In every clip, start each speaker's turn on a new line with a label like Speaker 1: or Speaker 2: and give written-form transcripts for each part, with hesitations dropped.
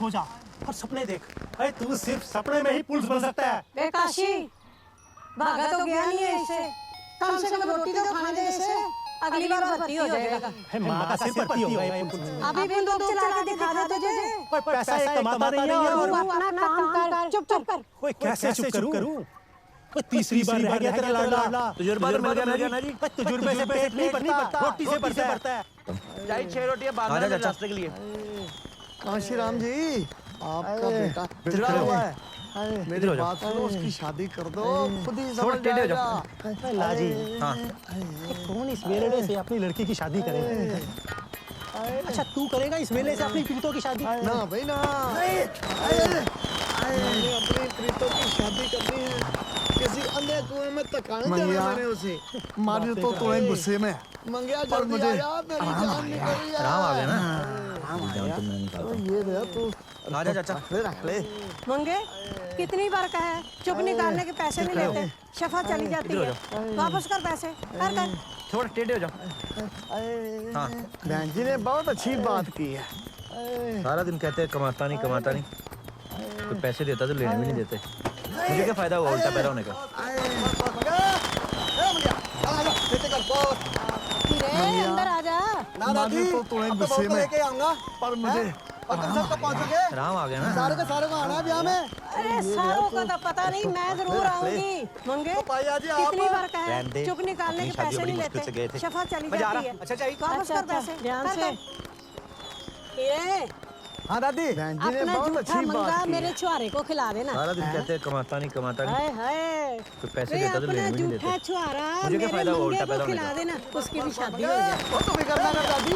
Speaker 1: सो जा और सपने देख। अरे तू सिर्फ सपने में ही पुलिस बन सकता है।
Speaker 2: बेकाशी भागा तो गया नहीं है इससे, कम से कम रोटी तो खाने दे इसे, अगली बार भर्ती हो जाएगा।
Speaker 1: माँ का सिर भर्ती होगा ये पुलिस।
Speaker 2: अभी बंदूक चला के दिखा दे तुझे।
Speaker 1: पर पैसा एक कमाता नहीं है और
Speaker 2: तू अपना काम कर, चुप चुप कर।
Speaker 1: कोई कैसे चुप करूं? कोई तीसरी बार रह गया तेरा लाडला।
Speaker 3: तजुर्बा तो मिल गया ना जी।
Speaker 1: तजुर्बे से पेट नहीं भरता, रोटी से भरता है।
Speaker 3: चाहिए 6 रोटियां बांधना है नाश्ते के लिए।
Speaker 4: काशीराम जी, आपका बेटा बिगड़ा हुआ है। मेरी बात सुनो, उसकी शादी कर दो, खुद ही समझ जाएगा।
Speaker 1: लाजी, हाँ, कौन इस वेले से अपनी लड़की की शादी करेगा? अच्छा तू करेगा इस वेले से अपनी प्रीतों की शादी?
Speaker 4: ना भाई ना, मैंने अपनी प्रीतों की शादी करनी है। किसी अंधे कुएं में तकाने देना मैंने उसे। मारी तो तुम्हें गुस्से में। मंगिया जल्दी आ जा, मेरी जान निकल रही है।
Speaker 3: राम आ गया ना।
Speaker 4: राम आ गया। तो ये रहा तू।
Speaker 3: आजा चाचा।
Speaker 4: रख ले।
Speaker 2: मंगे कितनी बार कहा है, चुप निकालने के पैसे नहीं लेते, शफा चली जाती है। वापस कर पैसे, कर।
Speaker 3: थोड़ा टेढ़े हो जाओ। हाँ।
Speaker 4: बहन जी ने बहुत अच्छी बात की है।
Speaker 3: सारा दिन कहते हैं कमाता नहीं कमाता नहीं, कोई पैसे देता तो लेने भी नहीं देते। मुझे क्या फायदा हुआ उल्टा पैदा होने का?
Speaker 2: अंदर आ जा।
Speaker 4: मारी तो तुम्हें गुस्से में। पर मुझे
Speaker 3: राम आ गया ना।
Speaker 4: सारे के सारे को आना है ब्याह में।
Speaker 2: अरे सारों का तो पता नहीं, मैं जरूर आऊंगी। मंगे कितनी बार कहा है, चुप निकालने के पैसे नहीं लेते, शफा चली जाती है।
Speaker 3: अच्छा चाहिए।
Speaker 2: वापस कर पैसे, ध्यान से। ये
Speaker 4: हाँ दादी, बहन जी ने
Speaker 2: अपना
Speaker 4: बहुत
Speaker 2: जूठा
Speaker 4: अच्छी
Speaker 2: मंगा
Speaker 4: बात की
Speaker 2: मेरे
Speaker 4: है।
Speaker 2: छुआरे को खिला देना।
Speaker 3: सारा दिन कहते हैं कमाता नहीं कमाता नहीं,
Speaker 2: हाय हाय,
Speaker 3: कोई पैसे
Speaker 2: वे
Speaker 3: देता तो
Speaker 2: अपना
Speaker 3: लेने भी नहीं
Speaker 2: जूठा
Speaker 3: देते।
Speaker 2: छुआरा
Speaker 3: मुझे क्या
Speaker 2: मेरे
Speaker 3: फायदा हुआ
Speaker 2: मंगे
Speaker 3: उल्टा
Speaker 2: को
Speaker 3: पैदा होने
Speaker 2: खिला
Speaker 3: का?
Speaker 2: देना, उसकी भी शादी हो जाए।
Speaker 4: वो तो भी करना ना दादी।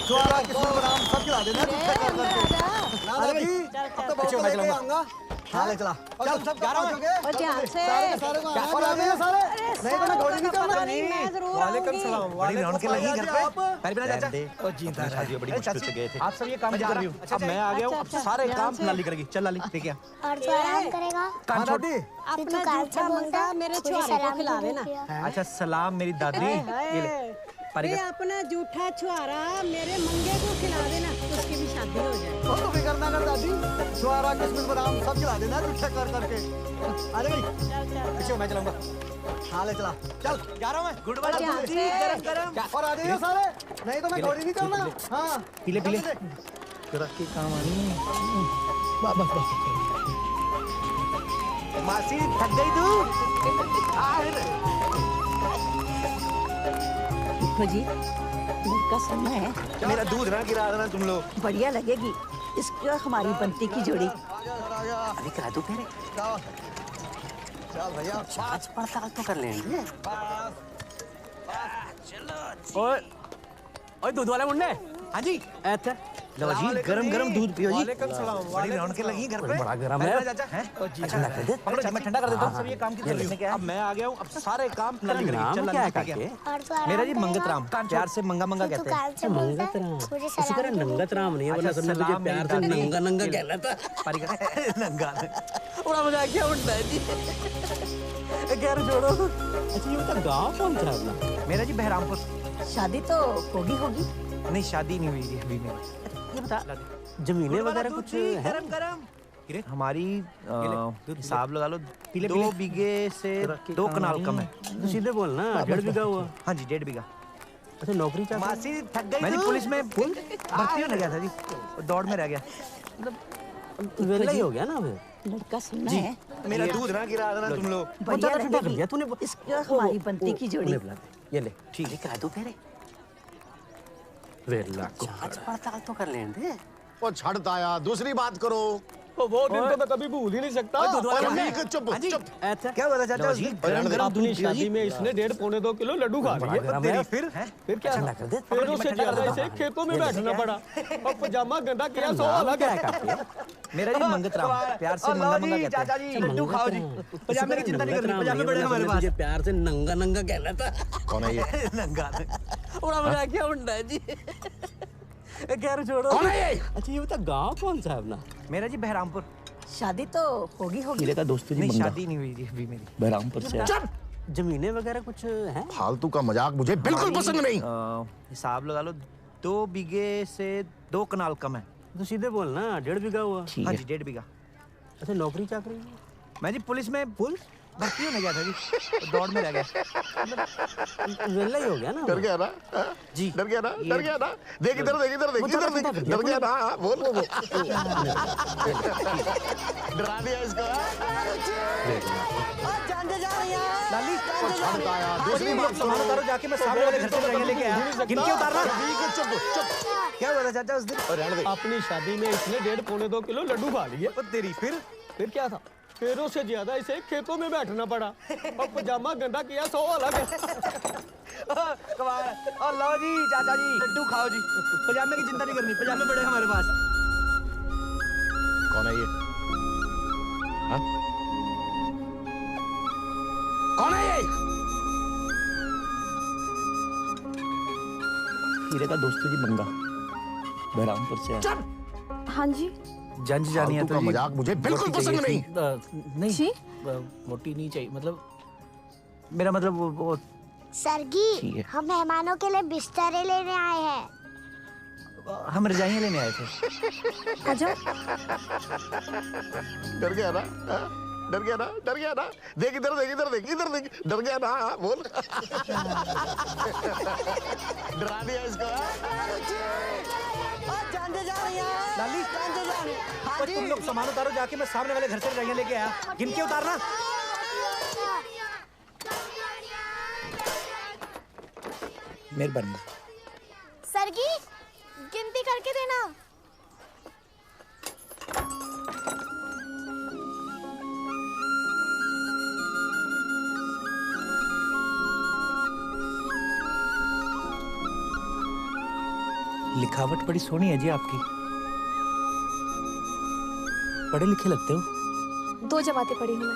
Speaker 4: छुआरा किस्मत बदाम सब खिला देना।
Speaker 2: ए, अंदर आ जा।
Speaker 4: ना दादी, अब तो बहुत लेके आऊंगा। हाँ ले चला। चल सब जा रहा हूँ।
Speaker 2: और ध्यान से।
Speaker 4: सारे के सारे को आना है ब्याह में सारे। नहीं तो मैं घोड़ी नहीं करना।
Speaker 2: मैं जरूर आऊंगी।
Speaker 3: बड़ी रौनक लगी घर पे। पैर बिना चाचा।
Speaker 5: ओ जीता
Speaker 3: शादी बड़ी मुश्किल से गए थे।
Speaker 5: आप सब ये काम कर रही हो। अब मैं आ गया हूँ, अब सारे काम लाली करेगी। चल लाली ठीक है।
Speaker 6: और तू आराम करेगा।
Speaker 4: हाँ दादी।
Speaker 2: अपना जूठा मंगा मेरे छुआरे को खिला देना।
Speaker 5: अच्छा सलाम मेरी दादी। ये ले।
Speaker 2: वे अपना जूठा छुआरा मेरे मंगे को खिला देना, उसकी भी शादी हो जाए।
Speaker 4: वो तो भी करना ना दादी। छुआरा किस्मत बदाम सब खिला देना रुच्छा कर करके। अरे भाई पीछे मैं चलाऊंगा। हाँ ले चला। चल
Speaker 5: जा रहा हूँ मैं। गुड
Speaker 2: और ध्यान से।
Speaker 5: गरम।
Speaker 4: और आ जाइए सारे। नहीं तो मैं घोड़ी नहीं करना। हाँ
Speaker 5: पीले पीले।
Speaker 4: की काम आनी।
Speaker 5: मासी थक गई तू?
Speaker 7: देखो जी, दूध का समय है,
Speaker 3: मेरा दूध ना गिरा देना तुम लोग।
Speaker 7: बढ़िया लगेगी इसकी और हमारी बनती की जोड़ी।
Speaker 5: अभी करा दो फिर।
Speaker 4: चल भैया।
Speaker 5: जांच पड़ताल तो कर लेंगे।
Speaker 3: ओए ओए दूध वाले मुन्ने।
Speaker 5: हाँ जी।
Speaker 3: ऐसे लो जी गरम गरम दूध पियो जी।
Speaker 5: वालेकुम सलाम।
Speaker 3: बड़ी रौनक लगी घर पे।
Speaker 5: बड़ा गरम है।
Speaker 3: चाचा हैं?
Speaker 5: ठंडा कर दे।
Speaker 3: पकड़ो मैं ठंडा कर देता हूँ।
Speaker 5: सब ये काम की
Speaker 3: ये ले।
Speaker 5: अब मैं आ गया हूँ, अब सारे काम लाली करेगी। चल
Speaker 3: नाम क्या है
Speaker 5: लाली
Speaker 3: काके?
Speaker 6: और तू आराम
Speaker 3: मेरा जी
Speaker 6: करेगा?
Speaker 3: मंगत राम, प्यार से मंगा मंगा
Speaker 6: तू
Speaker 3: कहते हैं।
Speaker 6: काल से मंगत राम। मुझे सलाम दे।
Speaker 8: नंगत राम नहीं है, वरना
Speaker 3: अच्छा,
Speaker 8: सबने तुझे
Speaker 3: सलाम
Speaker 8: प्यार से
Speaker 3: मेरी
Speaker 8: नंगा नंगा कहना था।
Speaker 3: पारी कर नंगा।
Speaker 8: बड़ा मजा क्या उठता है जी। खैर छोड़ो। अच्छा ये बता गाँव कौन सा अपना?
Speaker 3: मेरा जी बहरामपुर।
Speaker 7: शादी तो होगी।
Speaker 3: नहीं शादी नहीं हुई जी अभी मेरी।
Speaker 8: ये बता जमीनें वगैरह कुछ है?
Speaker 3: गरम गरम। हमारी हिसाब लगा लो 2 बीघे से 2 कनाल कम है।
Speaker 8: तो सीधे बोलना 1.5 बीघा हुआ।
Speaker 3: हाँ जी 1.5 बीघा।
Speaker 8: अच्छा नौकरी चाहता है?
Speaker 3: मासी थक गई। मैं जी पुलिस में भर्ती होने गया था जी, दौड़ में रह गया।
Speaker 8: वेला ही हो गया ना फिर।
Speaker 7: लड़का सुनना है,
Speaker 3: मेरा दूध ना गिरा देना तुम लोग।
Speaker 7: बढ़िया
Speaker 8: ठंडा कर दिया
Speaker 7: लगेगी
Speaker 8: तूने।
Speaker 7: इसकी और हमारी बनती की जोड़ी।
Speaker 8: उन्हें बुला दे। ये ले
Speaker 3: ठीक है करा दो फिर।
Speaker 8: वेला को
Speaker 5: जांच पड़ताल तो कर लेंगे।
Speaker 4: वो छड़ता यार, दूसरी बात करो।
Speaker 8: वो दिन तो मैं कभी भूल ही नहीं सकता।
Speaker 4: चुप चुप।
Speaker 8: ऐसा
Speaker 3: क्या हुआ था चाचा?
Speaker 8: गरम गरम अपनी शादी में इसने 1.5-2 किलो लड्डू खा लिए।
Speaker 3: तेरी फिर
Speaker 8: फिर क्या
Speaker 3: ठंडा कर दे।
Speaker 8: फिर उससे ज्यादा इसे खेतों में बैठना पड़ा और पजामा गंदा किया 100 अलग है।
Speaker 3: मेरा जी मंगत राम, प्यार से मंगा मंगा कहते हैं।
Speaker 5: चाचा जी लड्डू खाओ जी। पजामे की चिंता नहीं करनी, पजामे बड़े हमारे पास।
Speaker 8: मुझे प्यार से नंगा नंगा कहना था।
Speaker 3: कौन है ये? नंगा।
Speaker 8: बड़ा मजा क्या उठता है जी। खैर छोड़ो।
Speaker 3: कौन है ये?
Speaker 8: अच्छा ये बता गाँव कौन सा है अपना?
Speaker 3: मेरा जी बहरामपुर।
Speaker 7: शादी तो होगी।
Speaker 8: हीरे का दोस्त जी
Speaker 3: नहीं
Speaker 8: मंगा
Speaker 3: शादी नहीं हुई जी अभी मेरी।
Speaker 8: बहरामपुर से। जमीनें वगैरह कुछ है?
Speaker 4: फालतू का मजाक मुझे बिल्कुल पसंद नहीं।
Speaker 3: हिसाब लगा लो 2 बीघे से 2 कनाल कम है।
Speaker 8: तो सीधे बोल ना, 1.5 बीघा हुआ।
Speaker 3: हाँ जी 1.5 बीघा।
Speaker 8: अच्छा नौकरी चाकरी?
Speaker 3: मैं जी पुलिस में भर्ती होने गया था जी, दौड़ में रह गया।
Speaker 8: वेला ही हो गया ना।
Speaker 4: डर गया ना?
Speaker 3: जी
Speaker 4: डर गया ना? देख इधर, देख इधर, डर गया ना? बोल। डरा दिया इसको।
Speaker 3: लाली दूसरी बात सामान उतारो जाके, मैं सामने वाले घर से लड़ाइयाँ लेके आया। गिन के उतारना।
Speaker 4: चुप।
Speaker 3: क्या हुआ था चाचा उस दिन?
Speaker 4: और रहने दे।
Speaker 8: अपनी शादी में इसने 1.5-2 किलो लड्डू खा लिए।
Speaker 3: ओ तेरी फिर
Speaker 8: क्या था? फेरों से ज्यादा इसे खेतों में बैठना पड़ा और पजामा गंदा किया 100 अलग है।
Speaker 3: कमाल। और लो जी चाचा जी लड्डू खाओ जी, पजामे की चिंता नहीं करनी, पजामे बड़े हमारे पास।
Speaker 4: कौन है ये? हाँ? कौन है ये?
Speaker 3: हीरे का दोस्त है जी मंगा, बहरामपुर से।
Speaker 4: चुप।
Speaker 7: हाँ जी।
Speaker 3: जंज जानी है
Speaker 4: फालतू
Speaker 3: तो
Speaker 4: का मजाक मुझे बिल्कुल पसंद नहीं।
Speaker 8: नहीं
Speaker 7: जी?
Speaker 8: रोटी नहीं चाहिए, मतलब
Speaker 3: मेरा मतलब वो
Speaker 6: सरगी, हम मेहमानों के लिए बिस्तरे लेने आए हैं।
Speaker 3: हम रजाइयाँ लेने आए थे।
Speaker 7: आजा।
Speaker 4: डर गया ना? हाँ? डर गया ना? देख इधर, डर गया ना? बोल। डरा दिया इसको।
Speaker 3: लाली तुम लोग सामान उतारो जाके, मैं सामने वाले घर से लड़ाइयाँ लेके आया। गिन के उतारना। मेहरबानी।
Speaker 6: सरगी, गिनती करके देना।
Speaker 3: लिखावट बड़ी सोहनी है जी आपकी, पढ़े लिखे लगते हो।
Speaker 9: 2 जमातें पढ़ी हूँ मैं।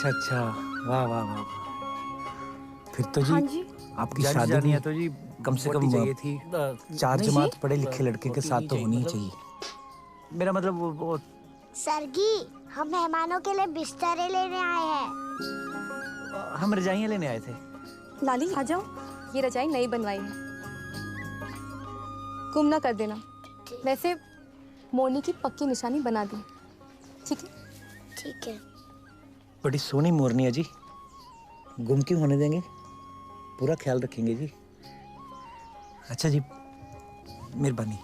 Speaker 3: अच्छा, वाह वाह वाह। फिर तो जी,
Speaker 9: हाँ जी।
Speaker 3: आपकी शादी है तो जी कम से कम चाहिए थी। 4 जमात पढ़े लिखे लड़के के साथ तो होनी ही चाहिए। मेरा मतलब वो
Speaker 6: सरगी, हम मेहमानों के लिए बिस्तरे लेने आए हैं।
Speaker 3: हम रजाइयाँ लेने आए थे।
Speaker 9: लाली आ जाओ, ये रजाई नई बनवाई है, गुम ना कर देना। वैसे मोरनी की पक्की निशानी बना दी, ठीक है?
Speaker 6: ठीक है।
Speaker 3: बड़ी सोहनी मोरनी है जी, गुम क्यों होने देंगे, पूरा ख्याल रखेंगे जी। अच्छा जी, मेहरबानी।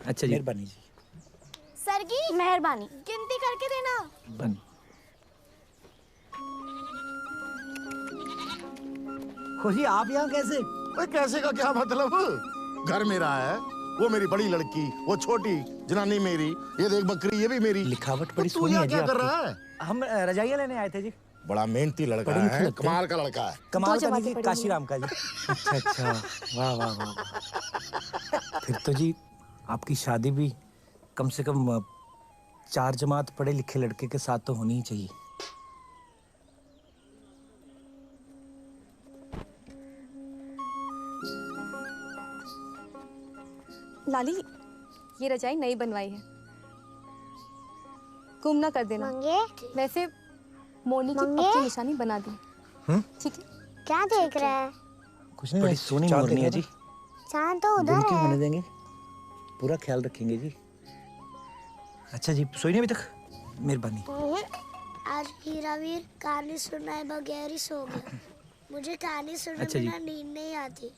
Speaker 3: अच्छा जी, मेहरबानी जी।
Speaker 6: सरगी, मेहरबानी, गिनती करके देना।
Speaker 3: बन खुशी, आप यहाँ कैसे?
Speaker 4: ओए कैसे का क्या मतलब? घर मेरा है, वो मेरी बड़ी लड़की, वो छोटी जनानी मेरी, ये देख बकरी ये भी मेरी।
Speaker 3: लिखावट बड़ी
Speaker 4: तू
Speaker 3: सोहनी है
Speaker 4: यहाँ
Speaker 3: जी
Speaker 4: क्या कर
Speaker 3: आपकी।
Speaker 4: रहा है?
Speaker 3: हम रजाइयाँ लेने आए थे जी।
Speaker 4: बड़ा मेहनती लड़का
Speaker 3: पढ़े लिखे
Speaker 4: है,
Speaker 3: लगते हैं।
Speaker 4: कमाल का लड़का है।
Speaker 3: कमाल
Speaker 9: 2
Speaker 3: का नहीं
Speaker 9: जमातें
Speaker 3: जी,
Speaker 9: पढ़ी
Speaker 3: काशीराम का जी। अच्छा, वाह वाह वाह। फिर तो जी आपकी शादी भी कम से कम 4 जमात पढ़े लिखे लड़के के साथ तो होनी ही चाहिए।
Speaker 9: लाली, ये रजाई नई बनवाई है, गुम ना कर देना।
Speaker 6: मंगे,
Speaker 9: वैसे मोरनी की
Speaker 6: मंगे?
Speaker 9: पक्की निशानी बना दी, ठीक है?
Speaker 6: क्या देख रहा है?
Speaker 3: कुछ नहीं, बड़ी सोहनी मोरनी है जी,
Speaker 6: चांद तो
Speaker 3: गुम
Speaker 6: उधर
Speaker 3: क्यों होने
Speaker 6: है।
Speaker 3: देंगे, पूरा ख्याल रखेंगे जी। अच्छा जी, सोई नहीं अभी तक? मेहरबानी।
Speaker 6: आज हीरावीर कहानी सुनाए बगैर ही सो गया। मुझे कहानी सुनने
Speaker 3: अच्छा जी।
Speaker 6: में ना नींद नहीं आती।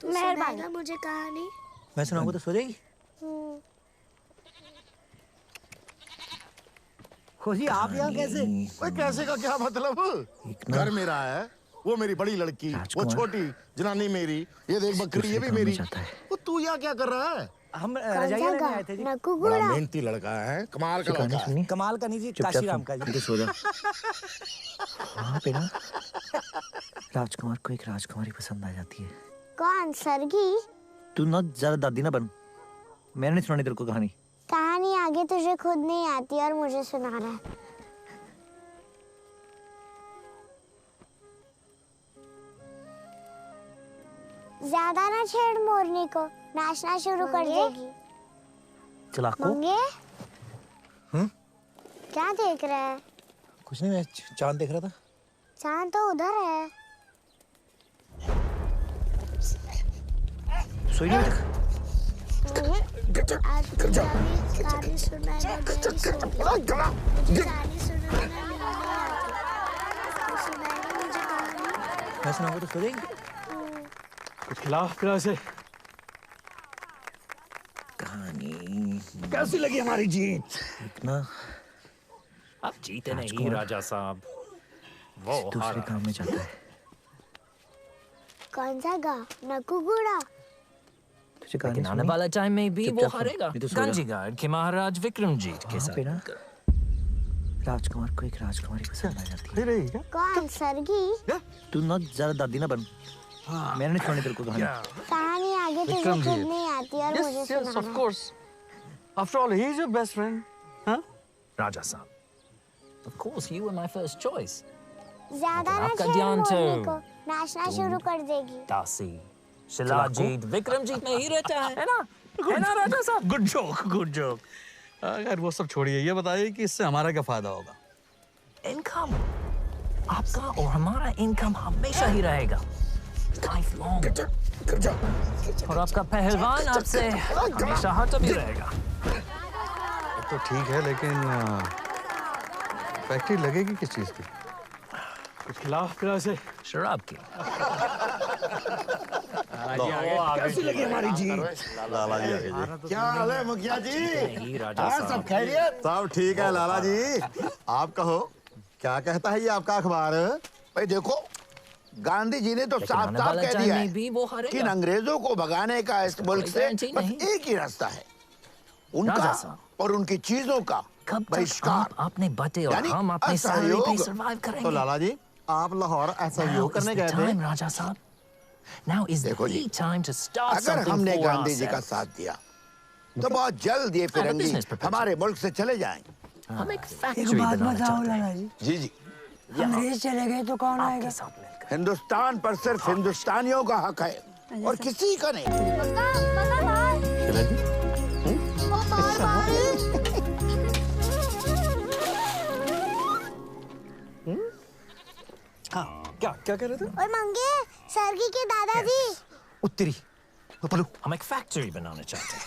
Speaker 6: तू सुनाएगा मुझे कहानी?
Speaker 3: मैं सुनाऊंगा तो सो जाएगी। खुशी, आप यहाँ कैसे?
Speaker 4: ओए कैसे का क्या मतलब? घर मेरा है, वो मेरी बड़ी लड़की, वो छोटी जनानी मेरी, ये देख बकरी ये भी मेरी। वो तू यहाँ क्या कर रहा है?
Speaker 3: हम रजाइयाँ लेने आए थे जी।
Speaker 4: बड़ा मेहनती लड़का है, कमाल का लड़का है।
Speaker 3: कमाल का नहीं जी, काशीराम का जी। सो जा। वहाँ पे ना राजकुमार को एक राजकुमारी पसंद आ जाती है।
Speaker 6: कौन? सरगी?
Speaker 3: तू ना ज्यादा दादी ना बन, मैंने नहीं सुनानी तेरे को कहानी।
Speaker 6: कहानी आगे तुझे खुद नहीं आती और मुझे सुना रहा है। ज्यादा ना छेड़ मोरनी को, नाचना शुरू कर देगी।
Speaker 3: चलाको।
Speaker 6: मंगे? क्या देख रहा है?
Speaker 3: कुछ नहीं, मैं चांद देख रहा था।
Speaker 6: चांद तो उधर है।
Speaker 3: सोई नहीं तक।
Speaker 6: आज हीरावीर कहानी सुनाए बगैर सो गया। मुझे कहानी सुनाना नहीं आता। तो सुनाएगा मुझे कहानी।
Speaker 3: मैं सुनाऊंगा तो सो जाएंगे।
Speaker 5: कुछ खिलाओ पिलाओ से।
Speaker 3: कहानी
Speaker 4: कैसी लगी हमारी जीत?
Speaker 3: इतना
Speaker 5: आप जीते नहीं राजा साहब, वो
Speaker 3: दूसरे काम में जाता है।
Speaker 6: कौन सा गाँव? नकुगुड़ा।
Speaker 3: तुझे कहानी
Speaker 5: लेकिन आने वाला टाइम में भी वो
Speaker 3: चुपचाप सुन,
Speaker 5: हारेगा
Speaker 3: नहीं तो सो जा।
Speaker 5: गंजीगढ़ के महाराज विक्रमजीत के
Speaker 3: वहाँ
Speaker 5: साथ।
Speaker 3: पे ना राजकुमार को एक राजकुमारी पसंद आ जाती है।
Speaker 6: कौन? सरगी?
Speaker 3: तू ना ज्यादा दादी ना बन। मैंने नहीं सुनानी तेरे को कहानी।
Speaker 6: कहानी आगे तुझे खुद नहीं आती और मुझे
Speaker 8: Yes, of
Speaker 6: सुनाना।
Speaker 8: course. After all, he is your best friend. Huh?
Speaker 5: राजा साहब, of course you were my first choice.
Speaker 6: ज्यादा ना
Speaker 5: आपका
Speaker 6: शेर
Speaker 5: ध्यान
Speaker 6: मोरनी
Speaker 5: तो-
Speaker 6: को नाचना शुरू कर देगी।
Speaker 5: दासी, शिलाजीत, विक्रमजीत में ही रहता है ना? है ना राजा साहब?
Speaker 8: Good joke, good joke. अगर वो सब छोड़िए, ये बताइए कि इससे हमारा क्या फायदा होगा?
Speaker 5: इनकम, आपका और हमारा इनकम हमेशा ही रहेगा, लाइफ लॉन्ग। और आपका पहलवान आपसे हमेशा हट भी रहेगा।
Speaker 8: तो ठीक है, लेकिन फैक्ट्री लगेगी किस चीज की?
Speaker 5: कुछ खिलाओ पिलाओ से। शराब की।
Speaker 4: कैसी लगी हमारी जीत?
Speaker 10: लाला जी आगे जी।
Speaker 4: क्या हाल है मुखिया जी?
Speaker 5: नहीं राजा
Speaker 4: हाँ,
Speaker 5: साहब।
Speaker 4: सब खैरियत?
Speaker 10: सब ठीक है लाला जी। आप कहो, क्या कहता है ये आपका अखबार?
Speaker 4: भाई देखो, गांधी जी ने तो
Speaker 5: लेकिन
Speaker 4: साफ
Speaker 5: आने
Speaker 4: साफ
Speaker 5: वाला
Speaker 4: कह
Speaker 5: टाइम
Speaker 4: दिया
Speaker 5: में भी वो
Speaker 4: है
Speaker 5: हारेगा।
Speaker 4: कि अंग्रेजों को भगाने का इस मुल्क से
Speaker 5: गारंटी
Speaker 4: बस
Speaker 5: नहीं।
Speaker 4: एक ही रास्ता है,
Speaker 5: राजा
Speaker 4: उनका
Speaker 5: साहब।
Speaker 4: और उनकी चीजों का
Speaker 5: कब तक
Speaker 4: बहिष्कार।
Speaker 5: आप अपने बटे और
Speaker 4: यानी
Speaker 5: हम अपने सैलरी
Speaker 4: असहयोग।
Speaker 5: पे सरवाइव
Speaker 10: तो
Speaker 5: करेंगे?
Speaker 10: लाला जी, आप लाहौर असहयोग
Speaker 5: Now is
Speaker 10: करने
Speaker 5: the
Speaker 10: गए
Speaker 5: time,
Speaker 10: थे।
Speaker 5: राजा साहब। Now is
Speaker 4: देखो जी,
Speaker 5: the time to start
Speaker 4: अगर
Speaker 5: something
Speaker 4: हमने
Speaker 5: for
Speaker 4: गांधी जी का
Speaker 5: ourselves.
Speaker 4: साथ दिया तो बहुत जल्द ये फिरंगी
Speaker 5: business proposal.
Speaker 4: हमारे मुल्क से चले जाएंगे।
Speaker 5: हम एक फैक्ट्री बनाना चाहते हैं।
Speaker 4: जी जी,
Speaker 2: अंग्रेज चले गए तो कौन
Speaker 5: आपके साथ मिलकर।
Speaker 4: हिंदुस्तान पर सिर्फ हिंदुस्तानियों का हक है और किसी का नहीं।
Speaker 8: क्या क्या कह रहे थे?
Speaker 6: और मंगे सरगी के दादाजी।
Speaker 3: उत्तरी पलू।
Speaker 5: हम एक फैक्ट्री बनाना चाहते हैं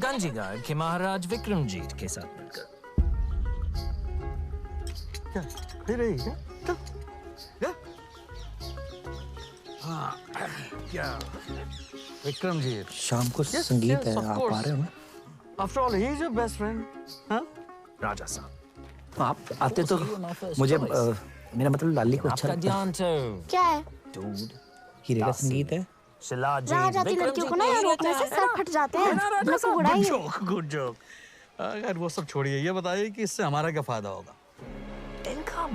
Speaker 5: गंजीगढ़ के महाराज विक्रमजीत के साथ मिलकर।
Speaker 8: क्या विक्रम जी?
Speaker 3: शाम को संगीत है, आप आ रहे हो ना?
Speaker 8: After all, he is your best friend. Huh?
Speaker 5: राजा साहब,
Speaker 3: आप आते तो मुझे मेरा मतलब लाली को अच्छा
Speaker 5: आपका
Speaker 3: लगता है।
Speaker 5: ध्यान तो
Speaker 6: क्या है?
Speaker 5: दूध,
Speaker 3: हीरे का संगीत है।
Speaker 5: शिलाजीत,
Speaker 6: राजाती लड़कियों को ना यहाँ रोकने से सर फट जाते हैं। नकुगुड़ा ही है।
Speaker 8: Good joke. अगर वो सब छोड़िए, ये बताइए कि इससे हमारा क्या फायदा होगा?
Speaker 5: इनकम,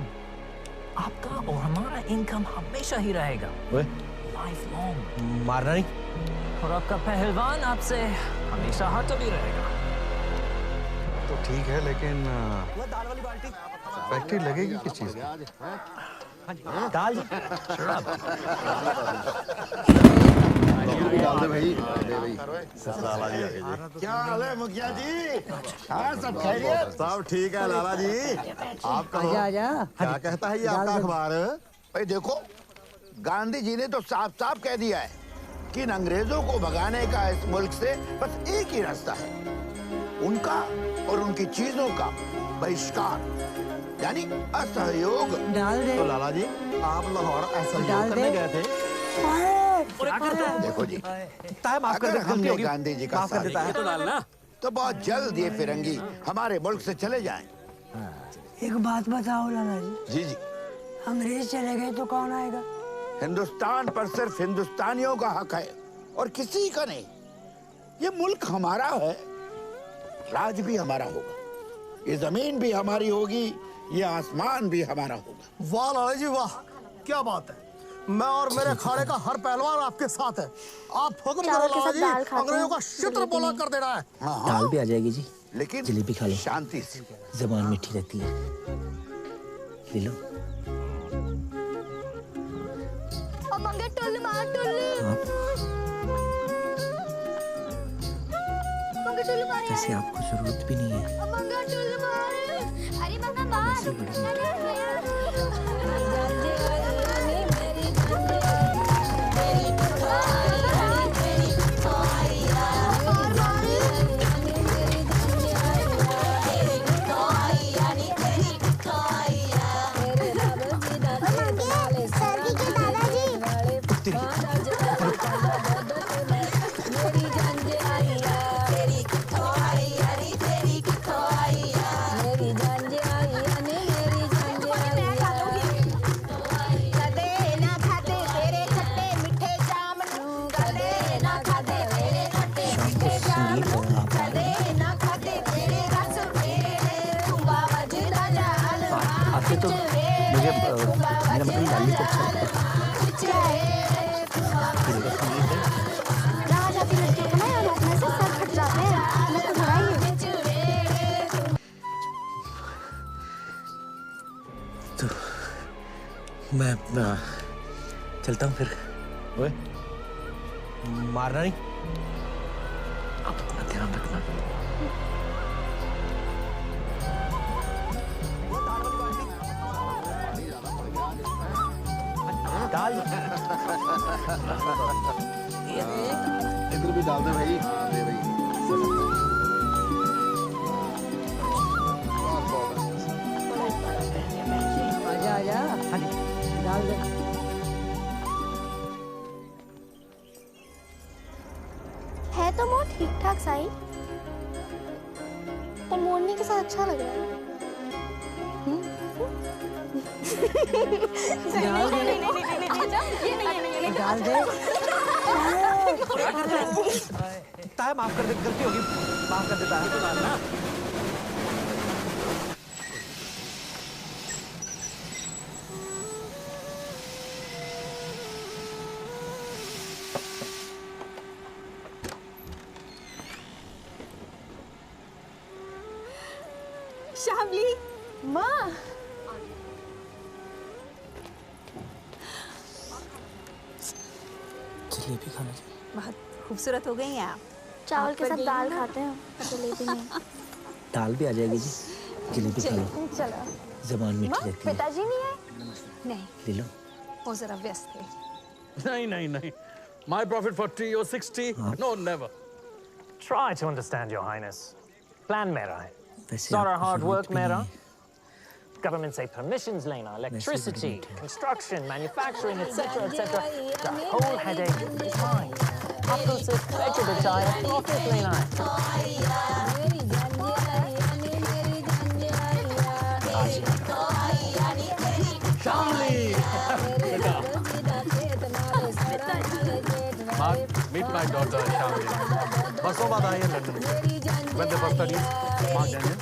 Speaker 5: आपका और हमारा इनकम हमेशा ही रहेगा, लाइफ लॉन्ग।
Speaker 3: मारना नहीं।
Speaker 5: और आपका पहलवान आपसे हमेशा हट भी रहेगा।
Speaker 8: तो ठीक है, लेकिन फैक्ट्री लगेगी किस चीज की?
Speaker 3: दाल जी।
Speaker 10: डाल दे भाई, लाला जी आगे जी।
Speaker 4: क्या हाल है मुखिया जी? हाँ, सब खैरियत?
Speaker 10: सब ठीक है लाला जी। आप कहो, क्या कहता है ये आपका अखबार?
Speaker 4: भाई देखो, गांधी जी ने तो साफ साफ कह दिया है कि इन अंग्रेजों को भगाने का इस मुल्क से बस एक ही रास्ता है, उनका और उनकी चीजों का बहिष्कार, यानी असहयोग।
Speaker 2: डाल दे।
Speaker 10: तो लाला जी, आप लाहौर असहयोग करने गए थे।
Speaker 4: देखो जी,
Speaker 3: माफ कर
Speaker 4: अगर
Speaker 3: दे, गलती
Speaker 4: हमने
Speaker 3: होगी।
Speaker 4: गांधी जी का
Speaker 3: माफ कर
Speaker 4: साथ
Speaker 3: देता है।
Speaker 4: दिया तो बहुत जल्द ये फिरंगी हमारे मुल्क से चले जाएंगे।
Speaker 2: एक बात बताओ लाला जी,
Speaker 4: जी जी,
Speaker 2: अंग्रेज चले गए तो कौन आएगा?
Speaker 4: हिंदुस्तान पर सिर्फ हिंदुस्तानियों का हक है और किसी का नहीं। ये मुल्क हमारा है, राज भी हमारा होगा, ये जमीन भी हमारी होगी, ये आसमान भी हमारा होगा।
Speaker 1: वाह लाला जी वाह, क्या बात है। मैं और मेरे खाने का हर पहलवान आपके साथ है। आप हुक्म करो लाला जी, अंग्रेजों का शित्र बोला कर देना है।
Speaker 3: दाल भी आ जाएगी जी,
Speaker 4: लेकिन
Speaker 3: जलेबी खा लो,
Speaker 4: शांति से।
Speaker 3: जबान मीठी रहती है। ले लो। जैसे आपको जरूरत भी नहीं है। वैसे बड़ी मीठी। तेरी आपसे तो मुझे मेरा मतलब लाली को अच्छा लगता है।
Speaker 6: जहाँ जाती लड़की को ना यार रोकने से सर फट जाते हैं। मैं तो घबराई हूँ।
Speaker 3: तो मैं चलता हूँ फिर। ओए मारना नहीं, आप अपना ध्यान रखना। दाल
Speaker 10: इधर भी डाल दे भाई। दे भाई।
Speaker 7: आजा आजा डाल दे।
Speaker 6: है तो मोर ठीक ठाक साई, पर मोरनी के साथ अच्छा लग रहा है।
Speaker 7: डाल दे।
Speaker 3: ताया माफ कर दे, गलती होगी, माफ कर देता है।
Speaker 2: शामली माँ,
Speaker 3: जलेबी खाना चाहिए।
Speaker 7: बहुत खूबसूरत हो गई हैं आप।
Speaker 6: चावल के साथ दाल खाते हैं, जलेबी नहीं।
Speaker 3: दाल भी आ जाएगी जी, जलेबी खा लो,
Speaker 6: चलो।
Speaker 3: जबान मीठी रहती है।
Speaker 6: पिताजी नहीं है?
Speaker 7: नहीं,
Speaker 3: ले लो।
Speaker 7: वो जरा व्यस्त थे।
Speaker 11: नहीं नहीं नहीं, my profit for tea or 60? No, never.
Speaker 5: Try to understand, Your Highness. Plan मेरा है,
Speaker 3: वैसे
Speaker 5: सारा
Speaker 3: आपको
Speaker 5: hard
Speaker 3: जरूरत
Speaker 5: work
Speaker 3: भी
Speaker 5: मेरा,
Speaker 3: नहीं है।
Speaker 5: government से permissions लेना, electricity, construction, manufacturing, etc. etc. The whole headache is mine. आपको सिर्फ पैसे बचाए, profit लेना है।
Speaker 11: Mark, meet my daughter Shamli. बरसों बाद आई है लंदन से। When they first studied, Mark जाएंगे।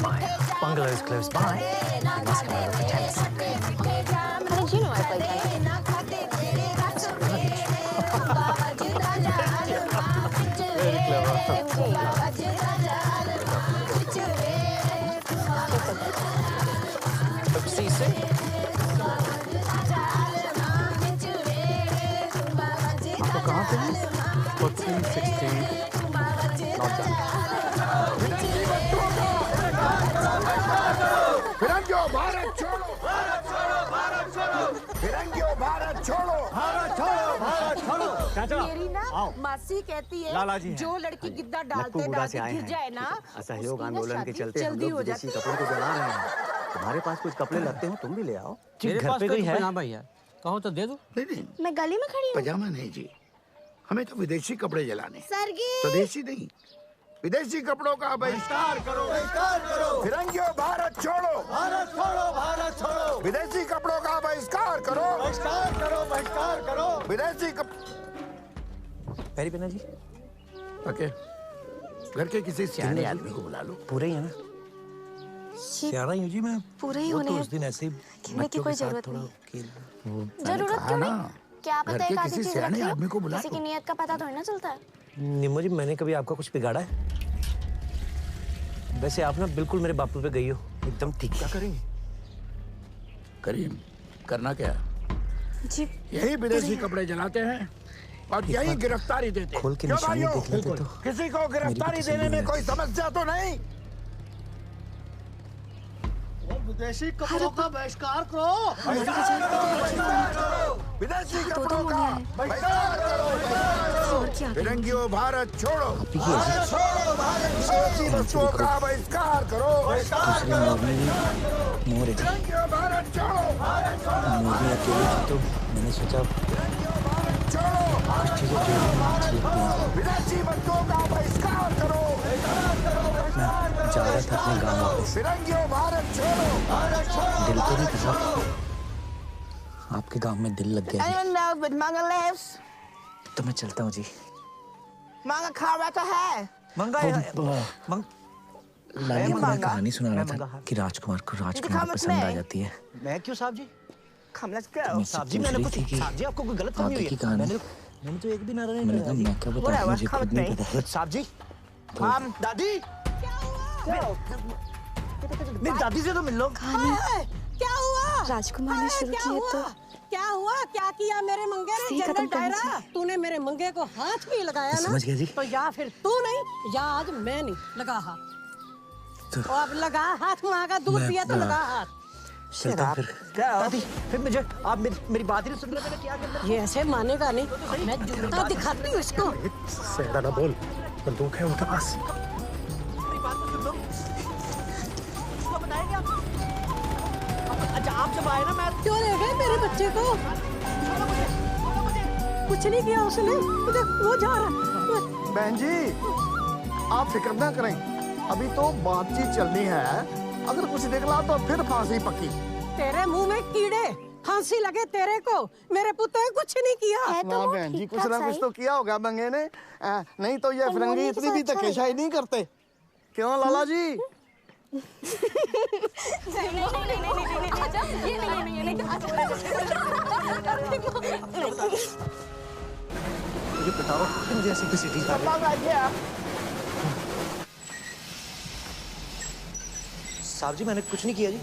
Speaker 5: My bungalow is close by. You must know the tennis.
Speaker 6: How did you know I play tennis?
Speaker 11: Very clever.
Speaker 5: Hope to see you soon.
Speaker 11: आपको कहाँ पे है? 1460 North End.
Speaker 4: फिरंगियों Bharat छोड़ो, भारत छोड़ो, भारत छोड़ो, फिरंगियों भारत छोड़ो, भारत छोड़ो, भारत छोड़ो।
Speaker 2: मेरी ना मासी कहती है जो लड़की गिद्दा डालते डालते गिर जाए ना,
Speaker 8: असहयोग आंदोलन के चलते हम
Speaker 2: जल्दी
Speaker 8: लोग
Speaker 2: हो
Speaker 8: विदेशी
Speaker 2: जाती
Speaker 8: कपड़ों को जला रहे हैं। तुम्हारे पास कुछ कपड़े लगते हो, तुम भी ले आओ।
Speaker 3: मेरे पास कोई है ना
Speaker 11: भैया, कहो तो दे दो।
Speaker 4: नहीं,
Speaker 6: मैं गली में खड़ी हूँ।
Speaker 4: पजामा नहीं जी, हमें तो विदेशी कपड़े जलाने,
Speaker 6: सरगी।
Speaker 4: स्वदेशी नहीं। विदेशी कपड़ों का बहिष्कार करो, बहिष्कार करो। फिरंगियों भारत छोड़ो, भारत छोड़ो, भारत छोड़ो। विदेशी कपड़ों का बहिष्कार करो, बहिष्कार करो, बहिष्कार करो। विदेशी
Speaker 3: पैरी पहना जी।
Speaker 4: ओके, घर के किसी सियाने आदमी को बुला लो।
Speaker 3: पूरे ही है ना? सियाना ही हूँ जी मैं।
Speaker 6: पूरे ही
Speaker 3: वो
Speaker 6: होने
Speaker 3: तो
Speaker 6: हैं।
Speaker 3: उस दिन ऐसे ही
Speaker 6: कहने की कोई जरूरत नहीं। जरूरत क्यों नहीं? क्या पता एक आधी चीज रख लो, किसी की नियत का पता थोड़ी ना चलता है।
Speaker 3: निम्मो जी, मैंने कभी आपका कुछ बिगाड़ा है? वैसे आप ना बिल्कुल मेरे बापू पे गई हो, एकदम ठीक।
Speaker 4: क्या करेंगे? करीम, करना क्या?
Speaker 6: जी,
Speaker 4: यही विदेशी कपड़े जलाते हैं और यही गिरफ्तारी देते हैं।
Speaker 3: खोल के निशानी देख लेते तो
Speaker 4: किसी को गिरफ्तारी देने में कोई समस्या तो नहीं?
Speaker 1: विदेशी कपड़ों का बहिष्कार करो,
Speaker 4: विदेशी कपड़ों का बहिष्कार करो। फिरंगियों भारत छोड़ो, भारत छोड़ो, भारत छोड़ो। विदेशी वस्तुओं का बहिष्कार करो।
Speaker 3: मोर
Speaker 4: भारत छोड़ो,
Speaker 3: मोरनी अकेली थी तो मैंने सोचा कुछ चीजें
Speaker 4: विदेशी वस्तुओं का बहिष्कार करो।
Speaker 3: मैं जा रहा था अपने गाँव वापस।
Speaker 4: फिरंगियों भारत छोड़ो।
Speaker 3: दिल तो नहीं था, आपके गांव में दिल लग गया जी। तो मैं चलता हूँ जी।
Speaker 12: मंगा खा रहा तो है।
Speaker 5: मंगा
Speaker 3: लाली को मैं कहानी सुना रहा था कि राजकुमार को राजकुमारी पसंद आ जाती है।
Speaker 5: मैं क्यों साहब जी?
Speaker 3: साहब जी मैंने कुछ
Speaker 5: साहब जी आपको कोई गलत फहमी हुई है? मैंने तो एक भी नारा नहीं लगाया।
Speaker 3: मैं क्या बताऊं, मुझे खुद नहीं पता।
Speaker 5: साहब जी, हम दादी मेरी दादी से तो मिल लो।
Speaker 2: क्या हुआ?
Speaker 9: राजकुमार ने शुरू किए तो
Speaker 2: क्या हुआ? क्या किया मेरे मंगे ने? जनरल डायरा, तूने मेरे मंगे को हाथ भी लगाया ना?
Speaker 3: समझ गया जी।
Speaker 2: तो या फिर तू नहीं या आज मैं नहीं लगा हाथ। तो अब लगा हाथ, माँ का दूध पिया तो लगा हाथ।
Speaker 3: चलता फिर।
Speaker 5: दादी फिर मुझे आप मेरी बात ही नहीं सुन रहे। मैंने क्या करना?
Speaker 2: ये ऐसे मानेगा नहीं, मैं जूता दिखाती हूँ इसको।
Speaker 11: सहरा ना बोल, बंदूक है उनके पास।
Speaker 5: मेरी बात तो सुन लो। उसको बताएंगे आप? अच्छा आप जब आए ना मैं
Speaker 2: क्यों ले गए मेरे बच्चे को? कुछ नहीं किया उसने, वो जा रहा।
Speaker 1: बहन जी आप फिक्र ना करें, अभी तो बातचीत चलनी है। अगर कुछ निकला तो फिर फांसी पक्की।
Speaker 2: तेरे मुंह में कीड़े, फांसी लगे तेरे को। मेरे पुत्र ने कुछ नहीं किया।
Speaker 1: हाँ बहन जी, कुछ ना कुछ तो किया होगा मंगे ने, नहीं तो ये फिरंगी इतनी भी धक्केशाही नहीं करते। क्यों लाला जी?
Speaker 3: मुझे बताओ मुझे ऐसी किसी चीज
Speaker 5: साहब जी मैंने कुछ नहीं किया जी।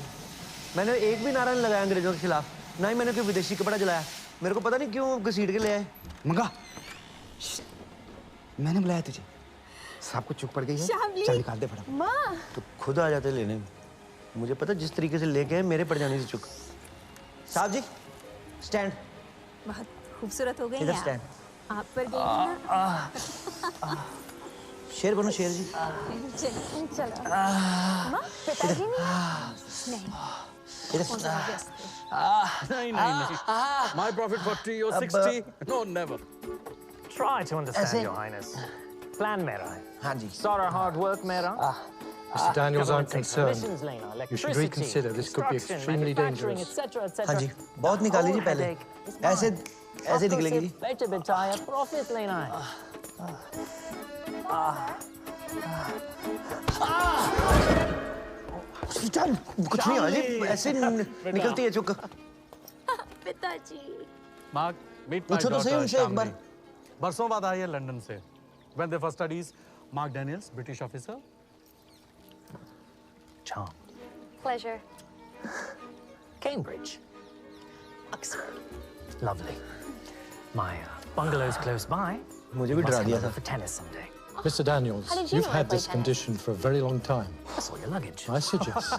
Speaker 5: मैंने एक भी नारा नहीं लगाया अंग्रेजों के खिलाफ, ना ही मैंने कोई विदेशी कपड़ा जलाया। मेरे को पता नहीं क्यों घसीट के ले आए।
Speaker 3: मंगा, मैंने बुलाया तुझे। साहब को चुप पड़ गई है, चल निकाल दे फटाफट।
Speaker 9: माँ
Speaker 5: तो खुद आ जाते लेने। मुझे पता जिस तरीके से लेके आए मेरे पड़ जाने से चुक। साहब जी स्टैंड।
Speaker 7: बहुत खूबसूरत हो गई
Speaker 5: इधर
Speaker 7: हैं
Speaker 5: स्टैंड।
Speaker 7: आप पर गई ना।
Speaker 5: शेर बनो शेर जी।
Speaker 9: चलो माँ, पिताजी नहीं
Speaker 11: नहीं My profit for tea or 60? No, never.
Speaker 8: Try to understand, Your Highness. Plan मेरा है।
Speaker 5: हाँ जी।
Speaker 8: Saw our hard work मेरा।
Speaker 11: Mr. Daniels aren't concerned.
Speaker 8: Emissions लेना,
Speaker 11: You should
Speaker 8: electricity,
Speaker 11: reconsider. This could be
Speaker 8: construction,
Speaker 11: extremely
Speaker 8: manufacturing,
Speaker 11: dangerous.
Speaker 8: etc., etc.
Speaker 5: हाँ जी, बहुत निकाली जी पहले। ऐसे निकलेगी जी।
Speaker 8: बेटे बेटाया प्रॉफिट लेना है।
Speaker 5: चल कुछ नहीं जी, ऐसे निकलती है चुक।
Speaker 9: पिताजी।
Speaker 11: Mark, meet my
Speaker 5: पूछो तो सही
Speaker 11: daughter,
Speaker 5: उनसे एक बार।
Speaker 11: Shamli. बरसों बाद आई है लंदन से। When they first studies, Mark Daniels, British officer.
Speaker 8: Charm.
Speaker 9: Pleasure.
Speaker 8: Cambridge. Oxford. Lovely. My bungalow's close by.
Speaker 5: मुझे भी डरा दिया था।
Speaker 8: For tennis someday.
Speaker 11: Mr. Daniels,
Speaker 9: How did you
Speaker 11: you've
Speaker 9: know I
Speaker 11: had
Speaker 9: played
Speaker 11: this
Speaker 9: tennis?
Speaker 11: condition for a very long time.
Speaker 8: I saw your luggage.
Speaker 11: I suggest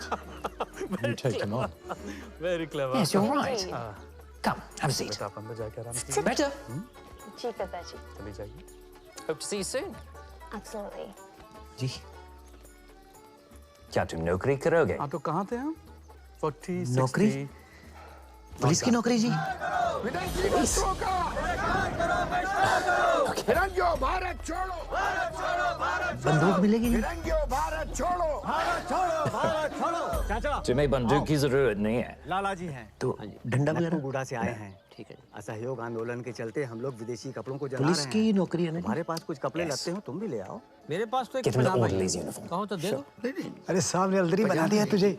Speaker 11: you take him on.
Speaker 8: Very clever. Yes, you're right. Come, have a seat.
Speaker 11: आप अंदर जाके आराम से
Speaker 8: Better.
Speaker 9: जी पिताजी।
Speaker 11: चली जाइए।
Speaker 8: Hope to see you soon.
Speaker 9: Absolutely.
Speaker 5: जी।
Speaker 8: क्या तुम नौकरी करोगे?
Speaker 11: आप लोग कहाँ थे हम? 40, 60.
Speaker 5: नौकरी? पुलिस की नौकरी जी।
Speaker 4: विदेशी वस्तुओं का फिरंगियों भारत छोड़ो।
Speaker 5: बंदूक मिलेगी जी।
Speaker 4: फिरंगियों भारत छोड़ो।
Speaker 10: चाचा
Speaker 8: तुम्हें बंदूक की जरूरत नहीं है।
Speaker 10: लाला जी हैं,
Speaker 5: तो डंडा वगैरह
Speaker 10: बूढ़ा से आए हैं।
Speaker 5: ठीक है।
Speaker 10: असहयोग आंदोलन के चलते हम लोग विदेशी कपड़ों को जला
Speaker 5: पुलिस
Speaker 10: रहे हैं।
Speaker 5: की नौकरी है ना जी?
Speaker 10: हमारे पास कुछ कपड़े लगते हो, तुम भी ले आओ।
Speaker 3: मेरे पास तो एक
Speaker 8: Get him the
Speaker 3: pyjama
Speaker 8: orderly's
Speaker 3: है।
Speaker 8: uniform.
Speaker 3: कहो तो दे दो।
Speaker 4: अरे
Speaker 3: साहब ने अलदरी बना दिया तुझे।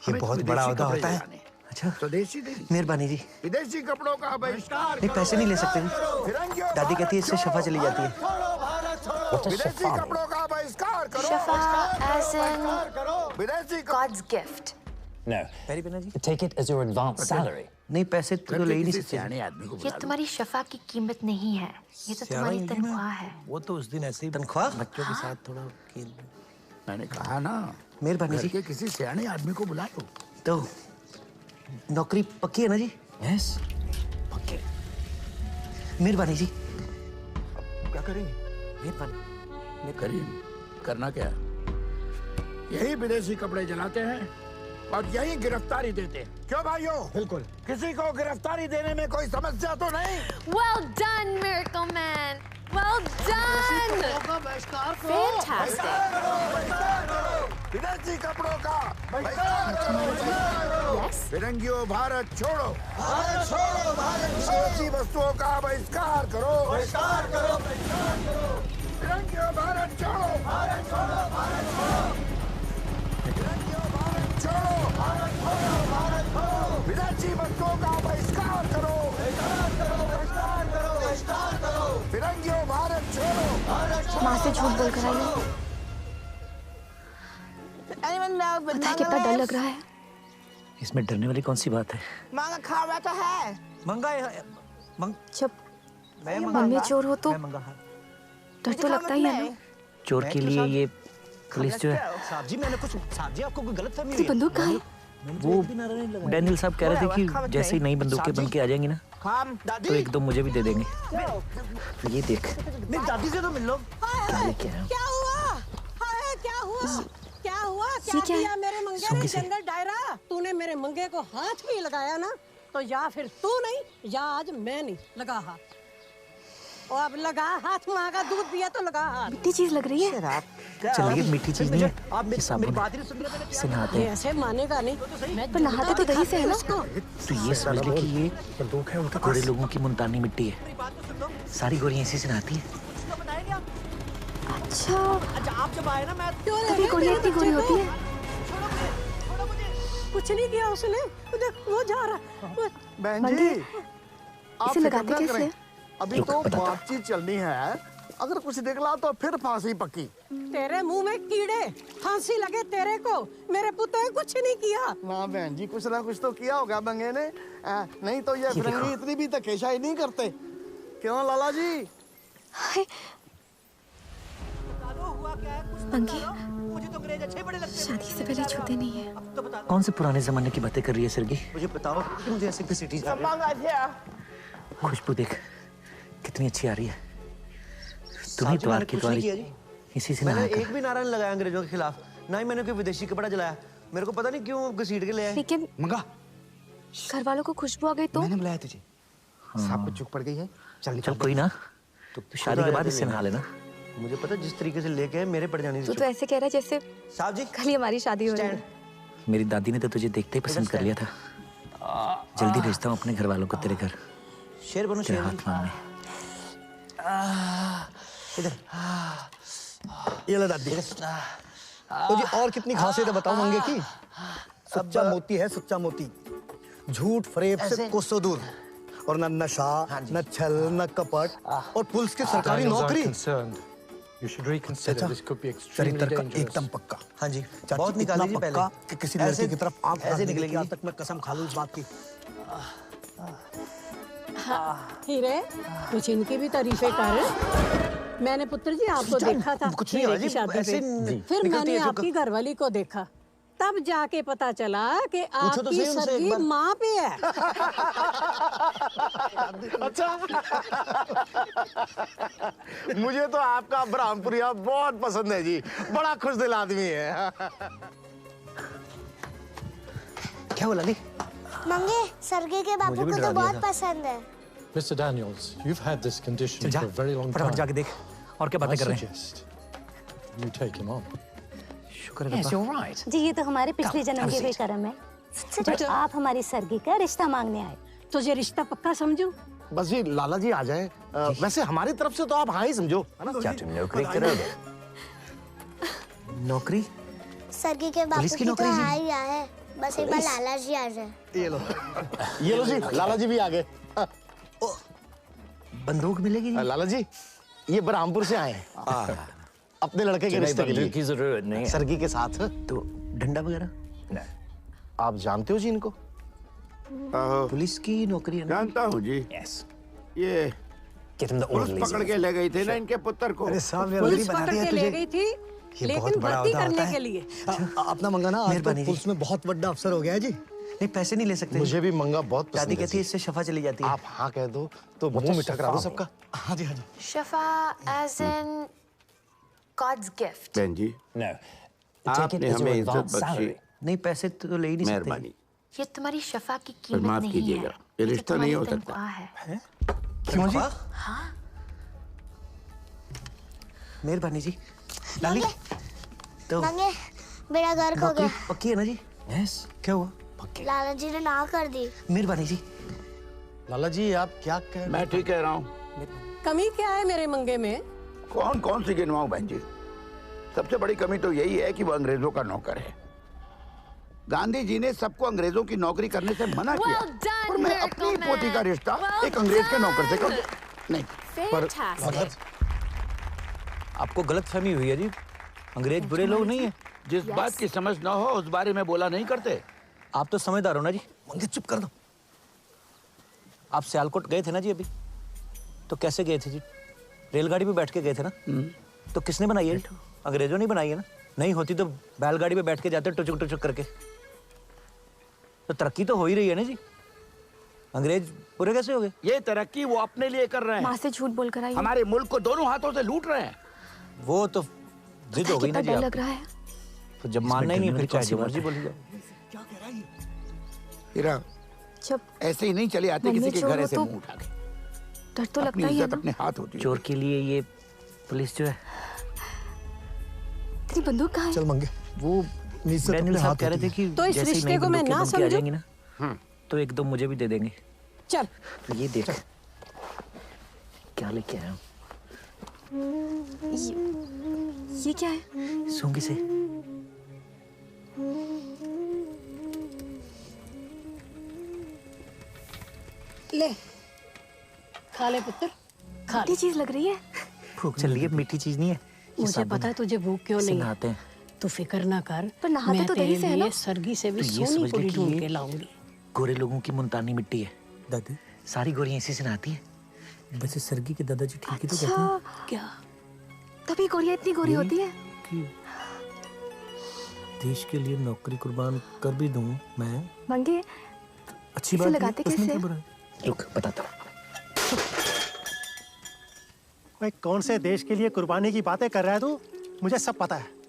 Speaker 3: ये बहुत बड़ा ओहदा होता है।
Speaker 4: अच्छा स्वदेशी दे दी।
Speaker 5: मेहरबानी जी।
Speaker 4: विदेशी कपड़ों का बहिष्कार
Speaker 5: नहीं पैसे नहीं ले सकते जी।
Speaker 4: फिरंगियों
Speaker 5: दादी कहती है इससे शफा चली जाती है।
Speaker 4: विदेशी कपड़ों का बहिष्कार करो।
Speaker 9: Shafa as in
Speaker 4: विदेशी
Speaker 9: God's gift.
Speaker 8: No.
Speaker 5: पैरी पहना जी।
Speaker 8: Take it as your advance salary.
Speaker 5: नहीं पैसे तो ले ही नहीं सकते।
Speaker 4: सियाने आदमी को
Speaker 6: ये तुम्हारी शफा की कीमत नहीं है, ये तो तुम्हारी तनख्वाह है।
Speaker 3: वो तो उस दिन ऐसे ही
Speaker 5: तनख्वाह?
Speaker 3: बच्चों के साथ थोड़ा खेल।
Speaker 4: मैंने कहा ना
Speaker 5: मेहरबानी
Speaker 4: घर
Speaker 5: जी।
Speaker 4: के किसी सियाने आदमी को बुलाओ।
Speaker 5: तो नौकरी पक्की है ना जी?
Speaker 8: Yes. Okay.
Speaker 5: मेहरबानी जी।
Speaker 4: क्या करेंगे?
Speaker 5: मेहरबानी।
Speaker 4: करीम करना क्या है? यही विदेशी कपड़े जलाते हैं और यही गिरफ्तारी देते हैं। क्यों भाइयों? बिल्कुल। किसी को गिरफ्तारी देने में कोई समस्या तो नहीं?
Speaker 9: Well done, Miracle Man. Well done. Fantastic.
Speaker 4: विदेशी कपड़ों का फिरंगियों भारत छोड़ो, भारत छोड़ो, भारत छोड़ो। विदेशी वस्तुओं का बहिष्कार करो, बहिष्कार करो, बहिष्कार करो। फिरंगियों भारत छोड़ो, भारत छोड़ो, भारत छोड़ो। फिरंगियों भारत छोड़ो, भारत छोड़ो, भारत छोड़ो। विदेशी वस्तुओं का बहिष्कार करो, बहिष्कार करो, बहिष्कार करो, बहिष्कार करो। फिरंगियों भारत छोड़ो, भारत छोड़ो।
Speaker 9: माँ से झूठ बोलकर आई हूँ। पता है कितना डर लग रहा है।
Speaker 3: इसमें डरने वाली कौन सी बात है?
Speaker 12: मंगा खा रहा तो है।
Speaker 9: जब मम्मी चोर हो तो डर तो लगता ही है ना।
Speaker 3: चोर के लिए ये पुलिस जो है,
Speaker 8: साहब जी मैंने कुछ साहब जी आपको कोई गलतफहमी
Speaker 9: तेरी बंदूक कहाँ है?
Speaker 3: वो डैनियल साहब कह रहे थे कि जैसे ही नई बंदूकें बन के आ जाएंगी ना तो एक दो मुझे भी दे देंगे। ये देख,
Speaker 8: मेरी दादी से तो मिल लो।
Speaker 3: क्या लेके आया हूँ?
Speaker 2: क्या हुआ? हाय, क्या हुआ? क्या हुआ? क्या किया मेरे मंगे ने? जंगल डायरा, तूने मेरे मंगे को हाथ भी लगाया ना, तो या फिर तू नहीं या आज मैं नहीं लगा हाथ। और अब लगा हाथ, माँ का दूध पिया तो लगा हाथ।
Speaker 9: मीठी चीज लग रही है।
Speaker 3: चलिए, मीठी चीज नहीं है,
Speaker 8: आप मेरी बात ही नहीं सुन रहे।
Speaker 3: इसे नहाते हैं।
Speaker 2: ऐसे मानेगा नहीं।
Speaker 9: पर नहाते तो दही से है ना।
Speaker 3: तो ये समझ ले कि ये बंदूक है उनका। गोरे लोगों की मुल्तानी मिट्टी है, सारी गोरियां इसी से नहाती है।
Speaker 9: अच्छा,
Speaker 8: आप जब आए ना मैं
Speaker 9: कभी गोरियां इतनी गोरी होती है?
Speaker 2: कुछ नहीं किया उसने, वो जा रहा।
Speaker 1: बहन जी, आप
Speaker 9: इसे लगाते कैसे?
Speaker 1: अभी तो बातचीत चलनी है, अगर कुछ निकला तो फिर फांसी पक्की।
Speaker 2: तेरे मुंह में कीड़े, फांसी लगे तेरे को। मेरे पुत्र ने कुछ नहीं किया।
Speaker 1: ना बहन जी, कुछ ना कुछ तो किया होगा बंगे ने, नहीं तो ये फिरंगी इतनी भी धक्केशाही नहीं करते। क्यों लाला जी?
Speaker 9: मंगे, शादी से पहले छूते नहीं है।
Speaker 3: कौन से पुराने जमाने की बातें कर रही है सरगी?
Speaker 8: मुझे बताओ कि मुझे ऐसे घसीटी जा रही है।
Speaker 3: खुशबू देख कितनी अच्छी आ रही है। तुम्हें द्वार की द्वारी इसी से
Speaker 8: मैंने एक भी नारा नहीं लगाया अंग्रेजों के खिलाफ, ना ही मैंने कोई विदेशी कपड़ा जलाया। मेरे को पता नहीं क्यों घसीट के ले आए।
Speaker 9: लेकिन
Speaker 10: मंगा,
Speaker 9: घर वालों को खुशबू आ गई तो?
Speaker 10: मैंने बुलाया तुझे। सांप को चुप पड़ गई है।
Speaker 3: चल कोई ना, तो शादी के बाद इससे नहा लेना।
Speaker 8: मुझे पता जिस तरीके से लेके आए मेरे पड़ जाने
Speaker 9: तू तो ऐसे कह रहा है जैसे
Speaker 8: साहब जी
Speaker 9: कल ही हमारी शादी हो रही है।
Speaker 3: मेरी दादी ने तो तुझे देखते ही पसंद कर लिया था। जल्दी भेजता हूँ अपने घर वालों को तेरे घर,
Speaker 8: शेर बनो,
Speaker 3: तेरे हाथ मांगने।
Speaker 10: इधर ये ले दादी। तो जी और कितनी खासियत है बताओ मंगे की? सच्चा मोती है, सच्चा मोती। झूठ फरेब से कोसों दूर, और न नशा, न छल, न कपट, और पुलिस की सरकारी नौकरी। चरित्र का एकदम पक्का।
Speaker 8: हाँ जी,
Speaker 10: बहुत निकाली जी पहले कि किसी लड़की की तरफ आंख
Speaker 8: ऐसे निकलेगी।
Speaker 10: आज तक मैं कसम खा लूं इस बात की।
Speaker 2: हीरे, कुछ इनकी भी तारीफें कर। मैंने पुत्र जी आपको देखा था हीरे की शादी पे, फिर मैंने आपकी घरवाली को देखा, तब जाके पता चला कि आपकी सरगी माँ पे है।
Speaker 1: अच्छा, मुझे तो आपका ब्रह्मपुरिया बहुत पसंद है जी, बड़ा खुश दिल आदमी है।
Speaker 8: क्या बोला ली?
Speaker 6: मंगे, सरगे के बापू को तो बहुत पसंद है।
Speaker 11: Mr. Daniels, you've had this condition for a very long time.
Speaker 3: फटाफट जाके देख और क्या बातें कर रहे हैं।
Speaker 11: You take him on.
Speaker 3: शुक्र है
Speaker 5: Yes, you're right.
Speaker 13: जी, ये तो हमारे पिछले जन्म के भी कर्म है जो आप हमारी सरगी का रिश्ता मांगने आए।
Speaker 2: तुझे रिश्ता पक्का समझू?
Speaker 1: बस जी लाला जी आ जाए। वैसे हमारी तरफ से तो आप हाँ ही समझो, है ना?
Speaker 3: क्या तुम नौकरी करोगे? नौकरी?
Speaker 6: सरगी के बापू की तो हाँ ही है, बस एक बार लाला जी आ जाए।
Speaker 1: ये लो जी, लाला जी भी आ गए।
Speaker 3: बंदूक मिलेगी?
Speaker 1: लाला जी, ये बरहामपुर से आए हैं अपने लड़के के रिश्ते के लिए।
Speaker 3: की जरूरत नहीं है।
Speaker 1: सरगी के साथ।
Speaker 3: तो डंडा वगैरह?
Speaker 1: आप जानते हो जी इनको?
Speaker 3: पुलिस की नौकरी है ना?
Speaker 4: जानता हूँ जी। ये पुलिस पकड़ के ले गई थी ना इनके पुत्र को।
Speaker 10: अरे साहब,
Speaker 2: पुलिस पकड़ के ले गई थी, लेकिन भर्ती करने के लिए।
Speaker 10: अपना मंगा ना आज तो पुलिस में बहुत बड़ा अफसर हो गया है जी।
Speaker 3: नहीं, पैसे नहीं ले सकते।
Speaker 1: मुझे भी मंगा बहुत पसंद है।
Speaker 3: दादी कहती है इससे शफा चली जाती है।
Speaker 1: आप हाँ कह दो तो मुंह मिठा करा दो सबका।
Speaker 10: हाँ जी, हाँ जी।
Speaker 9: शफा as in God's gift.
Speaker 4: बहन जी,
Speaker 5: No.
Speaker 4: आपने हमें इज्जत बख्शी,
Speaker 3: नहीं पैसे तो ले ही नहीं सकते।
Speaker 4: मेहरबानी।
Speaker 9: ये तुम्हारी शफा की
Speaker 4: पर
Speaker 9: कीमत
Speaker 4: माफ
Speaker 9: नहीं
Speaker 4: कीजिएगा,
Speaker 9: है।
Speaker 4: ये रिश्ता नहीं हो
Speaker 9: तुम्हारी
Speaker 4: सकता।
Speaker 9: तनख्वाह है।
Speaker 3: क्यों जी?
Speaker 9: हाँ।
Speaker 3: मेहरबानी जी। लाली तो
Speaker 6: मंगे मेरा घर खो
Speaker 3: नौकरी
Speaker 6: गया।
Speaker 3: पक्की है ना जी? यस। क्या हुआ?
Speaker 6: लाला जी ने ना कर दी।
Speaker 3: मेहरबानी जी।
Speaker 10: लाला जी आप क्या कह रहे हैं?
Speaker 4: मैं ठीक कह रहा हूँ।
Speaker 2: कमी क्या है मेरे मंगे में?
Speaker 4: कौन कौन सी गिनवाऊं बहन जी? सबसे बड़ी कमी तो यही है कि वो अंग्रेजों का नौकर है। गांधी जी ने सबको अंग्रेजों की नौकरी करने से मना किया और मैं अपनी पोती का रिश्ता एक अंग्रेज के नौकर से कर नहीं।
Speaker 3: पर मतलब आपको गलतफहमी हुई है जी, अंग्रेज बुरे लोग नहीं है।
Speaker 4: जिस बात की समझ ना हो उस बारे में बोला नहीं करते।
Speaker 3: आप तो समझदार हो ना जी। मंगे चुप कर दो। आप सियालकोट गए थे ना जी अभी? तो कैसे गए थे जी? रेलगाड़ी पे बैठ के गए थे ना? तो किसने बनाई है? अंग्रेजों ने बनाई है ना? नहीं होती तो बैलगाड़ी पे बैठ के जाते टुचुक टुचुक करके। तो तरक्की तो हो ही रही है ना जी। अंग्रेज पूरे कैसे हो गए?
Speaker 4: ये तरक्की वो अपने लिए कर रहे हैं।
Speaker 9: माँ से झूठ बोलकर आई।
Speaker 4: हमारे मुल्क को दोनों हाथों से लूट रहे हैं।
Speaker 3: वो तो जिद हो गई ना जी।
Speaker 9: डर लग रहा है।
Speaker 3: तो जब मानना ही नहीं फिर चाहे जो मर्जी बोली जाओ।
Speaker 4: हीरा,
Speaker 9: जब
Speaker 4: ऐसे ही नहीं चले आते किसी के घर ऐसे मुंह उठा के।
Speaker 9: डर तो लगता ही है ना।
Speaker 4: अपने हाथ होती है।
Speaker 3: चोर के लिए ये पुलिस जो है।
Speaker 9: तेरी बंदूक कहाँ है?
Speaker 10: चल मंगे।
Speaker 3: वो डैनियल साहब कह रहे थे कि
Speaker 2: तो इस
Speaker 3: जैसे ही
Speaker 2: रिश्ते
Speaker 3: नई
Speaker 2: को मैं
Speaker 3: बंदूकें
Speaker 2: ना
Speaker 3: बन के आ
Speaker 2: समझूं?
Speaker 3: जाएंगी ना तो एक दो मुझे भी दे देंगे।
Speaker 2: चल
Speaker 3: तो ये देख क्या लेके आया हूँ।
Speaker 9: ये क्या है?
Speaker 3: सूंगी से।
Speaker 2: ले खा ले पुत्र, खा ले।
Speaker 9: मीठी चीज लग रही है।
Speaker 3: भूख चल रही है, मीठी चीज नहीं है।
Speaker 2: मुझे पता है तुझे भूख क्यों नहीं है।
Speaker 3: नहाते हैं।
Speaker 2: तू फिक्र ना कर,
Speaker 9: पर नहाते
Speaker 2: मैं
Speaker 9: तो
Speaker 2: तेरे
Speaker 9: दही से है ना?
Speaker 2: लिए सरगी से भी
Speaker 3: तो ये
Speaker 2: सोनी
Speaker 3: समझ ले
Speaker 2: पूरी
Speaker 3: कि
Speaker 2: ढूंढ
Speaker 3: ये
Speaker 2: के लाऊंगी।
Speaker 3: गोरे लोगों की मुल्तानी मिट्टी है। दादी सारी गोरियां इसी से नहाती हैं। वैसे सरगी के दादाजी ठीक ही तो कहते हैं।
Speaker 2: क्या?
Speaker 9: तभी गोरियां इतनी गोरी होती है।
Speaker 3: कि देश के लिए नौकरी कुर्बान कर भी दूं मैं।
Speaker 9: मंगे
Speaker 3: अच्छी
Speaker 9: इसे
Speaker 3: बात
Speaker 9: लगाते
Speaker 3: है, उसमें
Speaker 9: कैसे?
Speaker 3: क्या बुरा है? रुक बताता हूँ।
Speaker 1: भाई कौन से देश के लिए कुर्बानी की बातें कर रहा है तू? मुझे सब पता है।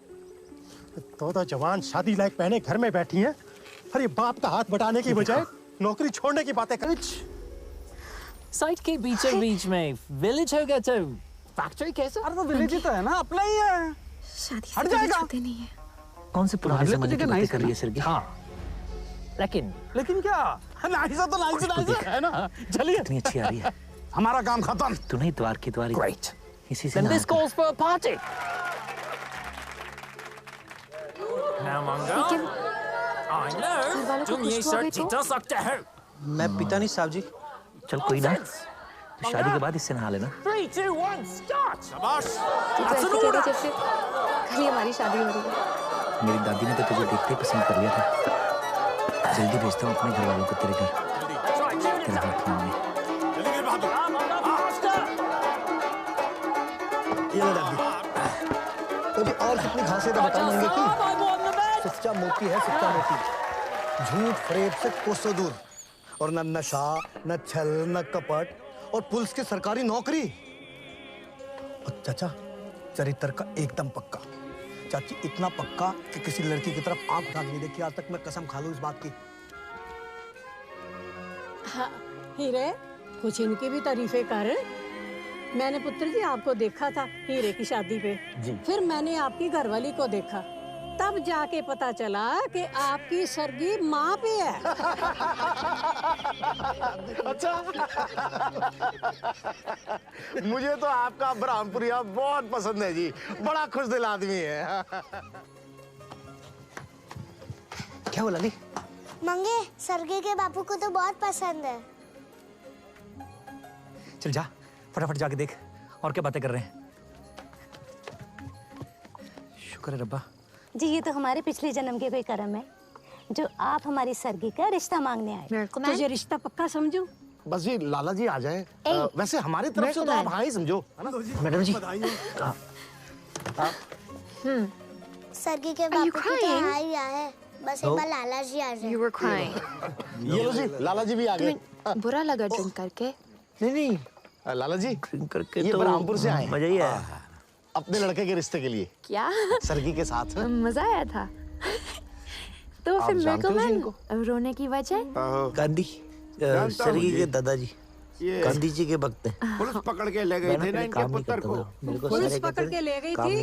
Speaker 1: तो जवान शादी लायक पहने घर में बैठी हैं, अरे बाप का हाथ बटाने की बजाय नौकरी छोड़ने की बातें कर।
Speaker 5: साइट के बीचों बीच में विलेज होगा तो फैक्ट्री कैसे?
Speaker 8: अरे तो विलेज ही तो है ना, अपना ही है।
Speaker 9: शादी
Speaker 8: हट
Speaker 9: से
Speaker 8: जाएगा।
Speaker 9: छूते नहीं है।
Speaker 3: कौन से पुराने जमाने की बातें कर रही है सरगी?
Speaker 5: हाँ लेकिन
Speaker 8: क्या? नाइसा तो नाइसा है ना। चलिए।
Speaker 3: इतनी अच्छी आ रही है।
Speaker 8: हमारा काम खत्म।
Speaker 3: तू नहीं द्वार की द्वारी।
Speaker 5: Great.
Speaker 3: इसी से
Speaker 5: then this
Speaker 3: नहाता है।
Speaker 5: calls for a party. Now Mango,
Speaker 9: लेकिन
Speaker 5: I
Speaker 9: घर
Speaker 5: know
Speaker 9: वालों को
Speaker 5: तुम ये
Speaker 9: खुशबू आ गई
Speaker 5: सब
Speaker 9: तो?
Speaker 5: जीता सकते हो।
Speaker 3: मैं पीता नहीं साहब जी। चल कोई ना, तो शादी के बाद इससे नहा लेना।
Speaker 5: 3, 2, 1, start. शाबाश।
Speaker 9: तू तो ऐसे कह रही जैसे कल ही हमारी शादी हो रही है।
Speaker 3: मेरी दादी ने तो तुझे देखते ही पसंद कर लिया था। जल्दी भेजता हूँ अपने घर वालों को तेरे घर। तेरा हाथ मांगने।
Speaker 10: ये ले दादी। तो जी और कितनी खासियत है बताओ मंगे की? सच्चा मोती है, सच्चा मोती। झूठ फरेब से कोसों दूर। और न नशा, न छल, न कपट और पुलिस की सरकारी नौकरी। और चाचा चरित्र का एकदम पक्का। चाची इतना पक्का कि किसी लड़की की तरफ आंख उठा के नहीं देखी आज तक। मैं कसम खा लूं इस बात की।
Speaker 2: हाँ, हीरे कुछ इनकी भी तारीफें कर। मैंने पुत्र जी आपको देखा था हीरे की शादी पे
Speaker 3: जी।
Speaker 2: फिर मैंने आपकी घरवाली को देखा, तब जाके पता चला कि आपकी सरगी माँ पे है।
Speaker 1: अच्छा मुझे तो आपका ब्रह्मपुरिया बहुत पसंद है जी, बड़ा खुशदिल आदमी है।
Speaker 3: क्या बोला ली?
Speaker 6: मंगे सरगे के बापू को तो बहुत पसंद है।
Speaker 3: चल जा फटाफट जाके देख और क्या बातें कर रहे हैं। शुक्र है रब्बा।
Speaker 13: जी ये तो हमारे पिछले जन्म के कोई कर्म है जो आप हमारी सरगी का रिश्ता मांगने आए।
Speaker 2: तुझे रिश्ता पक्का समझो।
Speaker 1: बस जी लाला जी आ जाए। वैसे हमारी तरफ से तो आप हाँ ही समझो, है ना?
Speaker 3: मैडम जी
Speaker 6: सरगी के बापू की तो हाँ ही है, बस एक बार लाला जी आ जाए।
Speaker 9: You were crying.
Speaker 1: ये लो जी लाला जी भी आ गए।
Speaker 9: बुरा लगा ड्रिंक करके?
Speaker 3: नहीं
Speaker 1: लाला जी
Speaker 3: ड्रिंक करके
Speaker 1: ये
Speaker 3: तो
Speaker 1: ब्रह्मपुर से आए।
Speaker 3: मजा ही आया।
Speaker 14: अपने लड़के के रिश्ते के लिए।
Speaker 9: क्या?
Speaker 14: सरगी के साथ।
Speaker 9: मजा आया था। तो फिर मैं कौन? रोने की वजह?
Speaker 3: गांधी सरगी के दादाजी गांधी जी के वक्त में
Speaker 4: पुलिस पकड़ के ले गई थी ना इनके पुत्र को।
Speaker 2: पुलिस पकड़ के ले गई थी,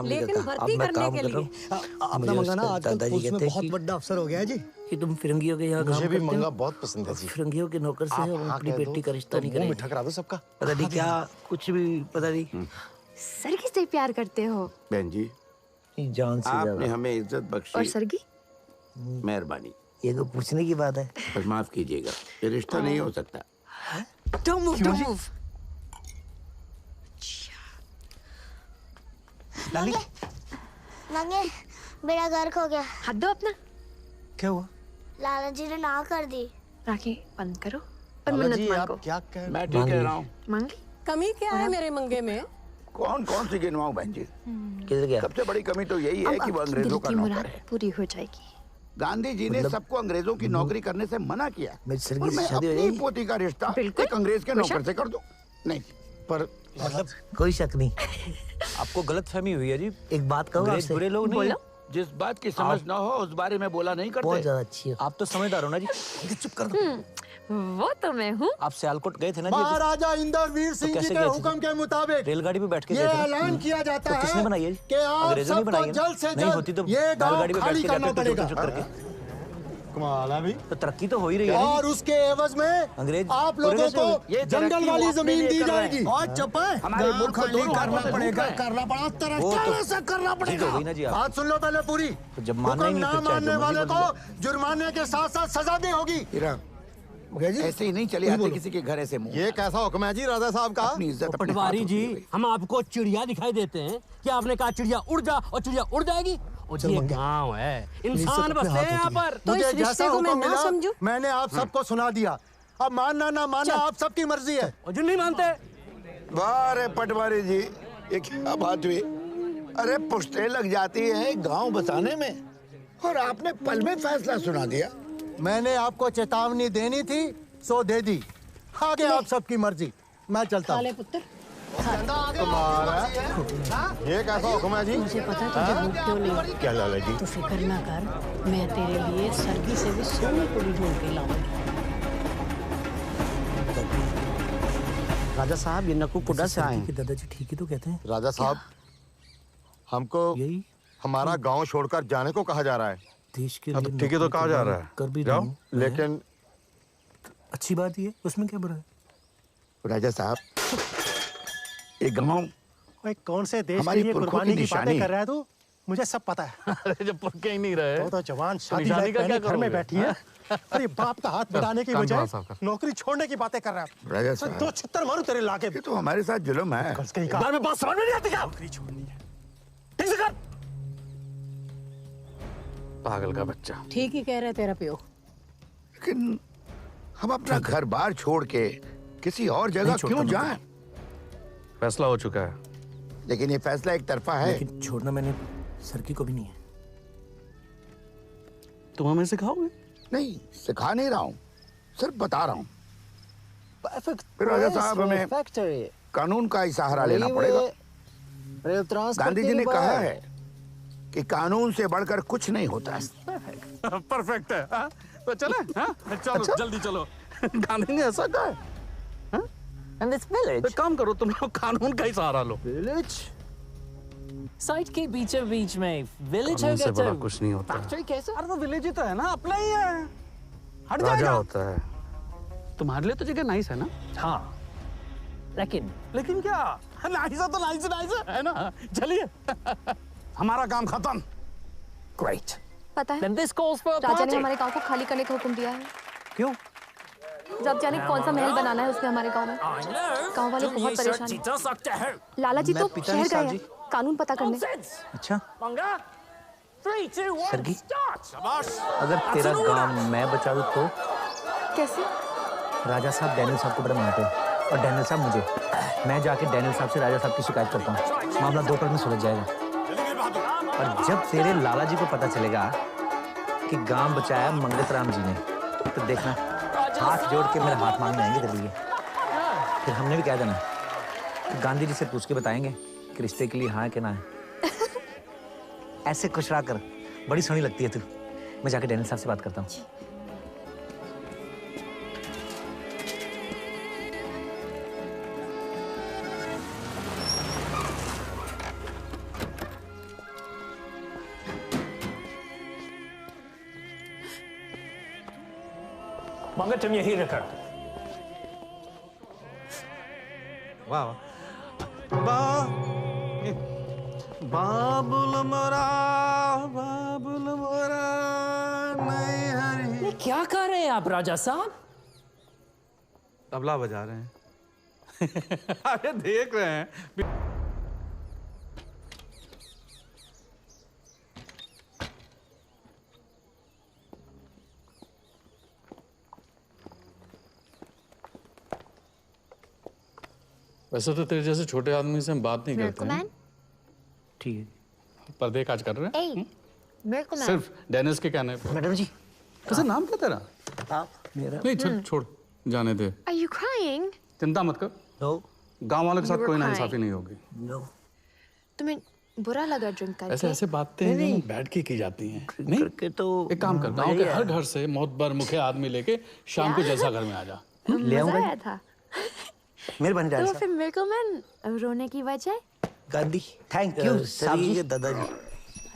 Speaker 2: लेकिन भर्ती करने के लिए।
Speaker 10: अपना मंगा ना आजकल पुलिस में बहुत बड़ा अफसर हो गया है जी।
Speaker 3: कि तुम फिरंगियों के यहाँ
Speaker 14: मुझे भी मंगा बहुत पसंद है जी।
Speaker 3: फिरंगियों के नौकर से अपनी बेटी का रिश्ता नहीं करेंगे।
Speaker 14: मिठा करा दो सबका।
Speaker 3: पता नहीं क्या कुछ भी पता नहीं।
Speaker 9: सरगी से प्यार करते हो?
Speaker 4: बहन जी
Speaker 3: जान से
Speaker 4: आपने हमें इज्जत बख्शी।
Speaker 9: और सरगी?
Speaker 4: मेहरबानी।
Speaker 3: ये तो पूछने की बात है।
Speaker 4: बस माफ कीजिएगा, ये रिश्ता नहीं हो सकता।
Speaker 9: Don't move, don't move.
Speaker 6: मंगे मेरा घर खो गया।
Speaker 9: हाथ दो अपना।
Speaker 3: क्या हुआ?
Speaker 6: लाला जी ने ना कर दी।
Speaker 9: राखी बंद करो और मन्नत मांगो।
Speaker 14: क्या कह?
Speaker 4: मैं ठीक कह रहा हूँ।
Speaker 9: मांगी?
Speaker 2: कमी क्या है मेरे मंगे में?
Speaker 4: कौन कौन सी गिनवाऊं बहन जी?
Speaker 3: किधर गया?
Speaker 4: सबसे बड़ी कमी तो यही है कि वो अंग्रेजों का नौकर है।
Speaker 9: पूरी हो जाएगी।
Speaker 4: गांधी जी ने सबको अंग्रेजों की नौकरी करने से मना किया।
Speaker 3: मेरी सरगी से
Speaker 4: मैं
Speaker 3: शादी हो
Speaker 4: अपनी
Speaker 3: जाएगी?
Speaker 4: पोती का रिश्ता एक अंग्रेज के नौकर से कर दूं? नहीं,
Speaker 14: पर
Speaker 3: मतलब कोई शक नहीं। आपको गलतफहमी हुई है जी। एक बात कहूँ आपसे,
Speaker 4: बुरे लोग नहीं। जिस बात की समझ ना हो उस बारे में बोला नहीं करते।
Speaker 3: बहुत ज्यादा अच्छी है। आप तो समझदार हो ना जी। चुप कर दो।
Speaker 9: वो तो मैं हूँ।
Speaker 3: आप सियालकोट गए थे ना जी?
Speaker 1: महाराजा इंद्रवीर सिंह जी के हुक्म के मुताबिक
Speaker 3: रेलगाड़ी पे बैठ के
Speaker 1: ये
Speaker 3: गए थे ना?
Speaker 1: ऐलान किया जाता
Speaker 3: तो
Speaker 1: है
Speaker 3: किसने बनाई है जी?
Speaker 1: कि आप
Speaker 3: अंग्रेजों ने
Speaker 1: सबको
Speaker 3: बनाई है ना?
Speaker 1: जल्द से
Speaker 3: नहीं
Speaker 1: जल्द
Speaker 3: होती तो
Speaker 1: ये गांव
Speaker 3: रेलगाड़ी पे बैठ
Speaker 1: खाली
Speaker 3: के
Speaker 1: करना
Speaker 3: जाते
Speaker 1: पड़ेगा।
Speaker 3: चुप करके।
Speaker 1: कमाल है भाई।
Speaker 3: तो तरक्की तो हो ही रही है
Speaker 1: और उसके एवज में
Speaker 3: अंग्रेज
Speaker 1: आप लोगों को जंगल वाली जमीन दी जाएगी।
Speaker 10: और चुप है,
Speaker 4: हमारे
Speaker 10: गाँव
Speaker 4: मुल्क को
Speaker 10: खाली
Speaker 4: दोनों
Speaker 10: करना
Speaker 4: हाथों से
Speaker 10: पड़ेगा,
Speaker 4: लूटा है।
Speaker 10: करना पड़ा
Speaker 3: वो तो
Speaker 10: तरह से करना
Speaker 3: ठीक
Speaker 10: पड़ेगा।
Speaker 3: हो गई ना जी आप।
Speaker 1: बात सुन लो पहले पूरी।
Speaker 3: तो जब मानना ही
Speaker 1: हुक्म
Speaker 3: नहीं
Speaker 1: ना
Speaker 3: फिर चाहे
Speaker 1: मानने
Speaker 3: जो
Speaker 1: वाले
Speaker 3: मर्जी बोल
Speaker 1: को जुर्माने के साथ साथ सजा भी होगी।
Speaker 4: ऐसे ही नहीं चले आते किसी के घर ऐसे मुंह।
Speaker 14: ये कैसा हुक्म है जी राजा साहब का?
Speaker 4: अपनी इज्जत अपने
Speaker 8: पटवारी
Speaker 4: हाथों
Speaker 8: जी,
Speaker 4: से हुई।
Speaker 8: हम आपको चिड़िया दिखाई देते हैं कि आपने कहा चिड़िया उड़ जा और चिड़िया उड़ जाएगी? और ये गांव है, इंसान बसते हैं यहाँ पर।
Speaker 2: तो इस
Speaker 1: मुझे
Speaker 2: रिश्ते
Speaker 1: जैसा
Speaker 2: को मैं
Speaker 1: हुक्म
Speaker 2: ना
Speaker 1: मिला
Speaker 2: समझूं?
Speaker 1: मैंने आप सबको सुना दिया। अब मानना ना मानना आप सबकी मर्जी है।
Speaker 8: और जो नहीं मानते?
Speaker 4: वाह रे पटवारी जी, ये क्या बात हुई? अरे पुश्ते लग जाती है गांव बसाने में और आपने पल में फैसला सुना दिया।
Speaker 1: मैंने आपको चेतावनी देनी थी सो दे दी। आगे आप सबकी मर्जी। मैं चलता हूँ।
Speaker 2: पुत्र
Speaker 14: ये कैसा हुक्म है जी?
Speaker 2: मुझे पता तुझे भूख क्यों नहीं।
Speaker 14: क्या लाला जी?
Speaker 2: तो फिक्र ना कर, मैं तेरे लिए सरगी से भी सोनी पूरी ढूंढ के लाऊंगी।
Speaker 8: राजा साहब, ये नकुकुड़ा से आए हैं।
Speaker 3: दादाजी ठीक ही तो कहते हैं।
Speaker 14: राजा साहब, हमको हमारा गांव छोड़कर जाने को कहा जा रहा है।
Speaker 3: देश के
Speaker 11: अब ठीक है तो कहा जा रहा है?
Speaker 3: कर भी
Speaker 11: जाओ।
Speaker 3: दूं।
Speaker 14: लेकिन
Speaker 3: अच्छी बात ये, उसमें क्या बुरा है?
Speaker 4: राजा साहब, ये गांव
Speaker 1: ओए कौन से देश के
Speaker 4: हमारी
Speaker 1: लिए
Speaker 4: पुरखों
Speaker 1: कुर्बानी
Speaker 4: की
Speaker 1: की बातें
Speaker 4: निशानी
Speaker 1: कर रहा है तू? मुझे सब पता है।
Speaker 11: अरे जब पुरखे ही नहीं रहे
Speaker 1: तो जवान शादी
Speaker 11: निशानी
Speaker 1: लायक
Speaker 11: का
Speaker 1: पहने
Speaker 11: क्या
Speaker 1: घर में
Speaker 11: करोगे?
Speaker 1: बैठी है। अरे बाप का हाथ बढ़ाने की
Speaker 11: कान
Speaker 1: बजाय
Speaker 11: थोड़ा साफ कर।
Speaker 1: नौकरी छोड़ने की बातें कर रहा है।
Speaker 4: राजा साहब,
Speaker 1: दो छित्तर मारू तेरे लाके।
Speaker 4: ये तो हमारे साथ जुल्म है।
Speaker 1: बार में बात समझ में नहीं आती क्या? नौकरी छोड़नी है। ठीक से कर।
Speaker 11: पागल का बच्चा।
Speaker 2: ठीक ही कह रहा है तेरा प्यो।
Speaker 4: लेकिन हम अपना घर बार छोड़ के किसी और जगह क्यों जाएं?
Speaker 11: फैसला हो चुका है।
Speaker 4: लेकिन ये फैसला एक तरफा है।
Speaker 3: लेकिन छोड़ना मैंने सरकी को भी नहीं है।
Speaker 11: तुम हमें सिखाओगे?
Speaker 4: नहीं, सिखा नहीं रहा हूँ, सिर्फ बता रहा हूँ। फिर राजा साहब, हमें कानून का ही सहारा लेना पड़ेगा। गांधी जी ने कहा है कि कानून से बढ़कर कुछ नहीं होता है।
Speaker 11: परफेक्ट है। हाँ? तो चले? हाँ? चलो
Speaker 4: अच्छा?
Speaker 11: जल्दी चलो। गांधी ने ऐसा कहा है? हाँ? तो काम करो, तुम लोग कानून का ही सहारा लो।
Speaker 5: साइट के बीचों बीच में विलेज
Speaker 11: कानून
Speaker 5: है
Speaker 11: से बड़ा कुछ नहीं होता।
Speaker 5: फैक्ट्री कैसे?
Speaker 8: अरे तो विलेज ही तो है ना, अपना ही है। हट
Speaker 11: राजा
Speaker 8: जाएगा।
Speaker 11: होता है। तुम्हारे लिए तो जगह नाइस है ना?
Speaker 5: हाँ, लेकिन
Speaker 8: क्या? नाइस है तो नाइस है ना? चलिए। हमारा काम खत्म।
Speaker 5: ग्रेट।
Speaker 9: पता है
Speaker 5: Then this calls for a
Speaker 9: राजा ने
Speaker 5: party.
Speaker 9: हमारे गांव को खाली करने का हुक्म दिया है।
Speaker 3: क्यों?
Speaker 9: जब जाने कौन सा महल बनाना है उसने हमारे गांव में। गांव वाले
Speaker 5: तुम
Speaker 9: बहुत
Speaker 5: ये
Speaker 9: परेशान
Speaker 5: सब जीता सकते हो।
Speaker 9: हैं। लाला जी तो
Speaker 3: पिता
Speaker 9: शहर
Speaker 3: नहीं
Speaker 9: गए
Speaker 3: साहब
Speaker 9: हैं
Speaker 3: जी।
Speaker 9: कानून पता करने।
Speaker 3: अच्छा,
Speaker 5: पंगा 3, 2, 1
Speaker 3: सरगी?
Speaker 5: स्टार्ट।
Speaker 3: अगर तेरा गांव मैं बचा दूं तो?
Speaker 9: कैसे?
Speaker 3: राजा साहब डैनियल साहब को बड़ा मानते हैं और डैनियल साहब मुझे। मैं जाके डैनियल साहब से राजा साहब की शिकायत करता हूँ। मामला 2 पल में सुलझ जाएगा। और जब तेरे लाला जी को पता चलेगा कि गांव बचाया मंगत राम जी ने, तो देखना हाथ जोड़ के मेरा हाथ मांगने आएंगे तेरे लिए। फिर हमने भी कह देना कि गांधी जी से पूछ के बताएंगे कि रिश्ते के लिए हाँ है कि ना है। ऐसे खुश रहा कर, बड़ी सोहनी लगती है तू। मैं जाके डैनियल साहब से बात करता हूँ।
Speaker 5: मंगे तुम यही रखा।
Speaker 11: वाह बाबुल मोरा नहीं हरी।
Speaker 5: क्या कर रहे हैं आप राजा साहब?
Speaker 11: तबला बजा रहे हैं। अरे देख रहे हैं। वैसे तो तेरे जैसे छोटे आदमी से हम बात नहीं करते हैं।
Speaker 3: ठीक है।
Speaker 11: पर्दे काज कर रहे हैं।
Speaker 9: मिल्कमैन।
Speaker 11: सिर्फ डेनिस के कहने पे।
Speaker 3: मैडम जी।
Speaker 11: वैसे नाम क्या तेरा?
Speaker 3: आप मेरा।
Speaker 11: नहीं छोड़ छोड़ जाने दे।
Speaker 9: Are you crying?
Speaker 11: चिंता मत कर।
Speaker 3: No.
Speaker 11: गांव वालों के
Speaker 9: You
Speaker 11: साथ
Speaker 9: were
Speaker 11: कोई
Speaker 9: crying.
Speaker 11: नाइंसाफी नहीं होगी।
Speaker 3: No.
Speaker 9: तुम्हें बुरा लगा ड्रिंक करके?
Speaker 11: ऐसे ऐसे बातें
Speaker 3: नहीं।
Speaker 11: बैठ के की जाती हैं। नहीं
Speaker 3: करके तो
Speaker 11: एक काम कर, गांव के हर घर से मोहब्बर मुखे आदमी लेके शाम को जलसा घर में आ जा।
Speaker 3: ले
Speaker 9: मजा
Speaker 3: आऊंगा।
Speaker 9: आया था।
Speaker 3: मेहरबानी
Speaker 9: तो
Speaker 3: डैनियल
Speaker 9: फिर मिल्कमैन रोने की वजह?
Speaker 3: गांधी। थैंक यू साहब जी। दादाजी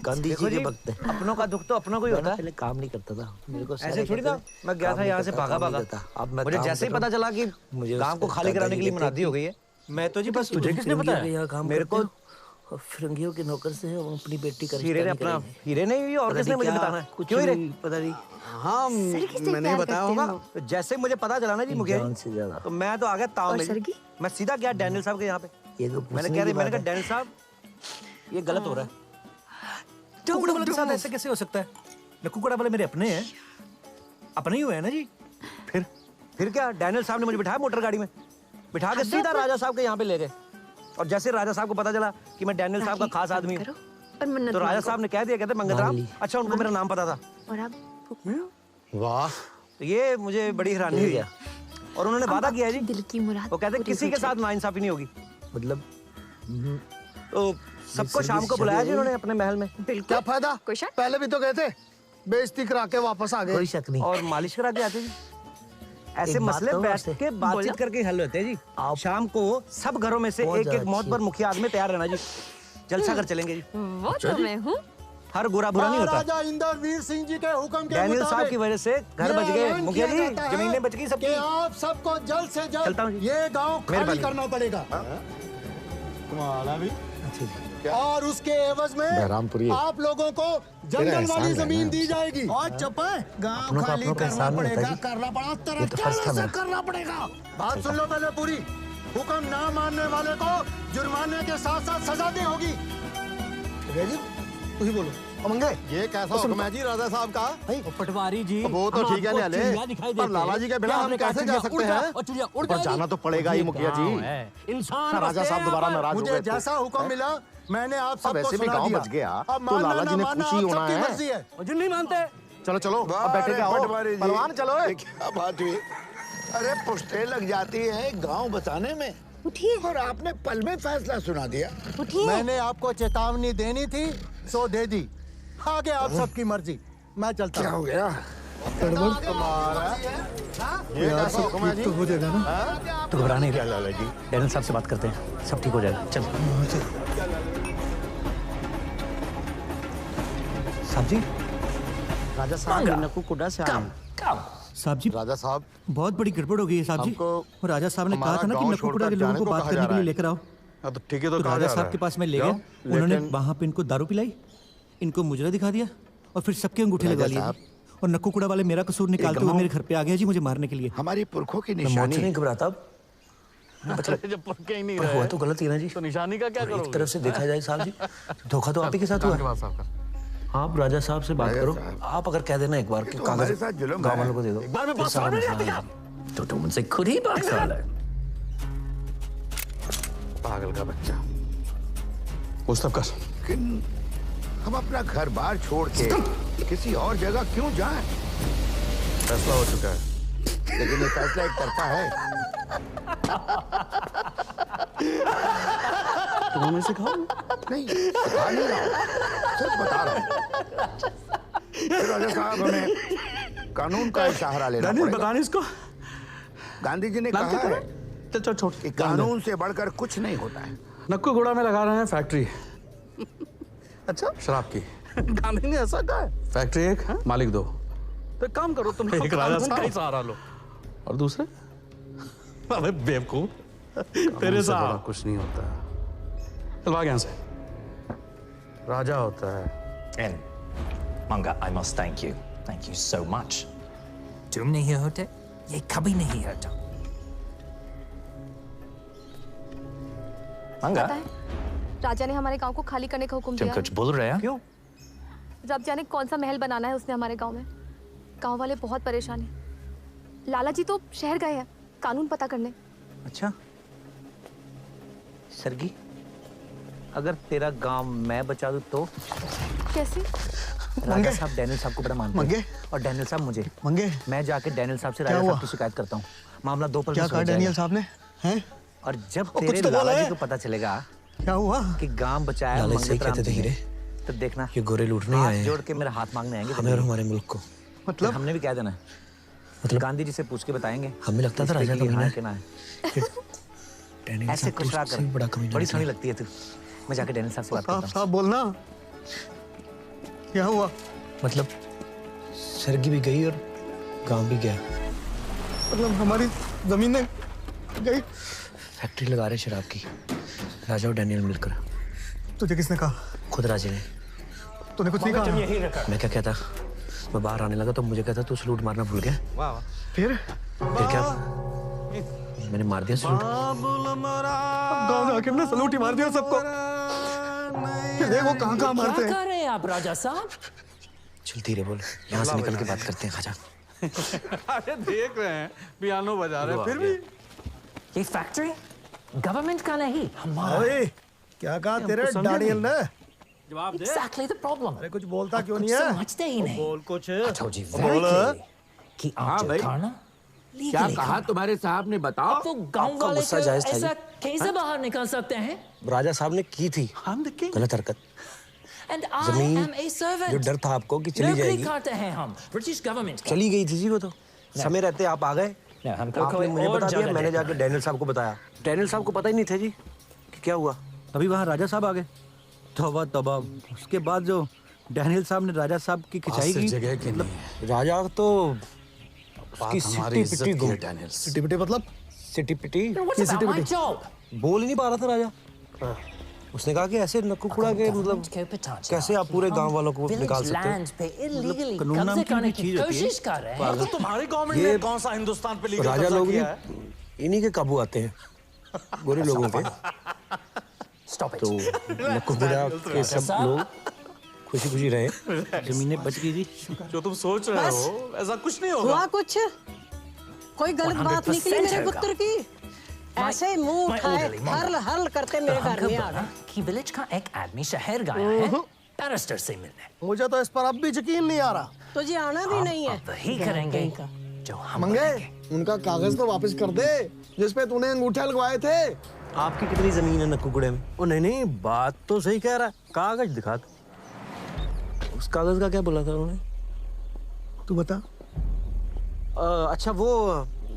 Speaker 3: गांधी जी के वक्त है।
Speaker 15: अपनों का दुख तो अपनों को ही होता है।
Speaker 3: पहले काम नहीं करता था मेरे को।
Speaker 15: ऐसे थोड़ी था। मैं गया था यहाँ से भागा भागा। मुझे जैसे ही पता चला कि गांव को खाली कराने के लिए मुनादी हो गई है, मैं तो जी बस
Speaker 3: तुझे किसने
Speaker 15: बताया? मेरे को
Speaker 3: फिरंगियों के नौकर से हम अपनी बेटी का
Speaker 15: हीरे ने अपना हीरे नहीं हुई और किसने मुझे बताना है? क्यों हीरे?
Speaker 3: पता नहीं।
Speaker 15: हाँ मैंने बताया होगा। तो जैसे मुझे पता चला ना जी मुखिया
Speaker 3: जान से ज्यादा।
Speaker 15: तो मैं तो आ गया ताव में। मैं सीधा गया डैनियल साहब के यहाँ पे। मैंने कहा डैनियल साहब ये गलत हो रहा है।
Speaker 3: कुकड़ा वाले के साथ ऐसे कैसे हो सकता है? कुकड़ा वाले मेरे अपने हैं, अपने ही हुए हैं ना जी।
Speaker 15: फिर क्या? डैनियल साहब ने मुझे बिठाया मोटर गाड़ी में, बिठा के सीधा राजा साहब के यहाँ पे ले गए। और जैसे राजा साहब को पता चला कि मैं डैनियल साहब का खास आदमी हूँ तो राजा साहब ने कह दिया, कहते मंगतराम। अच्छा उनको मेरा नाम पता था।
Speaker 9: और अब
Speaker 3: वाह।
Speaker 15: तो ये मुझे बड़ी हैरानी हुई। और उन्होंने वादा किया है जी,
Speaker 9: दिल की मुराद
Speaker 15: वो कहते किसी के साथ नाइंसाफी नहीं होगी।
Speaker 3: मतलब
Speaker 15: तो सबको शाम को बुलाया जी उन्होंने अपने महल में।
Speaker 10: क्या फायदा? पहले भी तो गए थे, बेइज्जती करा के वापस आ गए।
Speaker 3: कोई शक नहीं।
Speaker 15: और मालिश करा के आते जी। ऐसे मसले बैठ के बातचीत करके हल होते हैं जी। शाम को सब घरों में से एक एक मोहब्बर मुखिया आदमी तैयार रहना जी। जलसा कर चलेंगे जी।
Speaker 9: वो तो मैं हूँ।
Speaker 15: हर बुरा बुरा नहीं होता।
Speaker 1: राजा इंद्रवीर सिंह जी के हुक्म के
Speaker 15: डैनियल साहब की वजह से घर बच गए मुखिया जी, जमीनें बच गई सबकी।
Speaker 1: आप सबको जल्द से जल्द ये गांव खाली करना पड़ेगा। और उसके एवज में आप लोगों को जंगल वाली जमीन दी जाएगी। और चुपे गांव खाली करना पड़ेगा, करना पड़ा तरह से करना पड़ेगा। बात सुन लो पहले पूरी। हुक्म ना मानने वाले को जुर्माने के साथ साथ सजा दी होगी।
Speaker 10: तू ही बोलो अमंगे।
Speaker 14: ये कैसा हुक्म है जी राजा साहब का?
Speaker 8: पटवारी जी
Speaker 14: वो तो ठीक है न्यायालय, पर लाला जी के बिना हम कैसे जा सकते हैं? और जाना तो पड़ेगा ही मुखिया जी।
Speaker 8: इंसान
Speaker 14: राजा साहब दोबारा नाराज हो गए।
Speaker 1: मुझे जैसा हुक्म मिला मैंने आप सबको
Speaker 14: वैसे भी
Speaker 1: सुना
Speaker 14: गांव
Speaker 1: दिया।
Speaker 14: बच गया
Speaker 1: अब
Speaker 14: तो लाला जी ने
Speaker 1: मानना
Speaker 14: खुशी होना है।
Speaker 1: मर्जी है।
Speaker 8: जो नहीं मानते
Speaker 14: चलो चलो अब बैठे के आओ पहलवान चलो।
Speaker 4: क्या बात हुई? अरे पुश्ते लग जाती है गांव बचाने में।
Speaker 13: उठिए।
Speaker 4: और आपने पल में फैसला सुना दिया।
Speaker 13: उठिए।
Speaker 1: मैंने आपको चेतावनी देनी थी सो दे दी। आगे आप सबकी मर्जी। मैं चलता।
Speaker 4: क्या हो गया?
Speaker 3: यार सब ठीक तो हो जाएगा ना? तो घबरा नहीं लाला जी, डैनियल साहब से बात करते हैं, सब ठीक हो जाएगा। चल साहब जी।
Speaker 15: राजा साहब नकू कुड़ा से आए।
Speaker 3: साहब जी
Speaker 14: राजा साहब
Speaker 3: बहुत बड़ी गड़बड़ हो गई है साहब जी। और राजा साहब ने कहा था ना कि नकुकुड़ा के लोगों को बात करने के लिए लेकर आओ।
Speaker 11: तो ठीक है, तो
Speaker 3: राजा साहब के पास मैं ले गया। उन्होंने वहां पे इनको दारू पिलाई, इनको मुजरा दिखा दिया और फिर सबके अंगूठे लगा लिए। और नकुकुड़ा वाले मेरा कसूर निकालते हुए मेरे घर पे आ गए जी मुझे मारने के लिए।
Speaker 4: हमारी पुरखों की
Speaker 3: निशानी। मैं नहीं घबराता अब।
Speaker 11: जब पुरखे ही नहीं
Speaker 3: हुआ तो गलत ही ना जी।
Speaker 11: तो निशानी का क्या करोगे?
Speaker 3: एक तरफ से देखा जाए साहब जी, धोखा तो आप ही के साथ हुआ। आप राजा साहब से बात करो। आप अगर कह देना एक बार कि कागज गाँव वालों को दे दो,
Speaker 11: एक बार में बात समझ नहीं आती।
Speaker 3: तो तुम उनसे खुद ही बात कर ले।
Speaker 11: पागल का बच्चा। वो सब कर।
Speaker 4: लेकिन हम अपना घर बार छोड़ के किसी और जगह क्यों जाएं?
Speaker 14: फैसला हो चुका है।
Speaker 4: लेकिन ये फैसला एक तरफा है।
Speaker 11: तुम हमें सिखाओ।
Speaker 4: नहीं सिखा नहीं रहा हूं, सिर्फ बता रहा हूं। फिर राजा साहब हमें कानून का सहारा लेना पड़ेगा।
Speaker 11: बताने इसको।
Speaker 4: गांधी जी ने कहा है
Speaker 11: चल छोड़
Speaker 4: कि कानून से बढ़कर कुछ नहीं होता है।
Speaker 11: नक्कू घोड़ा में लगा रहे हैं फैक्ट्री। अच्छा शराब की। गांधी ने ऐसा कहा है। फैक्ट्री एक मालिक दो। तो एक काम करो तुम एक राजा साहब का ही सहारा लो और दूसरे अबे बेवकूफ तेरे साथ कुछ नहीं होता। चल भाग यहाँ से। राजा होता है।
Speaker 5: And Manga, I must thank you. Thank you so much. तुम नहीं होते, ये कभी नहीं होता। मंगा,
Speaker 9: पता है, राजा ने हमारे गांव को खाली करने का हुक्म दिया।
Speaker 5: तुम कुछ बोल रहे हो? क्यों?
Speaker 9: रब जाने कौन सा महल बनाना है उसने हमारे गांव में। गांव वाले बहुत परेशान हैं। लाला जी तो शहर गए हैं कानून पता करने।
Speaker 3: अच्छा सरगी, अगर तेरा गांव मैं बचा दूं तो?
Speaker 9: कैसे?
Speaker 3: राजा साहब डैनियल साहब को बड़ा मानते हैं और डैनियल साहब मुझे।
Speaker 10: मंगे,
Speaker 3: मैं जाके डैनियल साहब से राजा साहब की शिकायत करता हूँ। मामला दो पल में
Speaker 10: क्या कहा डैनियल साहब ने? हैं?
Speaker 3: और जब तेरे लाला जी को पता चलेगा
Speaker 10: क्या हुआ
Speaker 3: कि गांव बचाया
Speaker 10: कहते थे हीरे,
Speaker 3: तो देखना
Speaker 10: ये गोरे लूटने आए हैं।
Speaker 3: जोड़ के मेरा हाथ मांगने आएंगे
Speaker 10: हमें और हमारे मुल्क को।
Speaker 3: मतलब हमने भी कह देना है। मतलब गांधी जी से पूछ के बताएंगे।
Speaker 10: हमें लगता था राजा
Speaker 3: कमीना के ना है। ऐसे कुछ बड़ी सोनी लगती है तू। मैं जाके डैनियल साहब से बात करता हूं।
Speaker 10: साहब बोलना क्या हुआ? मतलब सरगी भी गई और गांव भी गया। मतलब हमारी जमीनें गई। फैक्ट्री लगा रहे शराब की राजा और डैनियल मिलकर। तुझे किसने कहा? खुद राजे ने। तूने कुछ नहीं कहा? मैं क्या कहता, मैं बाहर आने लगा तो मुझे कहता तू सलूट मारना भूल गया। फिर क्या? मैंने मार दिया सलूट। गाँव जाके हमने सलूट ही मार दिया सबको। देखो कहाँ मारते हैं।
Speaker 5: क्या कर रहे हैं आप राजा साहब?
Speaker 10: चल धीरे बोल, यहाँ से निकल के बात करते हैं। खाजा।
Speaker 11: अरे देख रहे हैं पियानो बजा रहे हैं फिर भी।
Speaker 5: ये फैक्ट्री गवर्नमेंट का नहीं हमारा।
Speaker 1: क्या कहा तेरे डैनियल ने?
Speaker 5: जवाब दे। Exactly the problem.
Speaker 1: अरे कुछ बोलता क्यों नहीं है?
Speaker 5: समझते ही नहीं।
Speaker 1: बोल कुछ।
Speaker 5: बोल कि आप जो खाना
Speaker 4: क्या कहा तुम्हारे साहब ने? बताओ।
Speaker 5: आप वो गांव वाले को ऐसा कैसे बाहर निकाल सकते हैं?
Speaker 10: राजा साहब ने की थी गलत हरकत।
Speaker 5: जमीन
Speaker 10: जो डर था आपको कि चली जाएगी।
Speaker 5: खाते हैं हम ब्रिटिश गवर्नमेंट।
Speaker 10: चली गई थी जी वो तो। समय रहते आप आ गए। आपने मुझे बता दिया, मैंने जाके डैनियल साहब को बताया। डैनियल साहब को पता ही नहीं था जी कि क्या हुआ।
Speaker 3: अभी वहाँ राजा साहब आ गए। तौबा तौबा। उसके बाद जो डैनियल साहब ने राजा साहब की खिंचाई की
Speaker 11: जगह की नहीं है।
Speaker 10: राजा तो
Speaker 11: उसकी सिटी पिटी गई। डैनियल
Speaker 10: सिटी पिटी मतलब सिटी पिटी बोल ही नहीं पा रहा था राजा। उसने कहा कि ऐसे नक्कू खुड़ा के मतलब कैसे आप पूरे गांव वालों को निकाल सकते हैं?
Speaker 3: कानून नाम की चीज होती है।
Speaker 11: तो तुम्हारी गवर्नमेंट ने कौन सा हिंदुस्तान पे लीगल
Speaker 10: राजा लोग
Speaker 11: किया है?
Speaker 10: इन्हीं के काबू आते हैं गोरे लोगों के। तो नक्कू खुड़ा के सब लोग खुशी खुशी रहे।
Speaker 3: जमीनें बच गई जी।
Speaker 11: जो तुम सोच रहे हो ऐसा कुछ नहीं होगा।
Speaker 2: हुआ कुछ? कोई गलत बात निकली मेरे पुत्र की? ऐसे मुंह उठाए हर्ल हर्ल करते मेरे घर में आ गए
Speaker 5: कि विलेज का एक आदमी शहर गया है बैरिस्टर से मिलने।
Speaker 1: मुझे तो इस पर अब भी यकीन नहीं आ रहा।
Speaker 2: तुझे आना भी नहीं है।
Speaker 5: वही करेंगे जो हम
Speaker 10: मंगे। उनका कागज तो वापस कर दे जिसपे तूने अंगूठे लगवाए थे। आपकी कितनी जमीन है नक्कूकुड़े में?
Speaker 3: ओ नहीं, बात तो सही कह रहा है। कागज दिखा।
Speaker 10: उस कागज का क्या बोला था उन्होंने? तू बता। अच्छा वो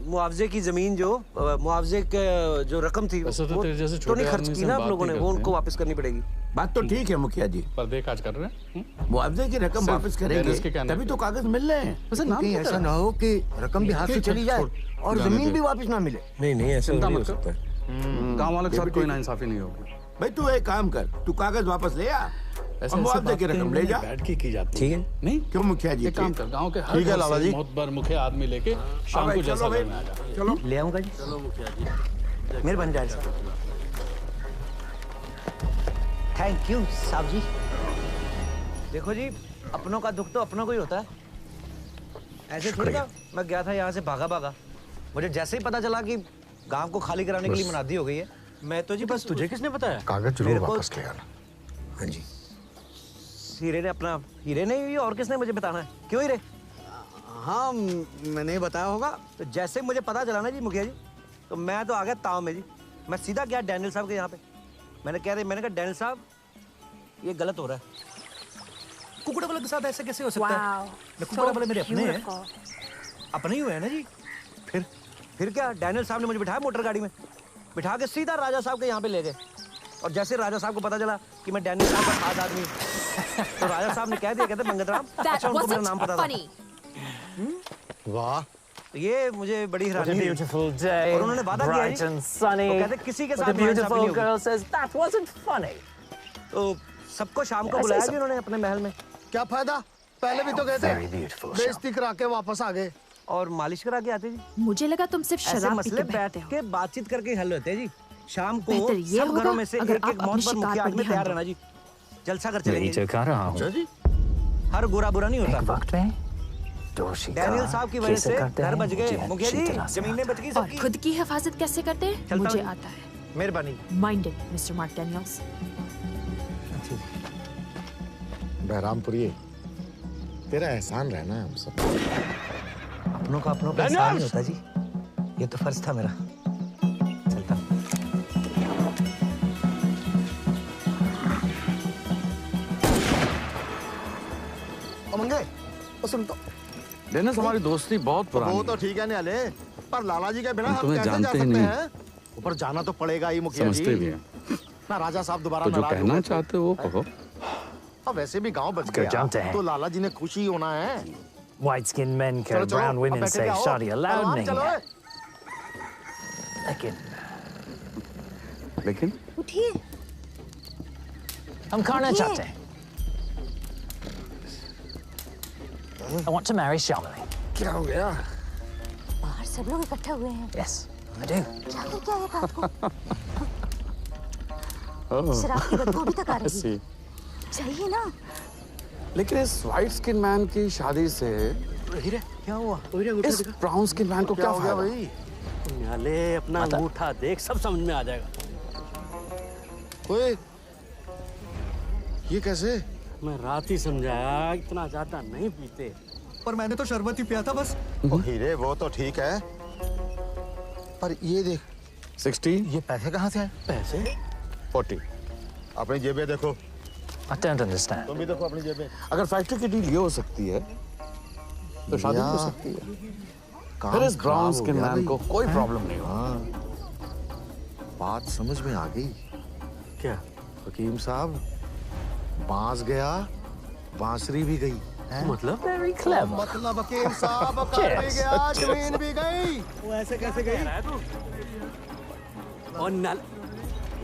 Speaker 10: मुआवजे की जमीन जो मुआवजे के जो रकम थी वो तो नहीं खर्च की ना आप लोगों ने, वो उनको वापस करनी पड़ेगी।
Speaker 4: बात तो ठीक है मुखिया जी,
Speaker 11: पर्दे काज कर रहे हैं।
Speaker 4: मुआवजे की रकम वापस करेंगे तभी तो कागज मिल रहे हैं।
Speaker 10: कहीं ऐसा ना हो कि रकम भी हाथ से चली जाए और जमीन भी वापस ना मिले। नहीं नहीं ऐसा नहीं हो सकता।
Speaker 11: गाँव वालों के साथ कोई नाइंसाफी नहीं होगी।
Speaker 4: भाई तू एक काम कर, तू कागज वापस ले आ और मुआवजे की रकम ले जा।
Speaker 11: बैठ के की जाती
Speaker 10: ठीक है।
Speaker 11: नहीं
Speaker 4: क्यों मुखिया जी?
Speaker 11: एक काम कर, गांव के हर
Speaker 10: ठीक है लाला जी।
Speaker 11: मोहतबर मुखिया आदमी लेके शाम को जैसा लेने आ जा।
Speaker 4: चलो
Speaker 10: ले आऊंगा जी।
Speaker 11: चलो मुखिया जी।
Speaker 10: मेहरबानी डायरेक्टर साहब।
Speaker 3: थैंक यू साहब जी।
Speaker 15: देखो जी, अपनों का दुख तो अपनों को ही होता है। ऐसे थोड़ी ना मैं गया था यहाँ से भागा भागा। मुझे जैसे ही पता चला कि गांव को खाली कराने के लिए मुनादी हो गई है, मैं तो जी बस।
Speaker 3: तुझे किसने बताया?
Speaker 14: कागज जरूर वापस ले आना।
Speaker 10: हाँ जी।
Speaker 15: हीरे ने अपना, हीरे ने ही और किसने मुझे बताना है? क्यों हीरे?
Speaker 10: हाँ मैंने बताया होगा।
Speaker 15: तो जैसे ही मुझे पता चला ना जी मुखिया जी, तो मैं तो आ गया ताव में जी। मैं सीधा गया डैनियल साहब के यहाँ पे मैंने कहा डैनियल साहब ये गलत हो रहा है। कुकुड़ा वाले के साथ ऐसे कैसे हो सकता है? कुकुड़ा वाले मेरे अपने हैं, अपने ही हुए हैं ना जी। फिर क्या, डैनियल साहब ने मुझे बिठाया मोटर गाड़ी में, बिठा के सीधा राजा साहब के यहाँ पे ले गए। और जैसे राजा साहब को पता चला कि मैं डैनियल साहब का खास आदमी हूँ, तो राजा साहब ने कह दिया, कहते मंगतराम। अच्छा, उनको मेरा नाम पता था।
Speaker 10: वाह,
Speaker 15: ये मुझे बड़ी हैरानी हुई।
Speaker 5: Beautiful day,
Speaker 15: और उन्होंने वादा किया
Speaker 5: bright
Speaker 15: जी,
Speaker 5: and sunny.
Speaker 15: वो कहते किसी के
Speaker 5: But
Speaker 15: साथ
Speaker 5: the beautiful girl says that wasn't funny.
Speaker 15: तो सबको शाम को बुलाया जी उन्होंने अपने महल में।
Speaker 14: क्या फायदा, पहले भी तो गए थे,
Speaker 5: Very beautiful.
Speaker 14: बेइज्जती करा के वापस आ गए।
Speaker 15: और मालिश करा के आते जी।
Speaker 7: मुझे लगा तुम सिर्फ
Speaker 15: ऐसे
Speaker 7: शराब
Speaker 15: मसले
Speaker 7: पीते
Speaker 15: बैठ के बातचीत करके हल होते हैं जी। शाम को
Speaker 7: बेहतर ये
Speaker 15: सब
Speaker 7: होगा
Speaker 15: घरों में से
Speaker 7: अगर
Speaker 15: एक
Speaker 7: आप
Speaker 15: एक
Speaker 7: अपनी
Speaker 15: बहुत
Speaker 7: शिकार
Speaker 15: मुखिया
Speaker 7: पर
Speaker 15: आदमी
Speaker 7: ध्यान
Speaker 15: तैयार
Speaker 7: दो।
Speaker 15: रहना जी। जलसा कर
Speaker 5: यही
Speaker 15: चलेंगे।
Speaker 5: तो कह रहा हूँ।
Speaker 15: हर बुरा नहीं होता।
Speaker 5: एक वक्त में दो शिकार
Speaker 15: डैनियल साहब की वजह
Speaker 5: कैसे
Speaker 15: से
Speaker 5: करते
Speaker 15: घर
Speaker 5: हैं,
Speaker 15: बच गए
Speaker 5: मुझे
Speaker 15: मुखिया
Speaker 5: अच्छी
Speaker 15: जी,
Speaker 5: तरह से
Speaker 15: जमीनें बच गई
Speaker 7: और
Speaker 15: सबकी।
Speaker 7: खुद की हिफाजत कैसे करते हैं
Speaker 15: चलता
Speaker 7: मुझे
Speaker 15: हूँ।
Speaker 7: आता है।
Speaker 15: मेहरबानी।
Speaker 7: Mind it mister Mark Daniels.
Speaker 14: Bahrampuri, तेरा एहसान रहना है हम सब।
Speaker 15: अपनों का अपनों का एहसान नहीं होता जी, ये तो फर्ज था मेरा। चलता।
Speaker 14: मंगे, सुन तो,
Speaker 11: डेनिस, हमारी दोस्ती बहुत पुरानी
Speaker 14: वो तो ठीक है न्याले, पर लाला जी के बिना हम
Speaker 11: तुम्हें
Speaker 14: कैसे जा
Speaker 11: जानते ही
Speaker 14: सकते
Speaker 11: नहीं।
Speaker 14: हैं? ऊपर जाना तो पड़ेगा ही मुखिया जी।
Speaker 11: समझते भी हैं।
Speaker 14: ना राजा साहब दोबारा
Speaker 11: तो जो
Speaker 14: नाराज
Speaker 11: कहना
Speaker 14: हुए
Speaker 11: चाहते हो वो कहो।
Speaker 14: अब वैसे भी गांव बच
Speaker 5: क्या जानते
Speaker 14: गया,
Speaker 5: हैं?
Speaker 14: तो लाला जी ने खुशी होना है।
Speaker 5: White skinned men
Speaker 14: चलो
Speaker 5: care,
Speaker 14: चलो,
Speaker 5: brown
Speaker 14: अब
Speaker 5: women
Speaker 14: बैठे
Speaker 5: say
Speaker 14: जाओ।
Speaker 5: शादी allowed
Speaker 14: पहलवान
Speaker 5: नहीं
Speaker 14: चलो,
Speaker 5: है।
Speaker 14: ए।
Speaker 11: लेकिन
Speaker 13: उठिए।
Speaker 5: हम करना चाहते हैं। I want to marry Shamini.
Speaker 14: क्या हो गया?
Speaker 13: बाहर सब लोग इकट्ठे हुए हैं।
Speaker 5: Yes, I do.
Speaker 13: क्या है क्या है रात को? शराब की बदबू भी तक आ रही है। चाहिए ना?
Speaker 11: लेकिन इस व्हाइट स्किन मैन की शादी से
Speaker 8: हीरे
Speaker 15: क्या हुआ?
Speaker 11: इस ब्राउन स्किन मैन को क्या
Speaker 14: हो गया
Speaker 11: फायदा?
Speaker 14: भाई?
Speaker 8: न्याले अपना अंगूठा देख, सब समझ में आ जाएगा।
Speaker 14: ओए, ये कैसे?
Speaker 8: मैं रात ही समझाया, इतना ज्यादा नहीं पीते।
Speaker 10: पर मैंने तो शरबत ही पिया था बस।
Speaker 14: ओ हीरे, वो तो ठीक है, पर ये देख
Speaker 11: 60,
Speaker 14: ये पैसे कहाँ से आए?
Speaker 8: पैसे?
Speaker 14: 40। अपनी जेबें देखो।
Speaker 5: I don't understand.
Speaker 14: तुम भी देखो अपनी जेबें।
Speaker 11: अगर फैक्ट्री की डील ये हो सकती है तो शादी
Speaker 14: या,
Speaker 11: हो सकती है।
Speaker 14: काम
Speaker 11: फिर इस
Speaker 14: खराब
Speaker 11: ब्राउन
Speaker 14: हो
Speaker 11: स्किन
Speaker 14: गया
Speaker 11: मैन
Speaker 14: भाई।
Speaker 11: को कोई प्रॉब्लम नहीं होगी।
Speaker 14: हाँ, बात समझ में आ गई।
Speaker 8: क्या?
Speaker 14: हकीम साहब, बांस गया, बांसुरी भी गई।
Speaker 8: मतलब?
Speaker 5: Very clever.
Speaker 14: मतलब वकील साहब, घर भी गया, जमीन भी गई।
Speaker 10: वो ऐसे कैसे गई?
Speaker 8: और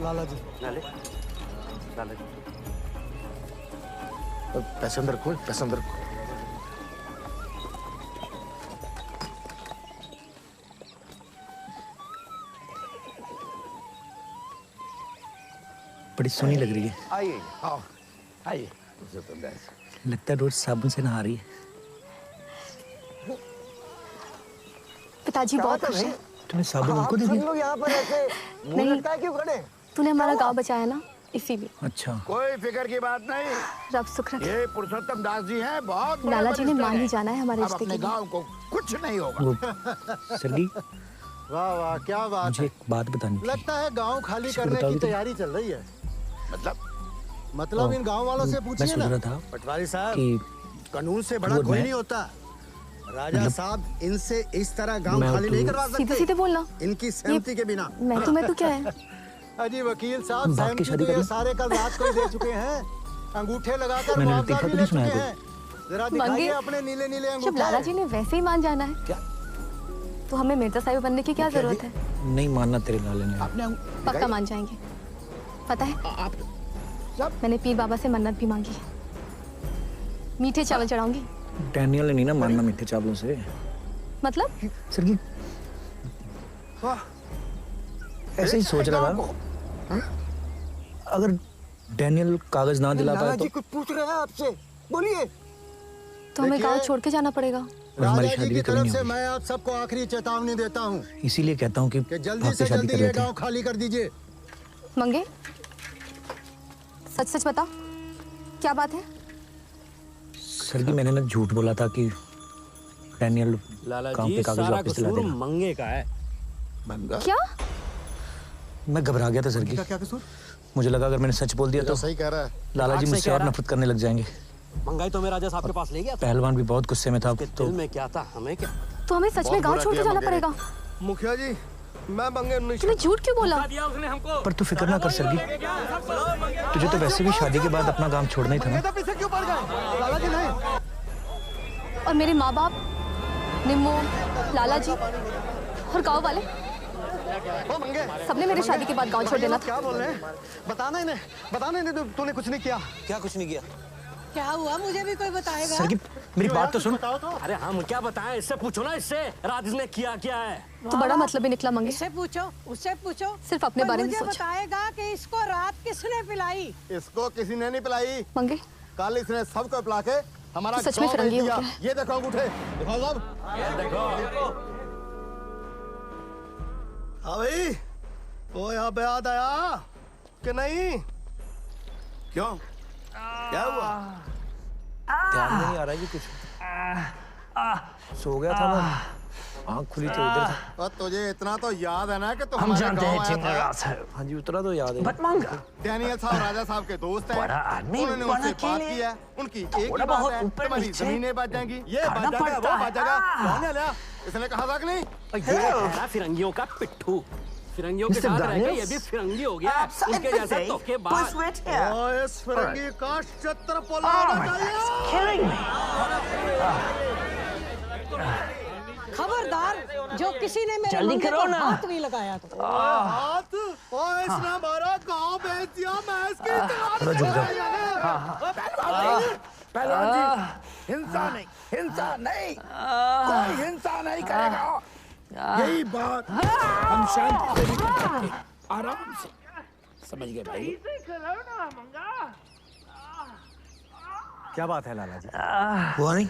Speaker 10: लाला जी,
Speaker 8: नाले जी।
Speaker 14: पैसे अंदर खोल, पैसे अंदर खोल।
Speaker 15: बड़ी सोहनी लग रही है।
Speaker 4: आइए, आओ, आइए।
Speaker 15: लगता है रोज साबुन से नहा रही है।
Speaker 9: पिताजी बहुत खुश है।
Speaker 15: तुम्हें साबुन उनको दे दिया?
Speaker 10: लोग यहाँ पर ऐसे मुंह
Speaker 9: नहीं।
Speaker 10: लटकाए क्यों खड़े?
Speaker 9: तूने हमारा गांव बचाया ना, इसीलिए।
Speaker 15: अच्छा।
Speaker 4: कोई फिक्र की बात नहीं।
Speaker 9: रब सुख रखे।
Speaker 4: ये पुरुषोत्तम दास जी हैं, बहुत बड़े
Speaker 9: लाला जी ने
Speaker 4: बरिस्टर
Speaker 9: मान ही
Speaker 4: हैं।
Speaker 9: जाना है हमारे
Speaker 4: अब
Speaker 9: रिश्ते
Speaker 4: अपने
Speaker 9: के लिए।
Speaker 4: गांव को कुछ नहीं होगा।
Speaker 15: सरगी,
Speaker 1: वाह वाह, क्या बात
Speaker 15: मुझे
Speaker 1: है।
Speaker 15: एक बात बतानी थी।
Speaker 1: लगता है गांव खाली
Speaker 15: किसी को
Speaker 1: करने की
Speaker 15: बताओगे तो?
Speaker 1: तैयारी चल रही है।
Speaker 14: मतलब इन गांव वालों से
Speaker 15: मैं
Speaker 14: पूछिए
Speaker 15: सोच
Speaker 14: ना।
Speaker 15: रहा था
Speaker 10: पटवारी साहब,
Speaker 15: कि
Speaker 10: कानून से बड़ा
Speaker 15: वो
Speaker 10: कोई
Speaker 15: मैं-
Speaker 10: नहीं होता। राजा
Speaker 15: मतलब-
Speaker 10: साहब इनसे इस तरह गांव
Speaker 15: मैं
Speaker 10: खाली
Speaker 15: तो-
Speaker 10: नहीं करवा
Speaker 9: सीधे
Speaker 10: सकते
Speaker 9: सीधे बोलना।
Speaker 10: इनकी सहमति के बिना।
Speaker 9: मैं तुम्हें तो क्या है?
Speaker 1: अजी वकील साहब,
Speaker 15: हम बाप की
Speaker 1: सहमति
Speaker 15: शादी
Speaker 1: तो ये
Speaker 15: कर लें?
Speaker 1: सारे कल रात को ही दे चुके हैं। अंगूठे लगाकर
Speaker 15: मैंने
Speaker 1: मुआवजा
Speaker 15: देखा
Speaker 1: भी
Speaker 15: तो
Speaker 1: ले
Speaker 15: नहीं सुनाया
Speaker 1: चुके हैं। जरा दिखाइए
Speaker 9: मंगे,
Speaker 1: अपने नीले नीले
Speaker 9: जब
Speaker 1: अंगूठे।
Speaker 9: लाला जी ने वैसे ही मान जाना है
Speaker 15: क्या?
Speaker 9: तो हमें मिर्जा साहिब बनने की क्या जरूरत है?
Speaker 15: नहीं मानना तेरे लाले ने।
Speaker 9: पक्का मान जाएंगे। पता है, मैंने पीर बाबा से मन्नत भी मांगी है। मीठे चावल चढ़ाऊंगी।
Speaker 15: डैनियल ने नहीं ना मानना मीठे चावलों से।
Speaker 9: मतलब?
Speaker 15: सरगी, ऐसे ही सोच रहा था। अगर डैनियल कागज ना दिला पाया तो
Speaker 10: कुछ पूछ रहे हैं आपसे, बोलिए।
Speaker 9: तो हमें गांव छोड़ के जाना पड़ेगा।
Speaker 15: और हमारी
Speaker 1: राजा जी
Speaker 15: शादी
Speaker 1: की
Speaker 15: भी
Speaker 1: तरफ
Speaker 15: करनी
Speaker 1: से
Speaker 15: होगी।
Speaker 1: मैं आप सबको आखिरी चेतावनी देता हूँ
Speaker 15: इसीलिए कहता हूँ कि
Speaker 1: कि जल्दी
Speaker 15: आपसे
Speaker 1: से
Speaker 15: शादी
Speaker 1: जल्दी
Speaker 15: कर
Speaker 1: ये
Speaker 15: लेते हैं।
Speaker 1: गांव खाली कर दीजिए।
Speaker 9: मंगे, सच सच बताओ, क्या बात है?
Speaker 15: सरगी, मैंने ना झूठ बोला था कि डैनियल
Speaker 8: लाला
Speaker 15: काम
Speaker 8: जी,
Speaker 15: पे कागज
Speaker 8: सारा
Speaker 15: वापस दिला
Speaker 8: कसूर
Speaker 15: देगा।
Speaker 8: मंगे का है।
Speaker 9: क्या?
Speaker 15: मैं घबरा गया था सरगी।
Speaker 10: क्या कसूर?
Speaker 3: मुझे लगा अगर मैंने सच बोल दिया तो
Speaker 14: सही कह रहा है।
Speaker 3: लाला जी मुझसे और नफरत करने लग जाएंगे।
Speaker 8: मंगाई तो मैं राजा साहब के पास ले गया।
Speaker 3: पहलवान भी बहुत गुस्से में था।
Speaker 8: तो दिल में क्या था, हमें क्या?
Speaker 9: तो हमें सच में गांव छोड़ के जाना पड़ेगा।
Speaker 10: मुखिया जी, मैं मंगे नहीं।
Speaker 9: तूने झूठ क्यों बोला?
Speaker 3: पर तू फिक्र ना कर सरगी, तुझे तो वैसे भी शादी के बाद अपना गांव छोड़ना ही था ना।
Speaker 10: पीछे क्यों पड़ गए? लाला जी नहीं।
Speaker 9: और मेरे माँ बाप, निम्मो, लाला जी और गांव वाले सबने मेरे शादी के बाद गांव छोड़ देना था।
Speaker 10: क्या बोल रहे हैं? बताना इन्हें तूने कुछ नहीं किया।
Speaker 3: क्या कुछ नहीं किया?
Speaker 2: क्या हुआ मुझे भी कोई बताएगा?
Speaker 3: सरगी मेरी बात तो सुन।
Speaker 8: अरे हम क्या बताएं, इससे पूछो ना, इससे रात इसने किया क्या है।
Speaker 9: तो बड़ा मतलब ही निकला मंगे।
Speaker 2: इससे पूछो, उससे पूछो।
Speaker 9: सिर्फ अपने बारे में
Speaker 2: मुझे
Speaker 9: सोच।
Speaker 2: बताएगा कि इसको रात किसने पिलाई?
Speaker 14: इसको किसी ने नहीं पिलाई
Speaker 9: मंगे।
Speaker 14: कल इसने सबको पिला के हमारा
Speaker 9: सच में फिरंगी हो गया।
Speaker 14: ये देखो अंगूठे, दिखाओ सब।
Speaker 8: ये देखो।
Speaker 10: हाँ भाई, वो यहाँ पे याद आया कि नहीं?
Speaker 4: क्यों? क्या हुआ?
Speaker 3: ध्यान में नहीं आ रहा है कुछ। सो गया था मैं, आँख खुली तो इधर था।
Speaker 14: और तुझे इतना तो याद है ना कि तुम
Speaker 5: हम
Speaker 14: हमारे
Speaker 5: जानते
Speaker 14: गाँव
Speaker 5: हैं
Speaker 14: आया
Speaker 5: चिंगरा
Speaker 14: था।
Speaker 5: साहब।
Speaker 3: हाँ जी उतना तो याद है।
Speaker 5: बट मंगा
Speaker 14: डैनियल साहब राजा साहब के दोस्त हैं।
Speaker 5: बड़ा आदमी,
Speaker 14: उन्होंने
Speaker 5: बड़ा
Speaker 14: उनसे बात
Speaker 5: अकेले।
Speaker 14: की है, उनकी एक ही
Speaker 5: थोड़ा
Speaker 14: बात
Speaker 5: बहुत
Speaker 14: है,
Speaker 5: ऊपर
Speaker 14: तुम्हारी
Speaker 5: नीचे
Speaker 14: जमीनें बच जाएंगी। ये
Speaker 5: करना
Speaker 14: बच जाएगा,
Speaker 5: पड़ता
Speaker 14: वो बच जाएगा।
Speaker 5: है।
Speaker 14: कौन है लिया? इसने कहा था कि नहीं?
Speaker 8: ये है फिरंगियों का पिट्ठू। फिरंगियों के साथ रह के ये भी फिरंगी हो गया। उनके जैसा धोखेबाज।
Speaker 10: इस फिरंगी का छत्र पोला
Speaker 2: खबरदार, जो किसी ने मेरे
Speaker 5: जल्दी
Speaker 2: मंगे
Speaker 5: करो
Speaker 2: को
Speaker 5: ना।
Speaker 2: हाथ भी लगाया तो।
Speaker 14: हाथ? ओए इसने हमारा गाँव बेच दिया। मैं इसकी
Speaker 3: थोड़ा झुक जाओ।
Speaker 4: पहलवान जी, हिंसा नहीं, कोई हिंसा नहीं करेगा। यही बात हम शांति से भी कर सकते, आराम से। समझ गए भाई?
Speaker 15: क्या बात है लाला जी?
Speaker 3: हुआ नहीं?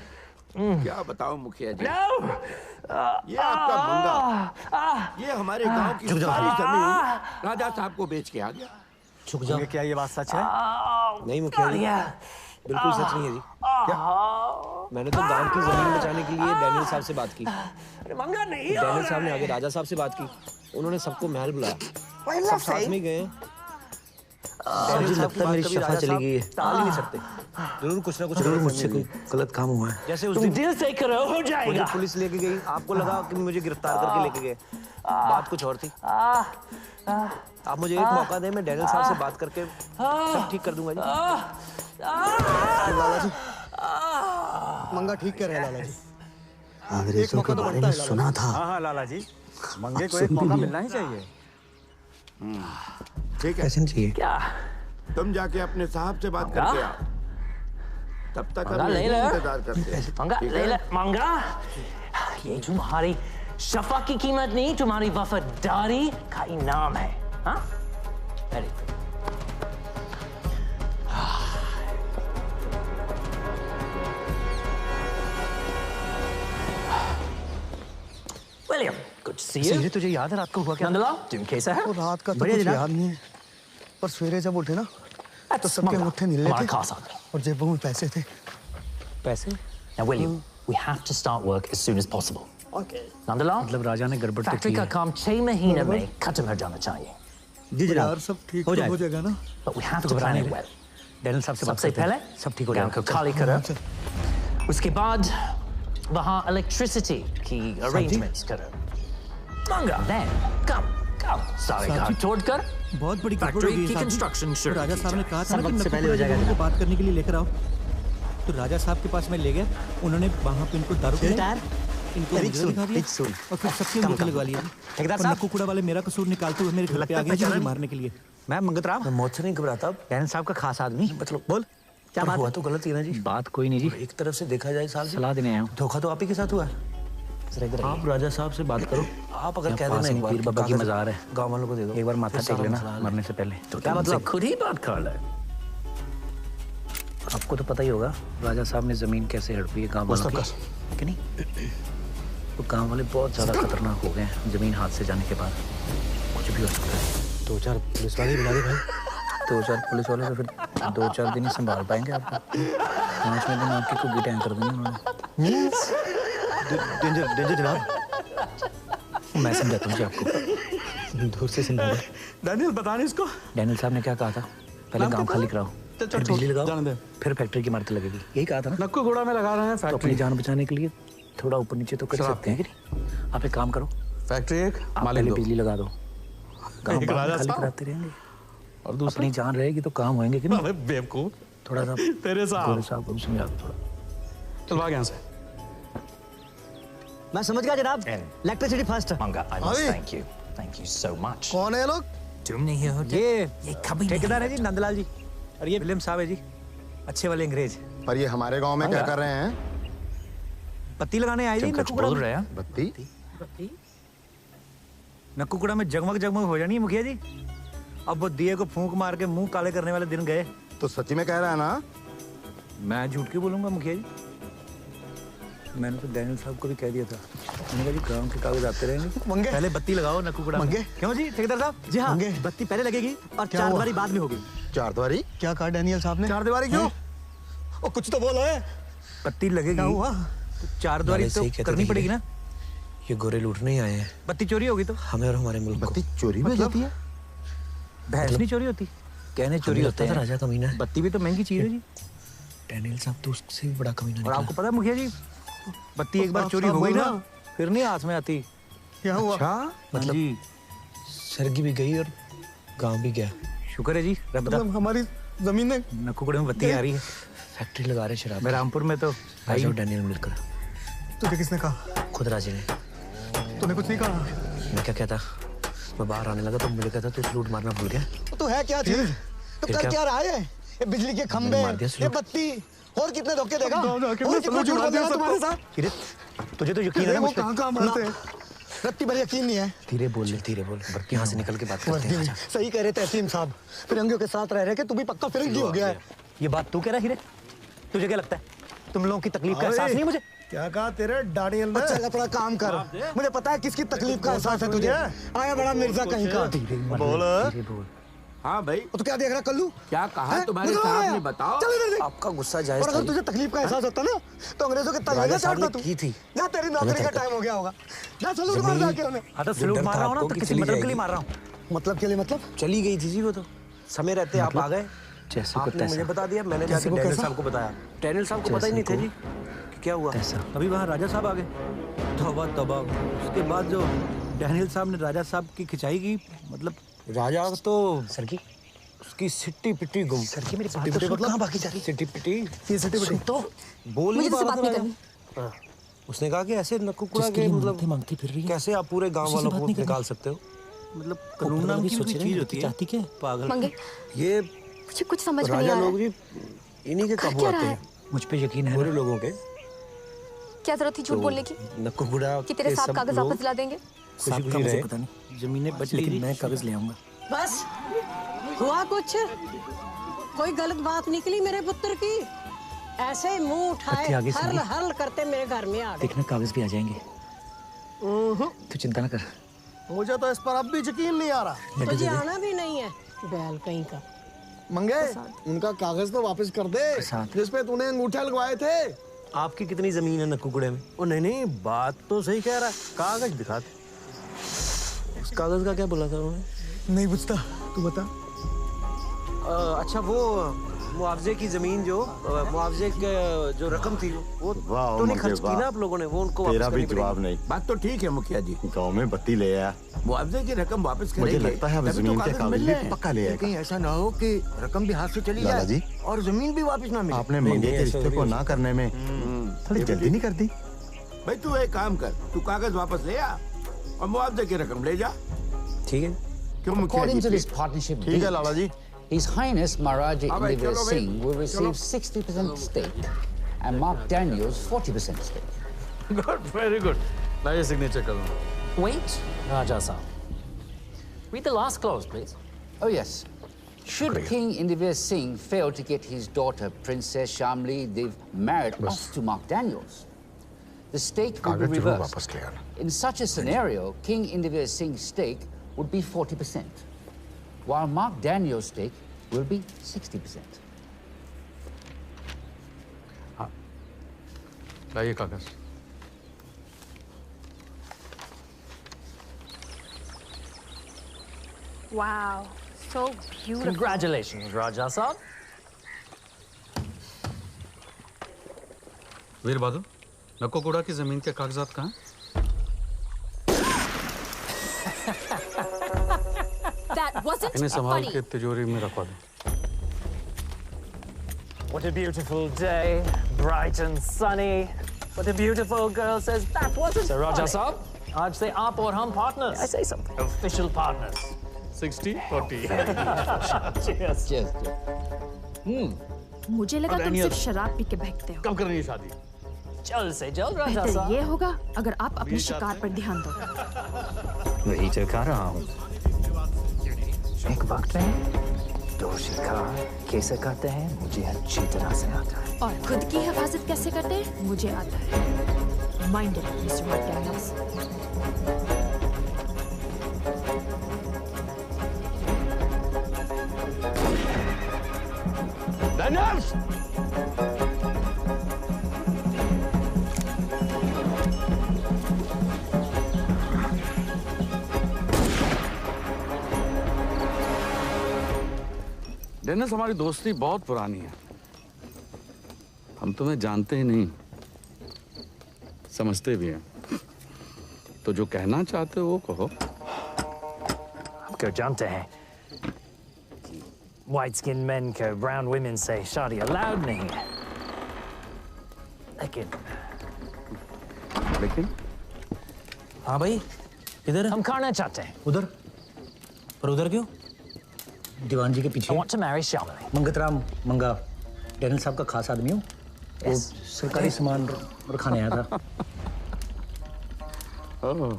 Speaker 4: क्या बताओ मुखिया जी, ये आपका मंगा, ये हमारे गांव की सारी जमीन राजा साहब को बेच के आ गया।
Speaker 3: झुक जाओ।
Speaker 10: क्या ये बात सच है?
Speaker 3: नहीं मुखिया जी, बिल्कुल सच नहीं है जी। क्या? मैंने तो गांव की जमीन बचाने के लिए डैनियल साहब से बात की।
Speaker 5: मंगा नहीं।
Speaker 3: डैनियल साहब ने आगे राजा साहब से बात की, उन्होंने सबको महल बुलाया, सब साथ में गए। डैनियल साहब की मेरी शफा चली गई है, टाल ही नहीं सकते। जरूर कुछ ना कुछ जरूर मुझसे कोई गलत काम हुआ है। जैसे उस दिन
Speaker 5: दिल से करो, हो
Speaker 3: मुझे
Speaker 5: जाएगा।
Speaker 3: पुलिस लेके गई, आपको लगा कि मुझे गिरफ्तार करके लेके गए, बात कुछ और थी। आप मुझे एक मौका दें, मैं डैनियल साहब से बात करके सब ठीक कर दूंगा जी।
Speaker 10: लाला जी, मंगा ठीक कह रहे हैं लाला जी।
Speaker 3: अंग्रेजों के बारे में सुना था।
Speaker 15: हाँ लाला जी, मंगे को एक मौका मिलना ही चाहिए।
Speaker 4: ठीक है,
Speaker 3: कैसे नहीं चाहिए?
Speaker 5: क्या?
Speaker 4: तुम जाके अपने साहब से बात करके आओ, तब तक हम
Speaker 5: ले ले।
Speaker 4: इंतजार करते हैं।
Speaker 5: मंगा
Speaker 4: ठीक
Speaker 5: ले
Speaker 4: है?
Speaker 5: ले। मंगा, ये तुम्हारी शफा की कीमत नहीं, तुम्हारी वफादारी का इनाम है। हाँ? Very good. William, good to see you.
Speaker 10: सीधे तुझे याद है रात को हुआ क्या?
Speaker 5: नंदलाल, तुम कैसा है?
Speaker 10: वो रात का तो
Speaker 5: बढ़िया
Speaker 10: कुछ
Speaker 5: जनाब।
Speaker 10: याद नहीं है, पर सवेरे जब उठे ना तो सबके
Speaker 5: मंगा,
Speaker 10: अंगूठे नीले
Speaker 5: हमारा
Speaker 10: थे
Speaker 5: खास आदमी।
Speaker 10: और जेबों में पैसे थे।
Speaker 3: पैसे?
Speaker 5: Now, William, we have to start work as soon as possible.
Speaker 10: Okay.
Speaker 5: Nandlal,
Speaker 3: मतलब राजा ने गड़बड़ तो
Speaker 5: फैक्ट्री
Speaker 3: की
Speaker 5: का
Speaker 3: है।
Speaker 5: काम 6 महीने में खत्म हो जाना चाहिए।
Speaker 3: जी जनाब।
Speaker 10: यार सब ठीक
Speaker 3: हो
Speaker 10: तो
Speaker 3: जाएगा।
Speaker 10: हो जाएगा ना?
Speaker 5: But we have to plan it well.
Speaker 3: Daniel साहब से बात
Speaker 5: सबसे
Speaker 3: करते हैं।
Speaker 5: पहले
Speaker 3: सब ठीक हो
Speaker 5: गांव को
Speaker 3: जाएगा।
Speaker 5: खाली करो, उसके बाद वहाँ इलेक्ट्रिसिटी की अरेंजमेंट्स करो। मंगा, then come सारे काम छोड़कर
Speaker 16: बहुत बड़ी
Speaker 5: फैक्ट्री की कंस्ट्रक्शन शुरू
Speaker 16: राजा
Speaker 5: की
Speaker 16: साहब ने
Speaker 5: जाए।
Speaker 16: कहा था ना कि
Speaker 3: वक्त से पहले हो
Speaker 16: नक्की
Speaker 3: जाएगा
Speaker 16: को
Speaker 3: जनाब।
Speaker 16: बात करने के लिए लेकर आओ। तो राजा साहब के पास मैं ले गया, उन्होंने वहाँ पे इनको दारू पिलाई, इनको अंग्रेजी दिखा दिया और फिर सबकी अंगूठे लगवा लिया।
Speaker 3: ठेकेदार
Speaker 16: और
Speaker 3: साहब।
Speaker 16: कुकुड़ा वाले मेरा कसूर निकालते हुए मेरे घर पे आ गए मुझे मारने के लिए।
Speaker 3: मैं मंगत राम, मैं मौत से नहीं घबराता। डैनियल साहब का खास आदमी, मतलब बोल क्या बात हुआ? तो गलत ही ना जी। बात कोई नहीं जी, एक तरफ से देखा जाए साहब सलाह देने आया हूँ। धोखा तो आप ही के साथ हुआ है। आप राजा साहब से बात करो, आप अगर कह देना एक बार, पीर बाबा की मजार है, गांव वालों को दे दो, एक बार माथा टेक लेना मरने से पहले। तो क्या मतलब?
Speaker 5: खुद ही बात कर ले।
Speaker 3: आपको तो पता ही होगा राजा साहब ने जमीन कैसे हड़पी है गांव वालों की, कि नहीं? तो गांव वाले बहुत ज्यादा खतरनाक हो गए हैं जमीन हाथ से जाने के बाद, कुछ भी हो सकता है। 2-4 पुलिस वाले बुला दे भाई। 2-4 पुलिस वाले तो फिर 2-4 दिन ही संभाल पाएंगे आपको। 5वें दिन आपकी कुगी टैंक कर देंगे उन्होंने।
Speaker 10: डेंजर डेंजर जनाब।
Speaker 3: मैं समझाता हूँ जी आपको। दूर से सुन रहा है।
Speaker 11: डैनियल बता नहीं इसको।
Speaker 3: डैनियल साहब ने क्या कहा था? पहले गांव खाली कराओ, फिर बिजली लगाओ, फिर फैक्ट्री की इमारत लगेगी, यही कहा था ना?
Speaker 11: नक्कू घोड़ा में लगा रहे हैं फैक्ट्री।
Speaker 3: तो अपनी जान बचाने के लिए थोड़ा ऊपर नीचे तो कर सकते हैं कि नहीं? आप एक काम करो,
Speaker 11: फैक्ट्री एक
Speaker 3: मालिक दो, बिजली लगा दो, गांव खाली कराते रहेंगे और दूसरी अपनी जान रहेगी तो काम होंगे कि नहीं?
Speaker 11: बेवकूफ,
Speaker 3: थोड़ा सा
Speaker 11: तेरे साहब
Speaker 3: को समझा दो थोड़ा।
Speaker 11: चल भाग यहाँ से।
Speaker 10: मैं समझ गया जनाब, electricity first.
Speaker 5: Thank you so much.
Speaker 10: कौन है लोग?
Speaker 5: तुम नहीं हो
Speaker 3: ये ठेकेदार है जी, नंदलाल जी, और ये विलियम साहब है जी, अच्छे वाले अंग्रेज।
Speaker 14: पर ये हमारे गांव में क्या कर रहे हैं?
Speaker 3: बत्ती लगाने आए जी नक्कूकुड़ा में।
Speaker 14: बत्ती?
Speaker 3: नक्कूकुड़ा में जगमग जगमग हो जानी है मुखिया जी। अब वो दिए को फूंक मार के मुंह काले करने वाले दिन गए।
Speaker 14: तो सच्ची में कह रहा है ना?
Speaker 3: मैं झूठ क्यों बोलूंगा मुखिया जी? मैंने तो डैनियल साहब को भी कह दिया था, मैंने कहा जी गांव के कागज आते रहेंगे, पहले बत्ती लगाओ नक्कूकुड़ा में।
Speaker 10: क्यों जी ठेकेदार साहब? जी हाँ, बत्ती पहले लगेगी और चारदीवारी बाद में होगी।
Speaker 14: चारदीवारी?
Speaker 10: क्या कहा डैनियल साहब ने?
Speaker 14: चारदीवारी क्यों?
Speaker 10: ओ कुछ तो बोलो है।
Speaker 3: बत्ती लगेगी,
Speaker 10: क्या हुआ?
Speaker 3: तो चारदीवारी तो करनी पड़ेगी ना।
Speaker 15: ये गोरे लूटने ही आए हैं।
Speaker 3: बत्ती चोरी होगी तो
Speaker 15: हमें और हमारे मुल्क को।
Speaker 14: बत्ती चोरी हो जाती है?
Speaker 3: भैंस नहीं चोरी होती, कहने चोरी होता है।
Speaker 15: राजा कमीना है।
Speaker 3: बत्ती भी तो महंगी चीज है जी।
Speaker 15: डैनियल साहब तो उससे भी बड़ा कमीना निकला।
Speaker 3: और आपको पता है मुखिया जी, बत्ती एक बार चोरी हो गई ना फिर नहीं हाथ में आती।
Speaker 10: क्या हुआ?
Speaker 3: अच्छा,
Speaker 15: मतलब सरगी भी गई और गांव भी गया।
Speaker 3: शुक्र है जी रब दा।
Speaker 10: मतलब हमारी जमीन में
Speaker 3: नक्कूकुड़े में बत्ती आ रही है।
Speaker 15: फैक्ट्री लगा रहे शराब।
Speaker 3: मैं रामपुर में तो
Speaker 15: राजा और डैनियल मिलकर।
Speaker 10: तुझे किसने कहा?
Speaker 15: खुद राजे ने।
Speaker 10: तूने कुछ नहीं कहा?
Speaker 15: मैं क्या कहता, मैं बाहर आने लगा तो मुझे कहता तू लूट मारना भूल गया।
Speaker 10: तो है क्या चीज? तो कर क्या रहा है? ये बिजली के खंबे, ये बत्ती, और कितने धोखे देगा? और कितना झूठ बोलेगा तुम्हारे साथ?
Speaker 3: तुझे तो यकीन है ना मुझ पे?
Speaker 10: कहाँ मारते हैं? रत्ती पर यकीन नहीं है।
Speaker 3: धीरे बोल, बत्ती यहाँ से निकल के बात करते हैं।
Speaker 10: सही कह रहे तहसीन साहब, फिरंगियों के साथ रह रहे के तू भी पक्का फिरंगी हो गया है।
Speaker 3: ये बात तू कह रहा है हीरे? तुझे क्या लगता है तुम लोगों की तकलीफ का एहसास नहीं मुझे?
Speaker 10: क्या कहा तेरे डैनियल ने? चल अपना काम कर, मुझे पता है किसकी तकलीफ का एहसास है तुझे। आया बड़ा मिर्जा कहीं का।
Speaker 14: बोल।
Speaker 4: हाँ भाई,
Speaker 10: तो क्या देख रहा कल्लू?
Speaker 4: क्या कहा तुम्हारे साहब ने? बताओ।
Speaker 10: चल इधर देख।
Speaker 15: आपका गुस्सा जायज
Speaker 10: और अगर तुझे तकलीफ का एहसास होता ना तो अंग्रेजों के तलवे ना चाटता तू।
Speaker 15: की थी
Speaker 10: ना तेरी नौकरी का टाइम हो गया होगा। जा सलूट मार जाके उन्हें।
Speaker 3: हाँ तो सलूट मार रहा हूँ ना, तो किसी मतलब के लिए मार रहा हूँ।
Speaker 10: मतलब के लिए मतलब?
Speaker 15: चली गई थी जी वो तो। समय रहते आप आ गए,
Speaker 3: जैसे को
Speaker 15: आपने मुझे बता दिया, मैंने जाके डैनियल साहब को बताया। डैनियल साहब को पता ही नहीं था जी क्या हुआ।
Speaker 3: अभी वहाँ राजा साहब आ गए, तौबा तौबा। उसके बाद जो डैनियल साहब ने राजा साहब की खिंचाई की, मतलब
Speaker 15: राजा तो
Speaker 3: सर की
Speaker 15: उसकी सिट्टी पिट्टी गुम।
Speaker 3: सर की मेरी बात तो कहाँ बाकी जा रही?
Speaker 15: सिट्टी पिट्टी,
Speaker 10: ये सिट्टी पिट्टी
Speaker 15: तो बोल नहीं पा रहा
Speaker 9: था।
Speaker 15: उसने कहा कि ऐसे नक्कूकुड़ा के मतलब
Speaker 3: मांगती फिर रही है।
Speaker 15: कैसे आप पूरे गांव वालों को निकाल सकते हो?
Speaker 3: मतलब कानून नाम की चीज होती है। चाहती क्या पागल?
Speaker 9: मंगे,
Speaker 15: ये
Speaker 9: मुझे कुछ समझ में नहीं आ
Speaker 15: राजा
Speaker 9: रहा
Speaker 15: लोग जी इन्हीं के काबू आते हैं।
Speaker 3: मुझ पे यकीन है
Speaker 15: पूरे लोगों के।
Speaker 9: क्या जरूरत थी झूठ बोलने की?
Speaker 15: नक्कूकुड़ा
Speaker 9: कि तेरे साहब कागज वापस दिला देंगे?
Speaker 3: खुशी खुशी रहे, पता नहीं जमीनें बच लेकिन मैं कागज ले आऊंगा।
Speaker 2: बस हुआ कुछ? कोई गलत बात निकली मेरे पुत्र की? ऐसे ही मुंह उठाए हल हल करते मेरे घर में आ गए।
Speaker 3: देखना कागज भी आ जाएंगे, तू चिंता ना कर।
Speaker 10: मुझे तो इस पर अब भी यकीन नहीं आ रहा।
Speaker 2: तुझे आना भी नहीं है बैल कहीं का।
Speaker 10: मंगे, उनका कागज तो वापस कर दे जिसपे तूने अंगूठे लगवाए थे।
Speaker 15: आपकी कितनी जमीन है नक्कूकुड़े में?
Speaker 10: ओ नहीं, बात तो सही कह रहा है। कागज दिखा।
Speaker 15: उस कागज का क्या बोला था उन्होंने?
Speaker 10: नहीं पूछता, तू बता।
Speaker 15: अच्छा वो मुआवजे की जमीन जो मुआवजे के जो रकम थी वो तो नहीं खर्च की ना आप लोगों ने? वो उनको वापस
Speaker 14: तेरा भी
Speaker 15: करनी
Speaker 14: जवाब नहीं।
Speaker 4: बात तो ठीक है मुखिया जी,
Speaker 14: गांव में बत्ती ले आया,
Speaker 4: मुआवजे की रकम वापस करेंगे।
Speaker 14: मुझे लगता है अब जमीन के कागज भी पक्का ले आएगा।
Speaker 12: कहीं ऐसा ना हो कि रकम भी हाथ से चली
Speaker 14: लाला जी,
Speaker 12: जाए और जमीन भी वापस ना मिले।
Speaker 14: आपने मंगे के रिश्ते को ना करने में थोड़ी जल्दी नहीं कर दी?
Speaker 4: भाई तू एक काम कर, तू कागज वापस ले आ और मुआवजे की रकम ले जा।
Speaker 15: ठीक है?
Speaker 4: क्यों मुखिया
Speaker 17: According to
Speaker 4: ji?
Speaker 17: this partnership
Speaker 14: ठीक है
Speaker 17: deed,
Speaker 14: लाला जी।
Speaker 17: His Highness Maharaja
Speaker 4: हाँ भाई,
Speaker 17: Indivier
Speaker 4: चलो भाई,
Speaker 17: Singh will
Speaker 4: चलो।
Speaker 17: receive 60% stake and Mark Daniels 40% stake.
Speaker 11: Good, very good. लाइए सिग्नेचर कर लो।
Speaker 5: Wait, Raja Saab. Read the last clause, please.
Speaker 17: Oh yes. Should King Indivier Singh fail to get his daughter Princess Shamli Dev married off to Mark Daniels, the stake will be reversed. In such a scenario, King Indivier Singh's stake would be 40%, while Mark Daniels' stake will be 60%.
Speaker 11: हाँ, लाइए कागज।
Speaker 9: Wow, so beautiful.
Speaker 5: Congratulations, Raja Saab.
Speaker 11: वीर बहादुर, नक्कोकुड़ा की जमीन के कागजात कहाँ हैं?
Speaker 9: That wasn't
Speaker 11: इन्हें संभाल
Speaker 9: funny.
Speaker 11: के तिजोरी में रखवा दो।
Speaker 5: What a beautiful day, bright and sunny. What a beautiful girl says that wasn't So Raja Saab, आज से आप और हम partners. I say something. Official partners.
Speaker 11: 60-40.
Speaker 5: Cheers. Cheers.
Speaker 7: मुझे लगा तुम सिर्फ शराब पी के बहकते हो।
Speaker 11: कब करनी है शादी?
Speaker 5: जल्द से जल्द राजा
Speaker 7: बेहतर
Speaker 5: साहब।
Speaker 7: ये होगा अगर आप अपने शिकार पर ध्यान दो।
Speaker 5: वही तो कर रहा हूँ। एक वक्त में दो शिकार कैसे करते हैं मुझे अच्छी तरह से आता है।
Speaker 7: और खुद की हिफाजत कैसे करते हैं मुझे आता है। Mind it, Mr. McDaniels.
Speaker 11: Daniels! Dennis, हमारी दोस्ती बहुत पुरानी है। हम तुम्हें जानते ही नहीं, समझते भी हैं। तो जो कहना चाहते हो वो कहो।
Speaker 5: हम क्यों जानते हैं कि white skin men को brown women से शादी allowed नहीं है।
Speaker 11: लेकिन
Speaker 3: हाँ भाई, इधर
Speaker 5: हम करना चाहते हैं।
Speaker 3: उधर? पर उधर क्यों? दीवान जी के पीछे।
Speaker 5: I want to marry Shamli.
Speaker 3: Mangatram मंगा डैनियल साहब का खास आदमी हूँ। वो सरकारी सामान रखाने आया था।
Speaker 11: Oh,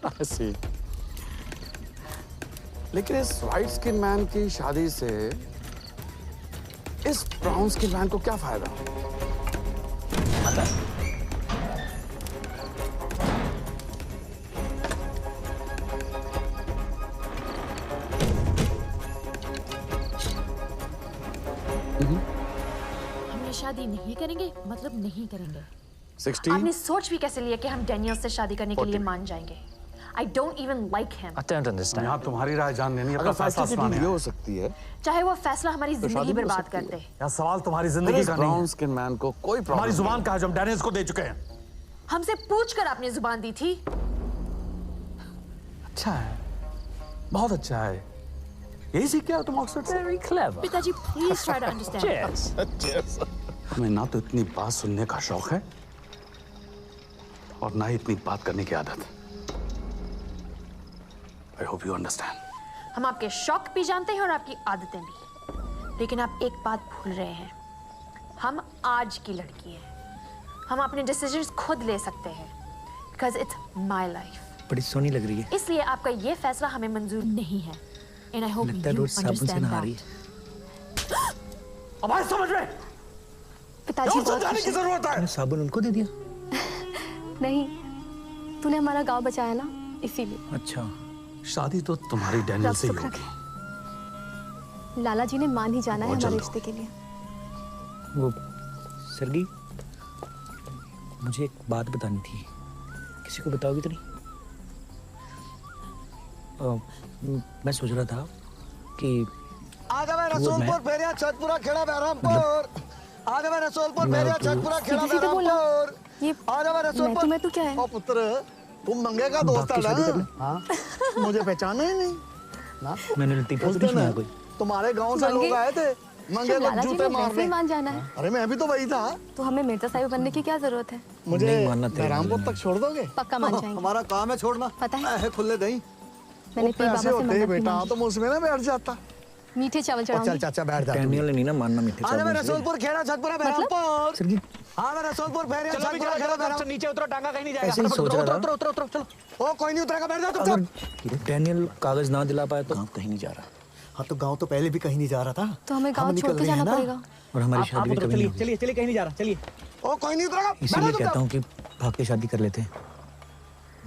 Speaker 11: I see. लेकिन इस व्हाइट स्किन मैन की शादी से इस ब्राउन स्किन मैन को क्या फायदा?
Speaker 7: हम शादी नहीं करेंगे मतलब नहीं करेंगे।
Speaker 11: 60?
Speaker 7: आपने सोच भी कैसे लिया कि हम डैनियल से शादी करने के लिए मान जाएंगे? I don't even like him.
Speaker 5: I don't understand.
Speaker 11: यहाँ तुम्हारी राय जानने नहीं, अपना फैसला सुनाने हो सकती है।
Speaker 7: चाहे वो फैसला हमारी जिंदगी बर्बाद कर दे।
Speaker 3: यहाँ सवाल तुम्हारी जिंदगी का नहीं
Speaker 11: ब्राउन
Speaker 3: है।
Speaker 11: स्किन मैन को कोई प्रॉब्लम
Speaker 3: हमारी जुबान कहा जो हम डैनियल्स को दे चुके हैं।
Speaker 7: हमसे पूछकर आपने जुबान दी थी।
Speaker 11: अच्छा है, बहुत अच्छा है। यही सीख के आओ तुम ऑक्सफोर्ड से।
Speaker 5: Very clever.
Speaker 7: पिताजी please try to understand.
Speaker 5: Cheers.
Speaker 11: Cheers. हमें ना तो इतनी बात सुनने का शौक है और ना ही इतनी बात करने की आदत। I hope you understand.
Speaker 7: हम आपके शौक भी जानते हैं और आपकी आदतें भी। लेकिन आप एक बात भूल रहे हैं। हम आज की लड़की हैं। हम अपने डिसीजंस खुद ले सकते हैं। Because it's my life.
Speaker 3: बड़ी सोनी लग रही है।
Speaker 7: इसलिए आपका ये फैसला हमें मंजूर नहीं है। And I hope
Speaker 3: लगता है
Speaker 7: you
Speaker 3: रोज साबुन से
Speaker 7: understand
Speaker 3: नहा रही
Speaker 7: that.
Speaker 3: है।
Speaker 11: अब आज समझ में?
Speaker 9: पिताजी बहुत
Speaker 11: जाने की जरूरत है।
Speaker 3: तूने साबुन उनको दे दिया?
Speaker 9: नहीं, तूने हमारा गांव बचाया ना, इसीलिए।
Speaker 3: अच्छा, शादी तो तुम्हारी डैनियल से ही होगी।
Speaker 9: लाला जी ने मान ही जाना है हमारे रिश्ते के लिए।
Speaker 3: वो सरगी, मुझे एक बात बतानी थी। किसी को बताओगी तो नहीं? मैं सोच रहा था कि
Speaker 10: आजा मैं रसूलपुर फेरिया छतपुरा खेड़ा बहरामपुर। आजा मैं रसूलपुर फेरिया छतपुरा खेड़ा बहरामपुर। आजा मैं रसूलपुर।
Speaker 9: मैं तू क्या है?
Speaker 10: ओ पुत्र, तुम मंगे का दोस्त है ना? हाँ, मुझे पहचाना ही नहीं ना?
Speaker 3: मैंने लतीफा तो नहीं सुना कोई।
Speaker 10: तुम्हारे गांव से लोग आए थे मंगे को जूते मारने।
Speaker 9: मान जाना है।
Speaker 10: अरे मैं भी तो वही था।
Speaker 9: तो हमें मिर्जा साहिब बनने की क्या जरूरत है?
Speaker 10: मुझे बहरामपुर तक छोड़ दोगे?
Speaker 9: पक्का मान जाएंगे।
Speaker 10: हमारा काम है छोड़ना।
Speaker 9: पता है?
Speaker 10: खुले दही।
Speaker 9: मैंने
Speaker 10: पैसे होते बेटा तो मुझमें ना बैठ जाता।
Speaker 9: मीठे चावल चढ़ाऊंगी।
Speaker 10: चल चाचा बैठ जा।
Speaker 3: डैनियल ने नहीं ना मानना मीठे चावल।
Speaker 10: आजा मैं रसूलपुर खेड़ा छतपुरा बहरामपुर।
Speaker 3: सरगी,
Speaker 10: हाँ मैं रसूलपुर फेरिया छतपुरा खेड़ा बहरामपुर।
Speaker 5: नीचे उतरो, टांगा कहीं नहीं जाएगा।
Speaker 3: ऐसे ही सोच रहा था।
Speaker 5: उतरो, चलो।
Speaker 10: ओ कोई नहीं उतरेगा, बैठ जा तुम।
Speaker 3: अगर डैनियल कागज ना दिला पाया तो गाँव कहीं नहीं जा रहा।
Speaker 10: हाँ तो गांव तो पहले भी कहीं नहीं जा रहा था।
Speaker 9: तो हमें गांव छोड़ के जाना पड़ेगा।
Speaker 3: और हमारी शादी भी कभी नहीं होगी।
Speaker 5: चलिए कहीं नहीं जा रहा, चलिए।
Speaker 10: ओ कोई नहीं उतरेगा।
Speaker 3: इसीलिए कहता हूँ कि भाग के शादी कर लेते हैं।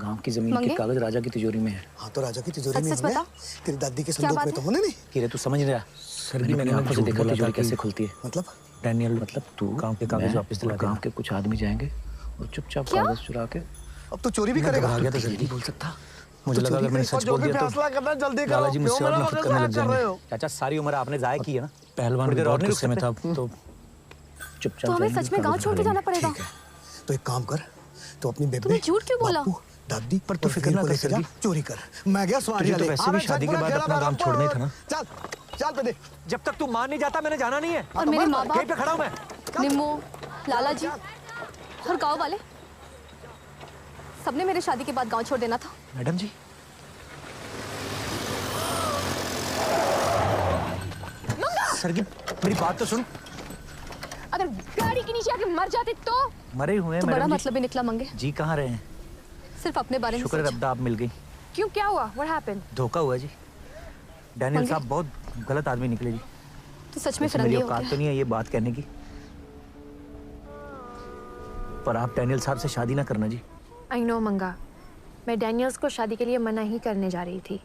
Speaker 3: गांव की जमीन के कागज राजा की तिजोरी में है।
Speaker 10: हाँ तो राजा की तिजोरी में
Speaker 9: सच बता।
Speaker 10: तेरी दादी के संदूक में तो होने नहीं।
Speaker 3: कीरे तू समझ रहा? सरगी, मैंने आंखों से देखा तिजोरी कैसे खुलती है।
Speaker 10: मतलब
Speaker 3: डैनियल, मतलब तू गांव के कागज वापस दिला। गांव के कुछ आदमी जाएंगे और चुपचाप कागज चुरा के।
Speaker 10: अब तो चोरी भी करेगा?
Speaker 3: भाग गया तो जल्दी बोल सकता। मुझे लगा अगर मैंने सच बोल दिया तो
Speaker 12: फैसला करना जल्दी करो।
Speaker 3: लाला जी मुझसे और नफरत करने लग
Speaker 12: कर रहे
Speaker 3: जाएंगे।
Speaker 12: हो?
Speaker 3: चाचा सारी उम्र आपने जाया की है ना।
Speaker 16: पहलवान भी बहुत गुस्से में था तो
Speaker 3: चुपचाप
Speaker 9: तो हमें सच में गांव छोड़ के जाना पड़ेगा।
Speaker 10: तो एक काम कर, तो अपनी बेबे
Speaker 9: तूने झूठ क्यों बोला?
Speaker 10: दादी
Speaker 3: पर तू फिक्र ना कर सरगी,
Speaker 10: चोरी कर। मैं गया सवारी
Speaker 3: तुझे तो वैसे भी शादी के बाद अपना काम छोड़ना ही था ना।
Speaker 12: चल चल पे दे।
Speaker 15: जब तक तू मान नहीं जाता मैंने जाना नहीं है।
Speaker 9: और मेरे माँ बाप,
Speaker 15: यहीं पे खड़ा हूं मैं।
Speaker 9: निम्मो, लाला जी और गांव वाले सबने मेरे शादी के बाद गांव छोड़ देना था।
Speaker 3: मैडम जी सरगी मेरी बात तो सुन।
Speaker 9: अगर गाड़ी के नीचे आके मर जाते तो
Speaker 3: मरे हुए हैं
Speaker 9: तो बड़ा
Speaker 3: मैडम
Speaker 9: मतलब ही निकला मंगे।
Speaker 3: जी कहाँ रहे हैं?
Speaker 9: सिर्फ अपने बारे में
Speaker 3: शुक्र है
Speaker 9: सोचा।
Speaker 3: रब्बा आप मिल गई।
Speaker 9: क्यों, क्या हुआ? What happened?
Speaker 3: धोखा हुआ जी। डैनियल
Speaker 9: मंगे?
Speaker 3: साहब बहुत गलत आदमी निकले जी।
Speaker 9: तो सच में
Speaker 3: वैसे मेरी
Speaker 9: फिरंगी हो
Speaker 3: औकात
Speaker 9: गया।
Speaker 3: तो नहीं है ये बात कहने की, पर आप डैनियल साहब से शादी ना करना जी।
Speaker 7: आई नो मंगा, मैं डैनियल्स को शादी के लिए मना ही करने जा रही थी।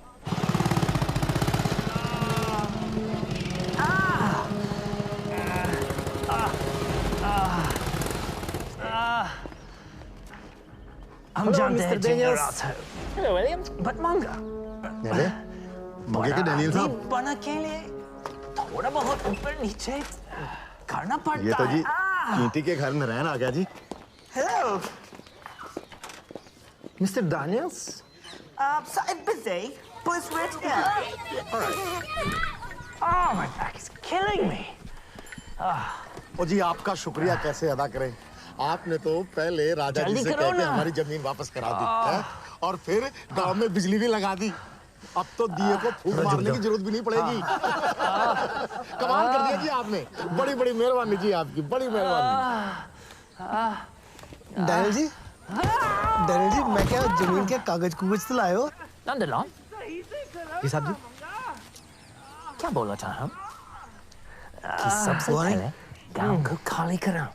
Speaker 3: हम जानते हैं
Speaker 12: Daniels.
Speaker 3: हेलो विलियम, बट मंगा
Speaker 14: मंगे के डैनियल साहब,
Speaker 3: बना के लिए थोड़ा बहुत ऊपर नीचे करना पड़ता है।
Speaker 14: ये तो जी चींटी के घर में रहना आ गया जी।
Speaker 18: Hello,
Speaker 14: mister Daniels,
Speaker 18: slightly busy. Please wait here.
Speaker 14: all right.
Speaker 3: Oh, my back is killing me.
Speaker 14: ओ जी आपका शुक्रिया कैसे अदा करें। आपने तो पहले राजा जी
Speaker 3: जल्दी
Speaker 14: से
Speaker 3: करो
Speaker 14: कह के
Speaker 3: ना।
Speaker 14: हमारी जमीन वापस करा दी है? और फिर गांव में बिजली भी लगा दी। अब तो दिए को फूंक मारने की जरूरत भी नहीं पड़ेगी। कमाल कर दिया जी आपने। बड़ी बड़ी मेहरबानी जी आपकी, बड़ी मेहरबानी।
Speaker 10: डैनियल जी, डैनियल जी, मैं क्या जमीन के कागज कुगज तो लाए हो?
Speaker 3: नंदलाल
Speaker 10: जी साहब जी,
Speaker 3: क्या बोला था हम कि सबसे पहले गांव को खाली कराओ।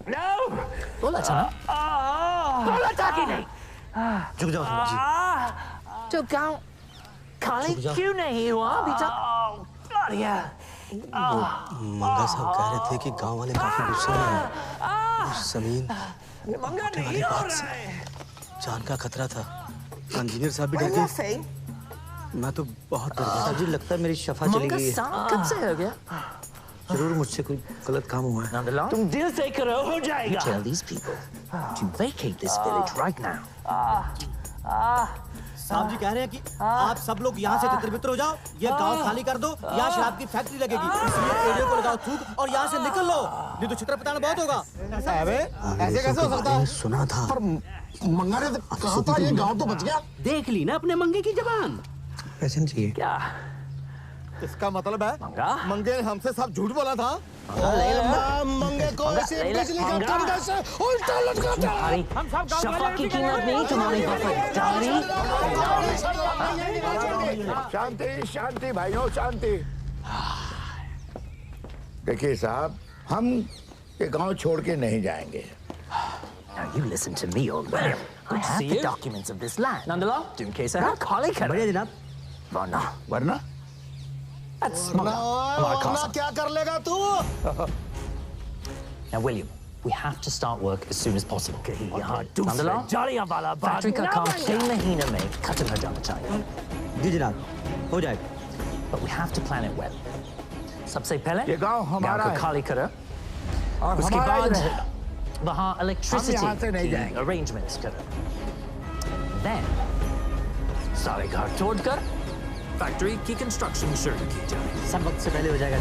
Speaker 3: बोला था ना? बोला था कि नहीं?
Speaker 10: झुक जाओ जी।
Speaker 3: तो गांव खाली क्यों नहीं हुआ अभी तक?
Speaker 10: मंगा साहब कह रहे थे कि गांव वाले काफी गुस्से में हैं। जमीन टूटने वाली बात से जान का खतरा था। इंजीनियर साहब भी डर गए। मैं तो बहुत डर गया।
Speaker 3: जी लगता है मेरी शफा चली गई है। कब से हो गया? जरूर मुझसे कोई गलत काम हुआ है। तुम दिल से करो हो जाएगा। Tell these people to vacate this village right now.
Speaker 16: साहब जी कह रहे हैं कि आप सब लोग यहाँ से तितर-बितर हो जाओ, ये गांव खाली कर दो, यहाँ शराब की फैक्ट्री लगेगी, इसलिए एरिया को लगाओ थूक और यहाँ से निकल लो, नहीं तो छितर पटाना बहुत होगा।
Speaker 14: ऐसा है बे? ऐसे कैसे हो सकता है?
Speaker 10: सुना था।
Speaker 14: पर मंगा ने तो कहा था ये गांव तो बच गया।
Speaker 8: देख ली ना अपने मंगे की जबान।
Speaker 10: पैसे चाहिए
Speaker 3: क्या?
Speaker 14: इसका मतलब है मंगे ने हमसे सब झूठ बोला था।
Speaker 10: मंगे को इसे बिजली का खंभे से उल्टा लटका दिया।
Speaker 3: हम सब शफा की कीमत नहीं तुम्हारी वफादारी।
Speaker 4: शांति शांति भाइयों शांति। देखिए साहब, हम ये गांव छोड़ के नहीं जाएंगे।
Speaker 3: Now you listen to me, old man. I have the documents of this land. Nandalal, तुम कैसा है? खाली कर। बढ़िया जनाब। वरना
Speaker 4: वरना
Speaker 10: वरना क्या कर लेगा तू?
Speaker 3: Now, William, we have to start work as soon as possible. Nandalal, factory का काम 3 महीने में खत्म हो जाना चाहिए।
Speaker 15: जी जनाब, हो जाएगा।
Speaker 3: But we have to plan it well. सबसे पहले
Speaker 4: ये गांव हमारा
Speaker 3: को
Speaker 4: है।
Speaker 3: खाली करो
Speaker 4: और
Speaker 3: उसके
Speaker 4: हमारा ही
Speaker 3: बाद
Speaker 4: रहेगा।
Speaker 3: वहाँ
Speaker 4: हम यहाँ से
Speaker 3: इलेक्ट्रिसिटी
Speaker 4: नहीं
Speaker 3: की
Speaker 4: जाएंगे।
Speaker 3: अरेंजमेंट्स करो। Then सारे घर तोड़कर फैक्ट्री की कंस्ट्रक्शन शुरू की जाए। सब वक्त से पहले हो जाएगा।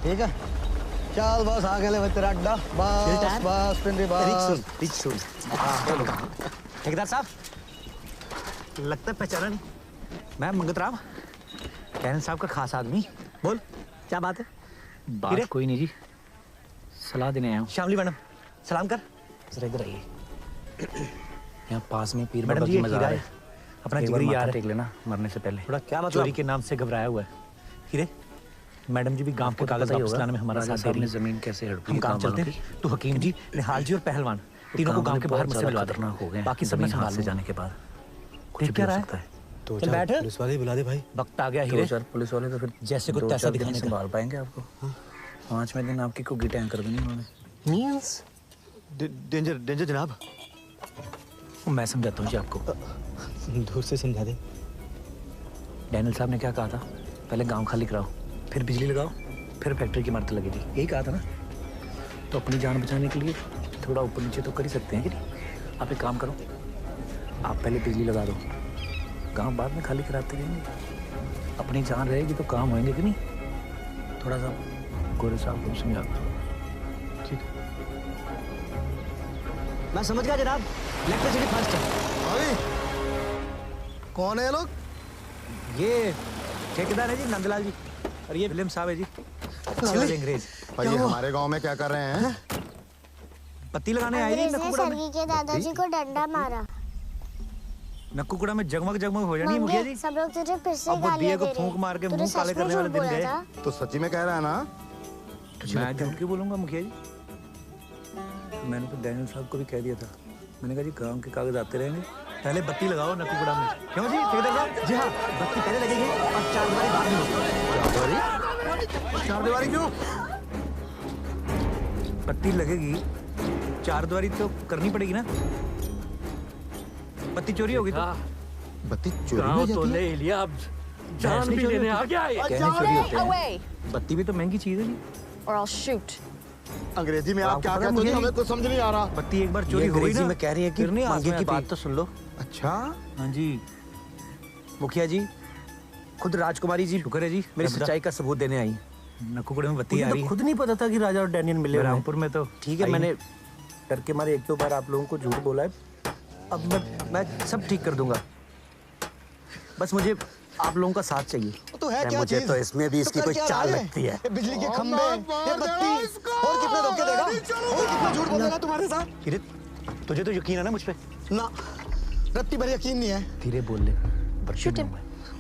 Speaker 10: ठीक है, चल बस आगे ले तेरा अड्डा। बस बस पिंडी बस।
Speaker 15: रिच सुन। ठेकेदार साहब, लगता है पहचाना नहीं। मैं मंगत राम, डैनियल साहब का खास आदमी। बोल, क्या बात है?
Speaker 3: बात कोई नहीं जी, सलाह देने आया हूँ।
Speaker 15: शामली मैडम, सलाम कर।
Speaker 3: जरा इधर आइए। यहाँ पास में पीर
Speaker 15: मैडम
Speaker 3: बाबा
Speaker 15: जी,
Speaker 3: की
Speaker 15: ये
Speaker 3: मज़ार
Speaker 15: हीरा
Speaker 3: है।
Speaker 15: है। अपना
Speaker 3: एक
Speaker 15: जिगरी
Speaker 3: बार
Speaker 15: यार
Speaker 3: माथा
Speaker 15: है।
Speaker 3: टेक लेना मरने से पहले।
Speaker 15: थोड़ा क्या मतलब?
Speaker 3: चोरी के नाम से घबराया हुआ है।
Speaker 15: हीरे,
Speaker 3: मैडम जी भी गांव के कागज वापस लाने में हमारा साथ दे रही हैं।
Speaker 11: जमीन कैसे हड़पी?
Speaker 3: हम काम चलते हैं तो हकीम जी, निहाल जी और पहलवान तीनों को गांव के बाहर मुझसे मिलवा देना
Speaker 11: हो गए।
Speaker 3: बाकी सब मैं संभाल से जाने के बाद कुछ क्या रहा है।
Speaker 10: तो
Speaker 3: चल बैठ।
Speaker 10: पुलिस वाले बुला दे भाई।
Speaker 3: वक्त आ गया हीरे।
Speaker 11: 2-4 पुलिस वाले तो फिर
Speaker 3: जैसे कुछ पैसा दिखाने का।
Speaker 11: संभाल पाएंगे आपको? 5वें दिन आपकी कुकी टैंक कर देनी उन्होंने।
Speaker 10: मींस डेंजर डेंजर जनाब।
Speaker 3: मैं समझाता हूँ जी आपको।
Speaker 10: दूर से समझा दे।
Speaker 3: डैनियल साहब ने क्या कहा था? पहले गांव खाली कराओ, फिर बिजली लगाओ, फिर फैक्ट्री की इमारत लगेगी, यही कहा था ना? तो अपनी जान बचाने के लिए थोड़ा ऊपर नीचे तो कर ही सकते हैं कि नहीं? आप एक काम करो, आप पहले बिजली लगा दो, गांव बाद में खाली कराते रहेंगे। अपनी जान रहेगी तो काम होंगे कि नहीं? थोड़ा सा गोरे साहब को समझा दो। ठीक है,
Speaker 10: मैं समझ गया जनाब। इलेक्ट्रिसिटी फास्ट है।
Speaker 12: कौन है ये लोग?
Speaker 3: ये ठेकेदार है जी, नंदलाल जी, और ये विलियम साहब है जी, अच्छे वाले अंग्रेज।
Speaker 14: भाई ये हमारे गांव में क्या कर रहे हैं?
Speaker 3: पत्ती लगाने आए नहीं नक्कुकुड़ा में?
Speaker 6: सरगी के दादाजी को डंडा मारा।
Speaker 3: नक्कुकुड़ा में जगमग जगमग हो जानी मुखिया जी।
Speaker 6: सब लोग तुझे फिर से
Speaker 3: अब वो
Speaker 6: गालियां
Speaker 3: दिए
Speaker 6: दे
Speaker 3: को
Speaker 6: रहे
Speaker 3: फूंक
Speaker 6: हैं।
Speaker 3: मार के
Speaker 6: तूने
Speaker 3: मुंह काले
Speaker 6: सच में
Speaker 3: करने वाले
Speaker 6: झूठ
Speaker 3: दिन
Speaker 6: बोला
Speaker 3: गए।
Speaker 6: था?
Speaker 14: तो सच्ची में कह रहा है ना?
Speaker 3: मैं झूठ क्यों बोलूंगा मुखिया जी? मैंने तो डैनियल साहब को भी कह दिया था, मैंने कहा जी गांव के कागज आते रहेंगे, पहले बत्ती लगाओ नक्कुकुड़ा में। क्यों जी ठेकेदार साहब?
Speaker 10: जी हाँ, बत्ती पहले लगेगी और 4 दीवारी बाद में होगी।
Speaker 14: 4 दीवारी क्यों?
Speaker 3: बत्ती लगेगी, 4 दीवारी तो करनी पड़ेगी ना, बत्ती चोरी होगी तो।
Speaker 14: बत्ती चोरी हो
Speaker 8: गाँव
Speaker 14: जाती
Speaker 8: तो
Speaker 14: है?
Speaker 8: ले लिया, अब जान भी लेने आ गया है।
Speaker 3: कहने चोरी होते हैं,
Speaker 7: Away,
Speaker 3: बत्ती भी तो महंगी चीज है जी।
Speaker 7: or I'll shoot.
Speaker 14: अंग्रेजी में आप
Speaker 3: आपको
Speaker 14: क्या
Speaker 3: पता
Speaker 14: कहते हो?
Speaker 3: मुझे
Speaker 14: हमें कुछ समझ नहीं आ रहा।
Speaker 3: बत्ती एक बार चोरी
Speaker 10: ये
Speaker 3: हो गई
Speaker 10: अंग्रेजी
Speaker 3: ना,
Speaker 10: में कह रही है कि
Speaker 3: फिर नहीं
Speaker 10: मंगे
Speaker 3: आसमान
Speaker 10: की
Speaker 3: आती।
Speaker 10: बात तो सुन लो।
Speaker 14: अच्छा,
Speaker 3: हाँ जी
Speaker 10: मुखिया जी, खुद राजकुमारी जी
Speaker 3: शुक्र है जी,
Speaker 10: मेरी सच्चाई का सबूत देने आई।
Speaker 3: नक्कुकुड़े में बत्ती
Speaker 10: मुझे
Speaker 3: आ
Speaker 10: तो
Speaker 3: रही है।
Speaker 10: खुद नहीं पता था कि राजा और डैनियल मिले हुए हैं।
Speaker 3: रामपुर में तो
Speaker 10: ठीक है,
Speaker 3: आई
Speaker 10: मैंने डर के मारे 1-2 बार आप लोगों को झूठ बोला है। अब मैं सब ठीक कर दूंगा, बस मुझे आप लोगों का साथ चाहिए।
Speaker 12: तो है क्या
Speaker 10: मुझे
Speaker 12: चीज?
Speaker 10: तो इसमें भी इसकी
Speaker 12: कर
Speaker 10: कोई
Speaker 12: क्या
Speaker 10: चाल
Speaker 12: रहा है?
Speaker 10: लगती है।
Speaker 12: ये बिजली के खंभे, ये बत्ती, और कितने धोखे देगा? और कितना झूठ बोलेगा तुम्हारे साथ?
Speaker 3: किरित, तुझे तो यकीन है ना मुझ पे?
Speaker 12: ना, रत्ती भर यकीन नहीं है।
Speaker 3: धीरे बोल ले,
Speaker 7: Shoot him.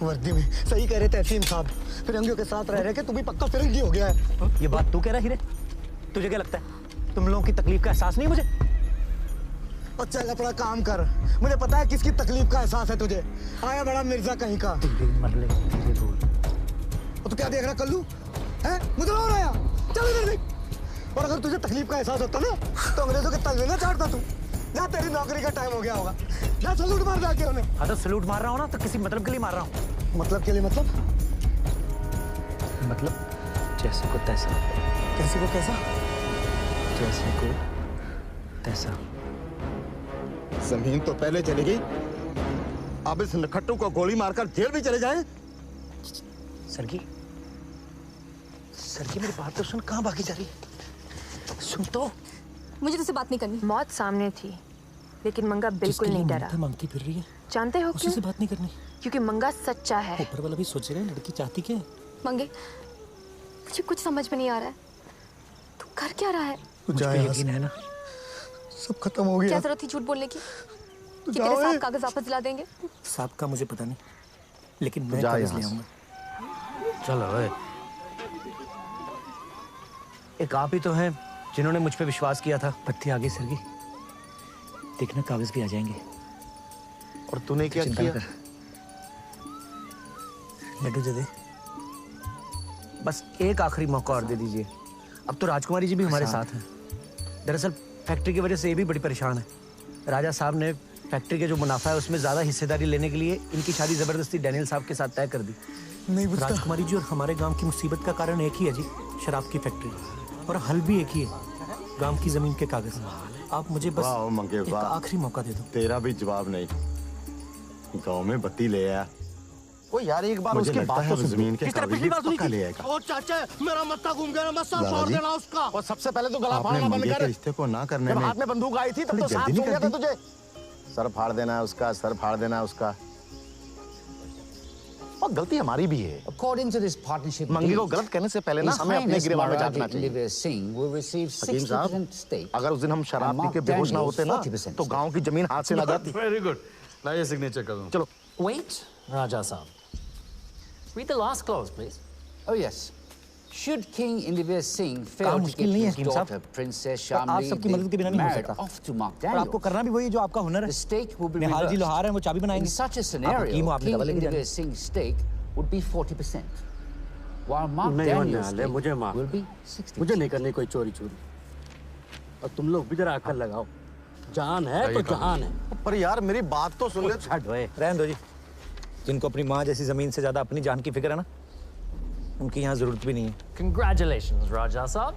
Speaker 12: वर्दी में सही कह रहे तहसीन साहब, फिरंगियों के साथ रह रहे के तू भी पक्का फिरंगी हो गया है।
Speaker 3: ये बात तू कह रहा है हीरे? तुझे क्या लगता है तुम लोगों की तकलीफ का एहसास नहीं है मुझे?
Speaker 12: और चल अपना काम कर, मुझे पता है किसकी तकलीफ का एहसास है तुझे। आया बड़ा मिर्जा कहीं का।
Speaker 3: धीरे मर ले, धीरे बोल।
Speaker 12: और तू क्या देख रहा कल्लू? हैं? मुझे रो रहा है? चल इधर देख। और अगर तुझे तकलीफ का एहसास होता ना तो अंग्रेजों के तलवे ना चाटता तू। जा, तेरी नौकरी का टाइम हो गया होगा। जा सलूट मार जाके उन्हें।
Speaker 3: हाँ तो सलूट मार रहा हूँ ना तो किसी मतलब के लिए मार रहा हूँ।
Speaker 12: मतलब के लिए मतलब?
Speaker 3: मतलब जैसे को तैसा।
Speaker 12: कैसे को कैसा?
Speaker 3: जैसे को तैसा।
Speaker 14: जमीन तो पहले चली गई, अब इस नखट्टू को गोली मारकर जेल भी चले जाएं?
Speaker 3: सरगी, सरगी मेरी बात तो सुन, कहाँ भागी जा रही है? सुन तो।
Speaker 9: मुझे तुझसे बात नहीं करनी।
Speaker 7: मौत सामने थी, लेकिन मंगा बिल्कुल नहीं डरा।
Speaker 10: मांगती फिर रही है,
Speaker 7: जानते हो
Speaker 10: उसी
Speaker 7: क्यों?
Speaker 10: से बात नहीं करनी।
Speaker 7: क्योंकि मंगा सच्चा है।
Speaker 10: ऊपर वाला भी सोच रहा है लड़की चाहती क्या है।
Speaker 9: मंगे, मुझे कुछ समझ में नहीं आ रहा है, तू कर क्या रहा है?
Speaker 3: मुझ पे यकीन है ना?
Speaker 12: सब खत्म हो गया।
Speaker 9: क्या जरूरत थी झूठ बोलने की? कि तेरे
Speaker 12: जाओ
Speaker 9: साथ
Speaker 12: ए।
Speaker 9: कागज वापस दिला देंगे?
Speaker 10: साहब का मुझे पता नहीं, लेकिन मैं
Speaker 14: जा
Speaker 10: कागज
Speaker 14: यहाँ
Speaker 10: ले
Speaker 14: से।
Speaker 10: आऊंगा।
Speaker 3: चलो एक आप ही तो हैं जिन्होंने मुझ पे विश्वास किया था। पत्ती आ गई सरगी, देखना कागज भी आ जाएंगे।
Speaker 14: और तूने क्या
Speaker 3: चिंता
Speaker 14: किया?
Speaker 3: न कर, लड्डू दे दे, बस एक आखिरी मौका और दे दीजिए। अब तो राजकुमारी जी भी हमारे साथ हैं। दरअसल फैक्ट्री की वजह से ये भी बड़ी परेशान है। राजा साहब ने फैक्ट्री के जो मुनाफा है उसमें ज्यादा हिस्सेदारी लेने के लिए इनकी शादी जबरदस्ती डैनियल साहब के साथ तय कर दी।
Speaker 12: नहीं बुझता।
Speaker 10: राजकुमारी जी और हमारे गांव की मुसीबत का कारण एक ही है जी, शराब की फैक्ट्री, और हल भी एक ही है, गांव की जमीन के कागज। आप मुझे बस
Speaker 14: वाह मंगे
Speaker 10: एक
Speaker 14: वाह,
Speaker 10: आखिरी मौका दे दो।
Speaker 14: तेरा भी जवाब नहीं। गांव में बत्ती ले आया। ओ यार एक बार
Speaker 4: मुझे
Speaker 14: उसके
Speaker 4: लगता
Speaker 14: बात
Speaker 4: है
Speaker 14: तो
Speaker 4: वो
Speaker 14: सुन।
Speaker 4: जमीन के
Speaker 14: किस तरह
Speaker 4: कागज
Speaker 14: पिछली
Speaker 4: भी
Speaker 14: बार सुनी
Speaker 4: पक्का
Speaker 14: थी?
Speaker 4: ले आएगा।
Speaker 12: ओ चाचा, मेरा मत्था घूम गया ना, मस्सा
Speaker 14: दादा
Speaker 12: छोड़
Speaker 14: जी,
Speaker 12: देना उसका। और सबसे पहले तो गला
Speaker 4: आपने
Speaker 12: फाड़ना बंद
Speaker 4: मंगे
Speaker 12: कर।
Speaker 4: के रिश्ते को ना करने
Speaker 12: जब
Speaker 4: में
Speaker 12: हाथ में बंदूक आई थी तब
Speaker 4: थोड़ी
Speaker 12: तो साफ
Speaker 4: जल्दी
Speaker 12: हो
Speaker 4: नहीं
Speaker 12: गया था
Speaker 4: कर दी?
Speaker 12: तुझे।
Speaker 4: सर फाड़ देना है उसका, सर फाड़ देना है उसका। और गलती हमारी भी है।
Speaker 17: According to this partnership
Speaker 14: मंगी को
Speaker 17: deed,
Speaker 14: गलत कहने से पहले ना
Speaker 17: His
Speaker 14: हमें अपने
Speaker 17: Highness
Speaker 14: गिरबान में
Speaker 17: Maharaj
Speaker 14: झांकना चाहिए।
Speaker 17: Oliver Singh will receive
Speaker 14: हकीम
Speaker 17: 60%
Speaker 14: साहब,
Speaker 17: stake.
Speaker 14: अगर उस दिन हम शराब
Speaker 17: and
Speaker 14: पी के
Speaker 17: Mark
Speaker 14: बेहोश ना
Speaker 17: Daniels
Speaker 14: होते ना
Speaker 17: 40%
Speaker 14: तो गांव की जमीन हाथ से ना जाती।
Speaker 11: वेरी गुड, लाइए सिग्नेचर कर दूं।
Speaker 14: चलो।
Speaker 5: Wait, Raja Saab. Read the last clause, please.
Speaker 17: Oh yes. Should King Indivier Singh
Speaker 10: काम
Speaker 17: fail to
Speaker 10: मुश्किल
Speaker 17: get
Speaker 10: नहीं है
Speaker 17: his
Speaker 10: हकीम साहब,
Speaker 17: daughter Princess
Speaker 10: पर आप
Speaker 17: Shamli
Speaker 10: सबकी मदद के बिना नहीं हो
Speaker 17: married
Speaker 10: सकता।
Speaker 17: off to Mark
Speaker 10: और आपको
Speaker 17: Daniels,
Speaker 10: करना भी वही है जो आपका हुनर है।
Speaker 17: the stake will be
Speaker 10: Nihal ji
Speaker 17: reversed.
Speaker 10: लोहार हैं, वो चाबी
Speaker 17: In
Speaker 10: बनाएंगे।
Speaker 17: such a
Speaker 10: आप हकीम हो,
Speaker 17: scenario,
Speaker 10: आपने
Speaker 17: King
Speaker 10: दवा लेके
Speaker 17: Indivier
Speaker 10: जानी।
Speaker 17: Singh's stake would be 40%, while Mark
Speaker 8: नहीं होने
Speaker 17: Daniels'
Speaker 8: वाले,
Speaker 17: stake
Speaker 8: मुझे माफ।
Speaker 17: will be 60%.
Speaker 8: मुझे नहीं करनी कोई चोरी चोरी। और तुम लोग भी जरा अकल लगाओ। जान है तो जहान है।
Speaker 14: पर यार मेरी बात तो सुन ले।
Speaker 3: रहने दो जी। जिनको अपनी माँ जैसी जमीन से ज्यादा अपनी जान की फिक्र है ना, उनकी यहाँ जरूरत भी नहीं है।
Speaker 5: Congratulations, राजा साहब।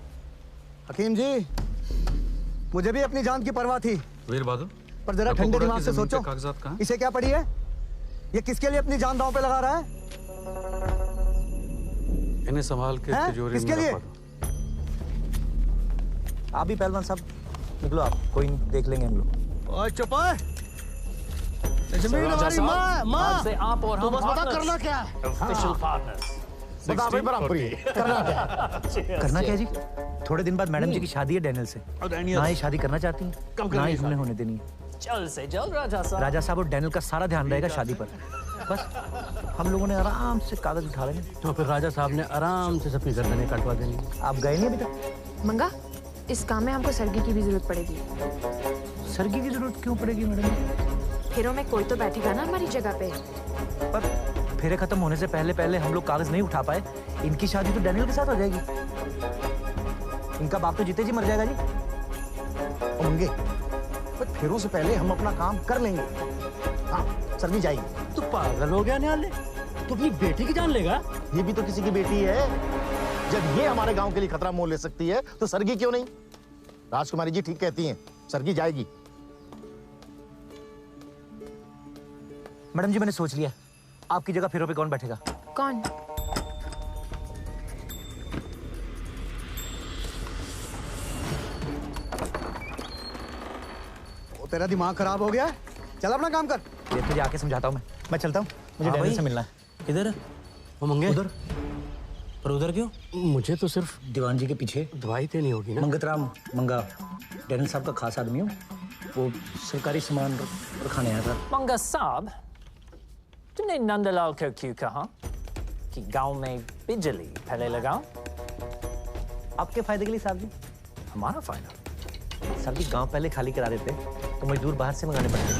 Speaker 12: हकीम जी, मुझे भी अपनी जान की परवाह थी,
Speaker 11: वीर बहादुर,
Speaker 12: पर जरा ठंडे दिमाग से सोचो,
Speaker 11: कागजात कहाँ?
Speaker 12: इसे क्या पड़ी है? ये किसके लिए अपनी जान दांव पे लगा रहा है?
Speaker 11: इन्हें संभाल के तिजोरी
Speaker 12: किसके लिए?
Speaker 3: आप भी पहलवान साहब निकलो, आप कोई नहीं, देख लेंगे हम लोग।
Speaker 12: ओए चुप है। जमीन हमारी माँ
Speaker 5: से आप और
Speaker 12: तो
Speaker 5: हम
Speaker 12: बस बता
Speaker 5: partners,
Speaker 12: करना क्या है?
Speaker 5: official partners।
Speaker 14: बता भाई बराबरी करना क्या है?
Speaker 3: करना क्या जी? थोड़े दिन बाद मैडम जी की शादी है डैनियल से। ना ही शादी करना चाहती हैं, ना ही हमने होने देनी है।
Speaker 5: जल्द से जल्द राजा साहब।
Speaker 3: राजा साहब और डैनियल का सारा ध्यान रहेगा शादी पर। बस हम लोगों ने आराम से कागज उठा लेंगे।
Speaker 8: तो फिर राजा साहब ने आराम से अपनी गर्दनें कटवा देंगे।
Speaker 3: आप गए नहीं अभी तक?
Speaker 7: मंगा, इस काम में हमको सरगी की भी जरूरत पड़ेगी।
Speaker 3: सरगी की जरूरत क्यों पड़ेगी मैडम?
Speaker 7: फेरों में कोई तो बैठेगा ना हमारी जगह पे।
Speaker 3: पर फेरे खत्म होने से पहले पहले हम लोग कागज नहीं उठा पाए, इनकी शादी तो डैनियल के साथ हो जाएगी। इनका बाप तो जीते जी मर जाएगा जी।
Speaker 14: होंगे पर फेरों से पहले हम अपना काम कर लेंगे। हाँ, सरगी जाएगी।
Speaker 8: तू पागल हो गया न्याले? तू अपनी बेटी की जान लेगा?
Speaker 14: ये भी तो किसी की बेटी है। जब ये हमारे गांव के लिए खतरा मोल ले सकती है तो सरगी क्यों नहीं? राजकुमारी जी ठीक कहती हैं, सरगी जाएगी।
Speaker 3: मैडम जी मैंने सोच लिया, आपकी जगह फेरों पे कौन बैठेगा?
Speaker 7: कौन?
Speaker 12: तेरा दिमाग खराब हो गया है? चल अपना काम कर।
Speaker 3: ये तुझे आके समझाता हूँ मैं चलता हूँ, मुझे डैनियल से मिलना है।
Speaker 8: किधर? वो मंगे
Speaker 3: उधर।
Speaker 8: पर उधर क्यों? मुझे तो सिर्फ
Speaker 3: दीवान जी के पीछे
Speaker 8: दवाई देनी होगी ना।
Speaker 3: मंगतराम मंगा डैनियल साहब का खास आदमी हो, वो सरकारी सामान रखाने आया था।
Speaker 5: मंगा साहब, तुमने नंदलाल को क्यों कहा कि गांव में बिजली पहले लगाओ?
Speaker 3: आपके फायदे के लिए साहब जी।
Speaker 5: हमारा फायदा?
Speaker 3: साहब जी गांव पहले खाली करा देते तो मजदूर बाहर से मंगाने पड़ते,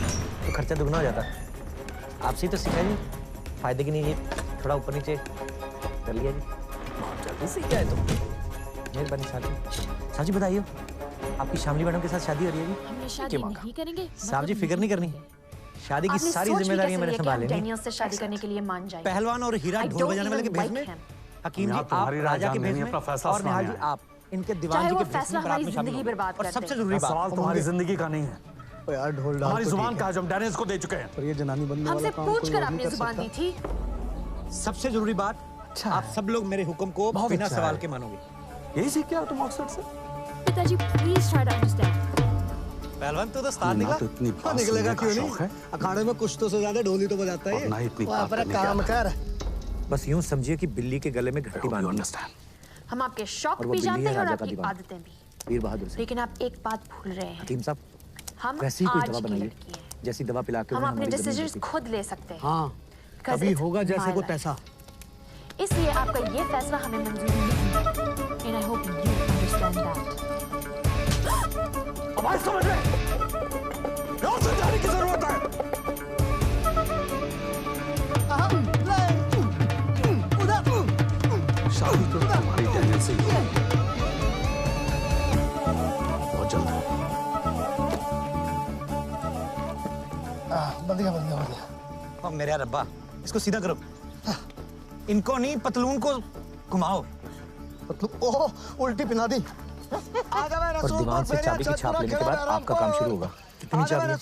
Speaker 3: तो खर्चा दुगना हो जाता। आपसे ही तो सीखा जी, फायदे के लिए ये थोड़ा ऊपर नीचे कर लिया जी।
Speaker 5: बहुत जल्दी सीख गए तुम।
Speaker 3: मेहरबानी साहब जी। साहब जी बताइए, आपकी शामली मैडम के साथ शादी हो रही है जी?
Speaker 7: हमने शादी नहीं करेंगे।
Speaker 3: साहब जी फिक्र नहीं करनी, शादी की सारी जिम्मेदारियां मैंने संभाल लेनी।
Speaker 7: डैनियल से शादी करने के लिए मान जाए।
Speaker 3: पहलवान और हीरा ढोल बजाने वाले के भेष में, हकीम जी आप राजा के भेष में, और निहाल जी आप इनके दीवान जी के भेष में बारात में शामिल हो। और सबसे जरूरी बात,
Speaker 11: सवाल तुम्हारी जिंदगी का नहीं है,
Speaker 12: यार ढोल डाल
Speaker 11: हमारी जुबान का है जो हम डैनियल को दे चुके हैं।
Speaker 12: पर ये जनानी बनने वाला
Speaker 7: हमसे
Speaker 12: काम
Speaker 7: पूछ
Speaker 12: कोई
Speaker 7: कर
Speaker 12: और नहीं
Speaker 7: आपने
Speaker 12: कर
Speaker 7: जुबान
Speaker 12: सकता।
Speaker 7: दी थी।
Speaker 3: सबसे जरूरी बात, आप सब लोग मेरे हुक्म को बिना सवाल के मानोगे।
Speaker 11: यही सीख के आए तुम ऑक्सफोर्ड से?
Speaker 7: पिताजी प्लीज ट्राई टू अंडरस्टैंड।
Speaker 3: पहलवान तो उस्ताद निकला।
Speaker 11: तो इतनी बात
Speaker 12: निकलेगा
Speaker 11: सुनने का
Speaker 12: क्यों
Speaker 11: शौक
Speaker 12: नहीं? अखाड़े में कुछ तो से ज्यादा ढोली तो बजाता है।
Speaker 11: और ना ही इतनी बात
Speaker 12: अपना
Speaker 11: करने
Speaker 12: काम
Speaker 11: की
Speaker 12: कर।
Speaker 3: बस यूं समझिए कि बिल्ली के गले में घंटी बांधी।
Speaker 7: हम आपके शौक
Speaker 3: और वो
Speaker 7: भी
Speaker 3: बिल्ली
Speaker 7: जानते
Speaker 3: है
Speaker 7: हैं और
Speaker 3: राजा का
Speaker 7: आपकी
Speaker 3: दीवाना।
Speaker 7: आदतें भी।
Speaker 3: वीर बहादुर से।
Speaker 7: लेकिन आप एक बात भूल रहे हैं।
Speaker 3: हकीम साहब,
Speaker 7: हम
Speaker 3: वैसी ही कोई
Speaker 7: आज
Speaker 3: दवा
Speaker 7: की
Speaker 3: बनाइए,
Speaker 7: लड़की हैं।
Speaker 3: जैसी दवा पिला के
Speaker 7: हम
Speaker 3: उन्हें
Speaker 7: अपने
Speaker 3: हमारी जमीन
Speaker 7: डिसीजंस
Speaker 3: देती।
Speaker 7: खुद ले सकते हैं।
Speaker 12: हाँ,
Speaker 7: Because
Speaker 12: अभी
Speaker 7: it's
Speaker 12: होगा जैसे
Speaker 7: my
Speaker 12: को
Speaker 7: life.
Speaker 12: तैसा।
Speaker 7: इसलिए आपका ये फैसला हमें मंजूर नहीं है। And I hope you understand that.
Speaker 11: अब आज समझ में और समझाने की जरूरत है। शादी तो तुम्हारी डैनियल से ही होगी। बहुत जल्द।
Speaker 14: बंद गया।
Speaker 3: और मेरे रब्बा, इसको सीधा करो। इनको नहीं, पतलून को घुमाओ।
Speaker 14: ओह, उल्टी पिना दी।
Speaker 3: और दीवान से चाबी की छाप लेने के बाद आपका काम शुरू होगा। कितनी चाबी?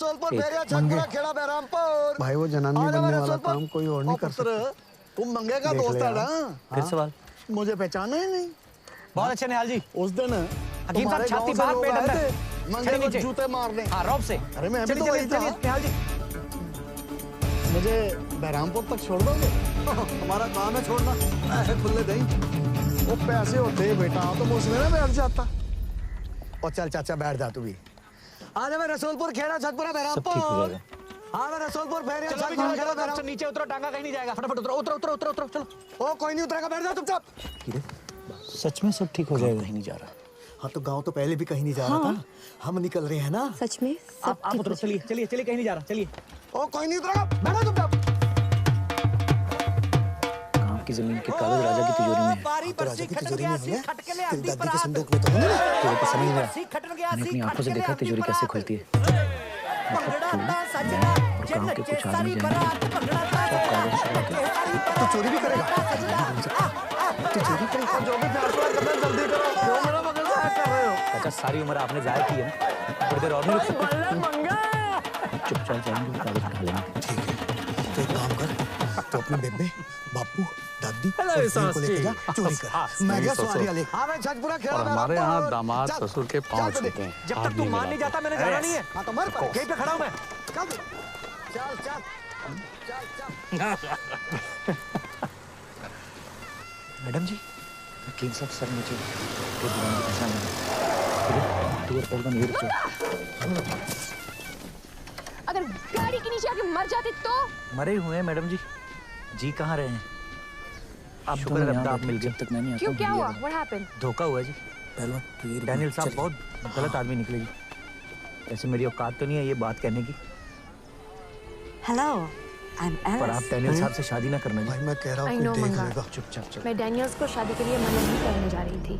Speaker 12: भाई वो जनानी बनने वाला काम कोई और नहीं कर सकता।
Speaker 14: तुम मंगे का दोस्त है ना?
Speaker 3: फिर सवाल?
Speaker 14: मुझे पहचाना ही नहीं।
Speaker 3: बहुत अच्छे निहाल जी।
Speaker 14: उस दिन
Speaker 3: हकीम साहब छाती बाहर पेट अंदर।
Speaker 14: मंगे को जूते मारने।
Speaker 3: हाँ, रॉब से।
Speaker 14: अरे मैं भी तो वही था।
Speaker 3: निहाल जी,
Speaker 14: मुझे बहरामपुर तक छोड़ दोगे?
Speaker 12: हमारा काम है छोड़ना, ऐसे खुले नहीं।
Speaker 14: वो पैसे होते बेटा तो मुझमें ना बैठ जाता।
Speaker 12: और चल चाचा बैठ जा तू भी। आज मैं रसूलपुर खेड़ा छतपुरा
Speaker 3: सब ठीक हो
Speaker 12: बहरामपुर।
Speaker 3: जाएगा।
Speaker 12: हाँ मैं रसूलपुर फेरिया
Speaker 3: चलो अभी
Speaker 12: छतपुरा
Speaker 3: चलो,
Speaker 12: खेड़ा
Speaker 3: चलो,
Speaker 12: बहरामपुर।
Speaker 3: नीचे उतरो, टांगा कहीं नहीं जाएगा। फटाफट उतरो, उतरो, उतरो, उतरो, उतरो, चलो।
Speaker 12: ओ कोई नहीं उतरेगा, बैठ जा चुपचाप।
Speaker 3: सच में सब ठीक हो जाएगा। कहीं नहीं जा रहा।
Speaker 12: हाँ तो गांव तो पहले भी कहीं नहीं जा रहा था, हम निकल रहे हैं ना।
Speaker 9: सच में
Speaker 3: आप उतरो, चलिए चलिए चलिए, कहीं नहीं जा रहा, चलिए।
Speaker 12: ओ कोई नहीं उतरेगा, बैठ जा चुपचाप।
Speaker 3: गांव की जमीन के कागज राजा की तिजोरी में है।
Speaker 12: तो राजा की तिजोरी में होंगे तेरी दादी के संदूक में तो होंगे
Speaker 3: तेरे को समझ नहीं आ रहा। मैंने अपनी आंखों से देखा तिजोरी कैसे खुलती है। मतलब तू, मैं और गांव के कुछ आदमी
Speaker 12: तो चोरी भी करेगा? तो चोरी करेगा? जो भी फैसला करना जल्दी करो, क्यों मेरा मगज ज़ाया कर रहे हो?
Speaker 3: अच्छा सारी उम्र आपने जाया की है, थोड़ी देर और नहीं रुक सकते? चुपचाप जाएंगे, कागज उठा लेंगे।
Speaker 12: ठीक है, तो एक काम कर, तो अपने बेबे, बापू, दादी
Speaker 11: हेलो
Speaker 12: को लेके जा, चोरी कर। मैं गया सवारियाँ ले। हाँ मैं छठ पूरा खेल रहा हूँ।
Speaker 11: हमारे यहाँ दामाद ससुर के पाँव छूते हैं।
Speaker 15: जब तक तू मान नहीं जाता मैंने जाना नहीं है।
Speaker 12: हाँ तो मर
Speaker 15: गेट पे खड़ा हूँ मैं।
Speaker 12: चल चल चल
Speaker 3: मैडम जी, वकील साहब सर मुझे दीवान की पहचान है। तू और पहलवान ये रुक जाओ।
Speaker 9: अगर गाड़ी के नीचे आके मर जाते तो?
Speaker 3: मरे हुए हैं मैडम जी, जी कहाँ रहे हैं? आप शुक्र है आप मिल गए। तक मैंने
Speaker 9: क्यों, क्या हुआ? What happened?
Speaker 3: धोखा हुआ जी।
Speaker 12: पहलवान
Speaker 3: डैनियल साहब बहुत गलत आदमी निकले जी। ऐसे मेरी औकात तो नहीं है ये बात कहने की।
Speaker 18: Hello, I'm Alice.
Speaker 3: पर आप डैनियल साहब से शादी ना करना जी।
Speaker 12: भाई मैं कह रहा
Speaker 9: I
Speaker 12: हूँ
Speaker 9: know,
Speaker 12: देख
Speaker 9: मंगा।
Speaker 12: लेगा।
Speaker 3: चुपचाप चल।
Speaker 9: मैं डैनियल्स को शादी के लिए मना नहीं करने जा रही थी।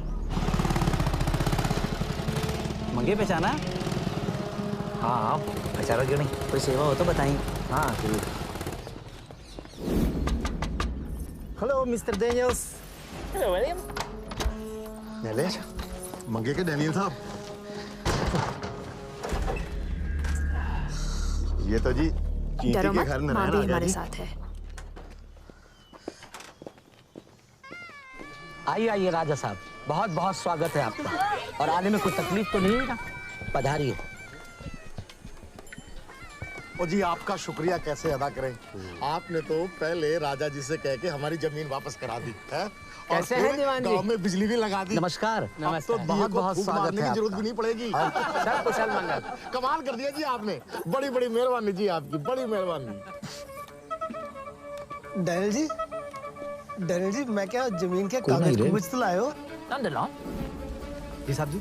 Speaker 3: मंगे पहचाना? हाँ पहचाना क्यों नहीं? कोई सेवा हो तो बताइए। हाँ जरूर।
Speaker 10: Hello mister Daniels.
Speaker 8: Hello William.
Speaker 14: नैले मंगे के डैनियल साहब, ये तो जी चींटी
Speaker 9: डरो
Speaker 14: के
Speaker 9: मत,
Speaker 14: घर में
Speaker 9: माँ भी
Speaker 14: रहना
Speaker 9: हमारे
Speaker 14: जी।
Speaker 9: साथ है।
Speaker 3: आइए आइए राजा साहब, बहुत बहुत स्वागत है आपका। और आने में कोई तकलीफ तो नहीं है ना? पधारिए।
Speaker 14: और जी आपका शुक्रिया कैसे अदा करें, आपने तो पहले राजा जी से कह के हमारी जमीन वापस करा दी है और
Speaker 8: कैसे हैं दीवान जी?
Speaker 14: गांव में बिजली भी लगा दी।
Speaker 3: नमस्कार।
Speaker 14: अब तो बहुत बहुत स्वागत है, जरूरत भी नहीं पड़ेगी।
Speaker 8: सब कुशल मंगल।
Speaker 14: कमाल कर दिया जी आपने, बड़ी बड़ी मेहरबानी जी आपकी, बड़ी मेहरबानी।
Speaker 12: डैनियल जी मैं क्या जमीन के कागज कुछ तो लाए हो?
Speaker 3: जी साहब जी।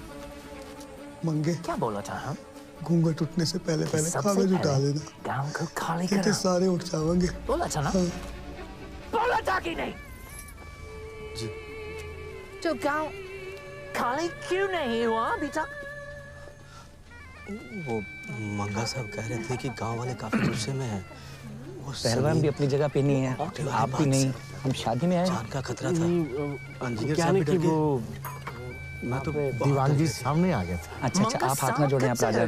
Speaker 12: मंगे
Speaker 5: क्या बोला था?
Speaker 12: घूंघट उठने से पहले कागज उठा लेना,
Speaker 5: गांव को खाली
Speaker 12: नहीं तो सारे उठ जाएंगे।
Speaker 5: बोला था ना? बोला था कि नहीं?
Speaker 3: जी।
Speaker 5: तो गांव खाली क्यों नहीं हुआ अभी तक?
Speaker 16: वो मंगा साहब कह रहे थे कि गांव वाले काफी गुस्से में हैं।
Speaker 3: पहलवान भी अपनी जगह पे नहीं है, आप भी नहीं, हम शादी में आए।
Speaker 16: जान का खतरा था।
Speaker 8: क्या नहीं कि वो
Speaker 16: मैं तो
Speaker 14: दीवान जी सामने आ गया था।
Speaker 3: अच्छा अच्छा, आप हाथ ना जोड़ें, आप राजा।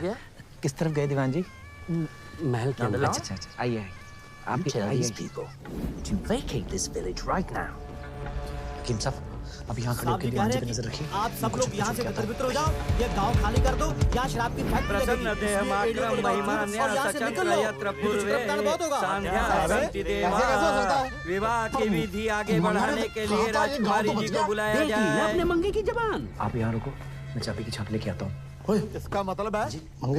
Speaker 3: किस तरफ गए दीवान जी?
Speaker 8: महल के अंदर।
Speaker 3: अच्छा अच्छा, आइए आप भी
Speaker 5: Tell
Speaker 3: आइए।
Speaker 5: these people to vacate this village right now.
Speaker 3: हकीम साहब अब यहाँ खड़े होकर दीवान जी पे नजर रखिए।
Speaker 16: आप सब लोग यहाँ से तितर-बितर हो जाओ, ये गांव खाली कर दो, यहाँ शराब की फैक्ट्री लगेगी।
Speaker 19: प्रसन्न देह मात्रम महिमान्या सचक्र यत्र पूर्वे शांति देवा। विवाह की विधि आगे बढ़ाने के लिए राजकुमारी जी को बुलाया जाए।
Speaker 8: अपने मंगे की जबान।
Speaker 3: आप यहाँ रुको, मैं चाबी की छाप लेके आता हूँ।
Speaker 14: इसका मतलब है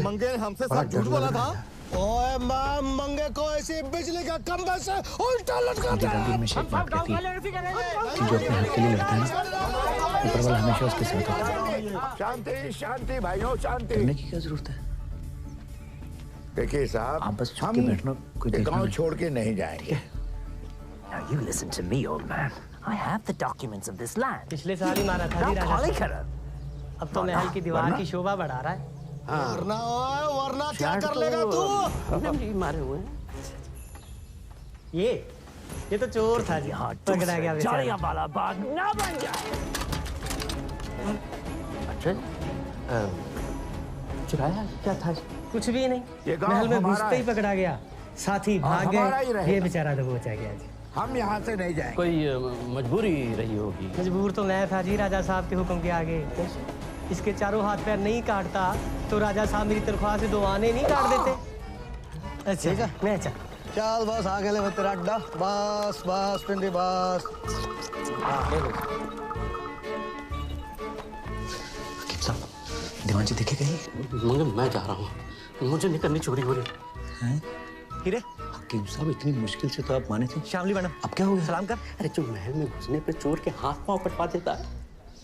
Speaker 14: मंगे ने हमसे सब झूठ बोला था।
Speaker 12: ओए मां मंगे को ऐसी बिजली का खंभे से उल्टा लटका दे।
Speaker 3: दादी हमेशा एक बात कहती है कि जो अपने हक के लिए लड़ता है ना, ऊपर वाला हमेशा उसके साथ होता है।
Speaker 4: शांति शांति भाइयों शांति।
Speaker 3: करने की क्या जरूरत है?
Speaker 4: देखिए साहब,
Speaker 3: आप बस चुप के बैठना, कोई देखना
Speaker 4: गांव
Speaker 3: नहीं।
Speaker 4: छोड़ के नहीं जाएंगे।
Speaker 5: Now you listen to me, old man. I have the documents of this land.
Speaker 8: पिछले साल ही मारा था जी
Speaker 5: गांव खाली
Speaker 8: राजा।
Speaker 5: करो।
Speaker 8: अब तो महल की दीवार की शोभा बढ़ा रहा है।
Speaker 12: वरना क्या कर लेगा तू?
Speaker 8: जी मारे हुए हैं। ये तो चोर था जी।
Speaker 5: यहाँ
Speaker 8: पकड़ा गया बेचारा।
Speaker 5: जालियां वाला बाग ना बन जाए। अच्छा
Speaker 8: चुराया क्या था? कुछ भी नहीं,
Speaker 4: ये गांव
Speaker 8: महल में
Speaker 4: हमारा
Speaker 8: घुसते ही
Speaker 4: है।
Speaker 8: पकड़ा गया, साथी भाग
Speaker 4: हमारा ही
Speaker 8: गए,
Speaker 4: रहेगा।
Speaker 8: ये बेचारा दबोचा गया जी।
Speaker 4: हम यहाँ से नहीं जाएंगे।
Speaker 19: कोई मजबूरी रही होगी।
Speaker 8: मजबूर तो मैं था जी राजा साहब के हुक्म के आगे। इसके चारों हाथ पैर नहीं काटता तो राजा साहब मेरी तनख्वाह से 2 आने नहीं काट देते। अच्छा मैं चल।
Speaker 12: चल बस आगे ले तेरा अड्डा, बस बस पिंडी बस।
Speaker 3: हकीम साहब दीवान जी देखे कहीं?
Speaker 8: मंगल मैं जा रहा हूँ, मुझे नहीं करनी चोरी वोरी।
Speaker 3: हीरे हकीम साहब इतनी मुश्किल से तो आप माने थे। श्यामली मैडम अब क्या हो गया? सलाम कर।
Speaker 8: अरे जो महल में घुसने पे चोर के हाथ पांव कटवा देता है।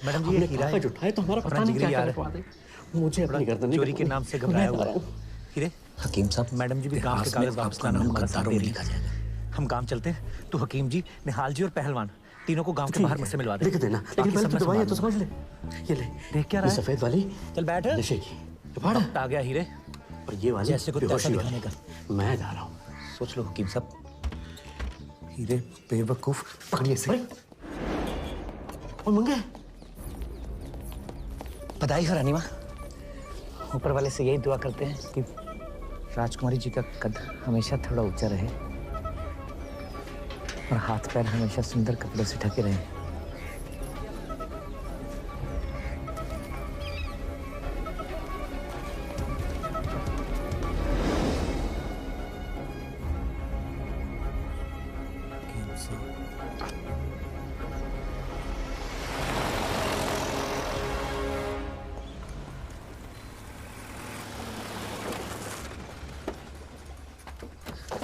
Speaker 3: मैडम जी ये हीरा है।
Speaker 8: उठाए तो हमारा पता नहीं क्या करवा दे। मुझे अपनी गर्दन
Speaker 3: चोरी के नाम से घबराया हुआ है। हीरे हकीम साहब मैडम जी भी गांव के कागज वापस लाना, हम गांव चलते हैं। तो हकीम जी, निहाल जी और पहलवान तीनों को गांव के बाहर मुझसे मिलवा दे।
Speaker 11: लिख देना, लेकिन पहले तू दवाई है तो समझ ले। ये ले,
Speaker 3: देख क्या रहा
Speaker 11: है? सफेद वाली
Speaker 3: चल बैठ।
Speaker 11: नशे की
Speaker 3: वक्त आ गया हीरे।
Speaker 11: और ये वाली
Speaker 3: जैसे कुछ
Speaker 11: बेहोशी
Speaker 3: दिखाने
Speaker 11: वाली।
Speaker 3: का।
Speaker 11: मैं जा रहा हूँ।
Speaker 3: सोच लो हकीम साहब।
Speaker 11: हीरे बेवकूफ, पकड़िए से। और मंगे
Speaker 3: बधाई हो रानी माँ। ऊपर वाले से यही दुआ करते हैं कि राजकुमारी जी का कद हमेशा थोड़ा ऊंचा रहे और हाथ पैर हमेशा सुंदर कपड़ों से ढके रहे।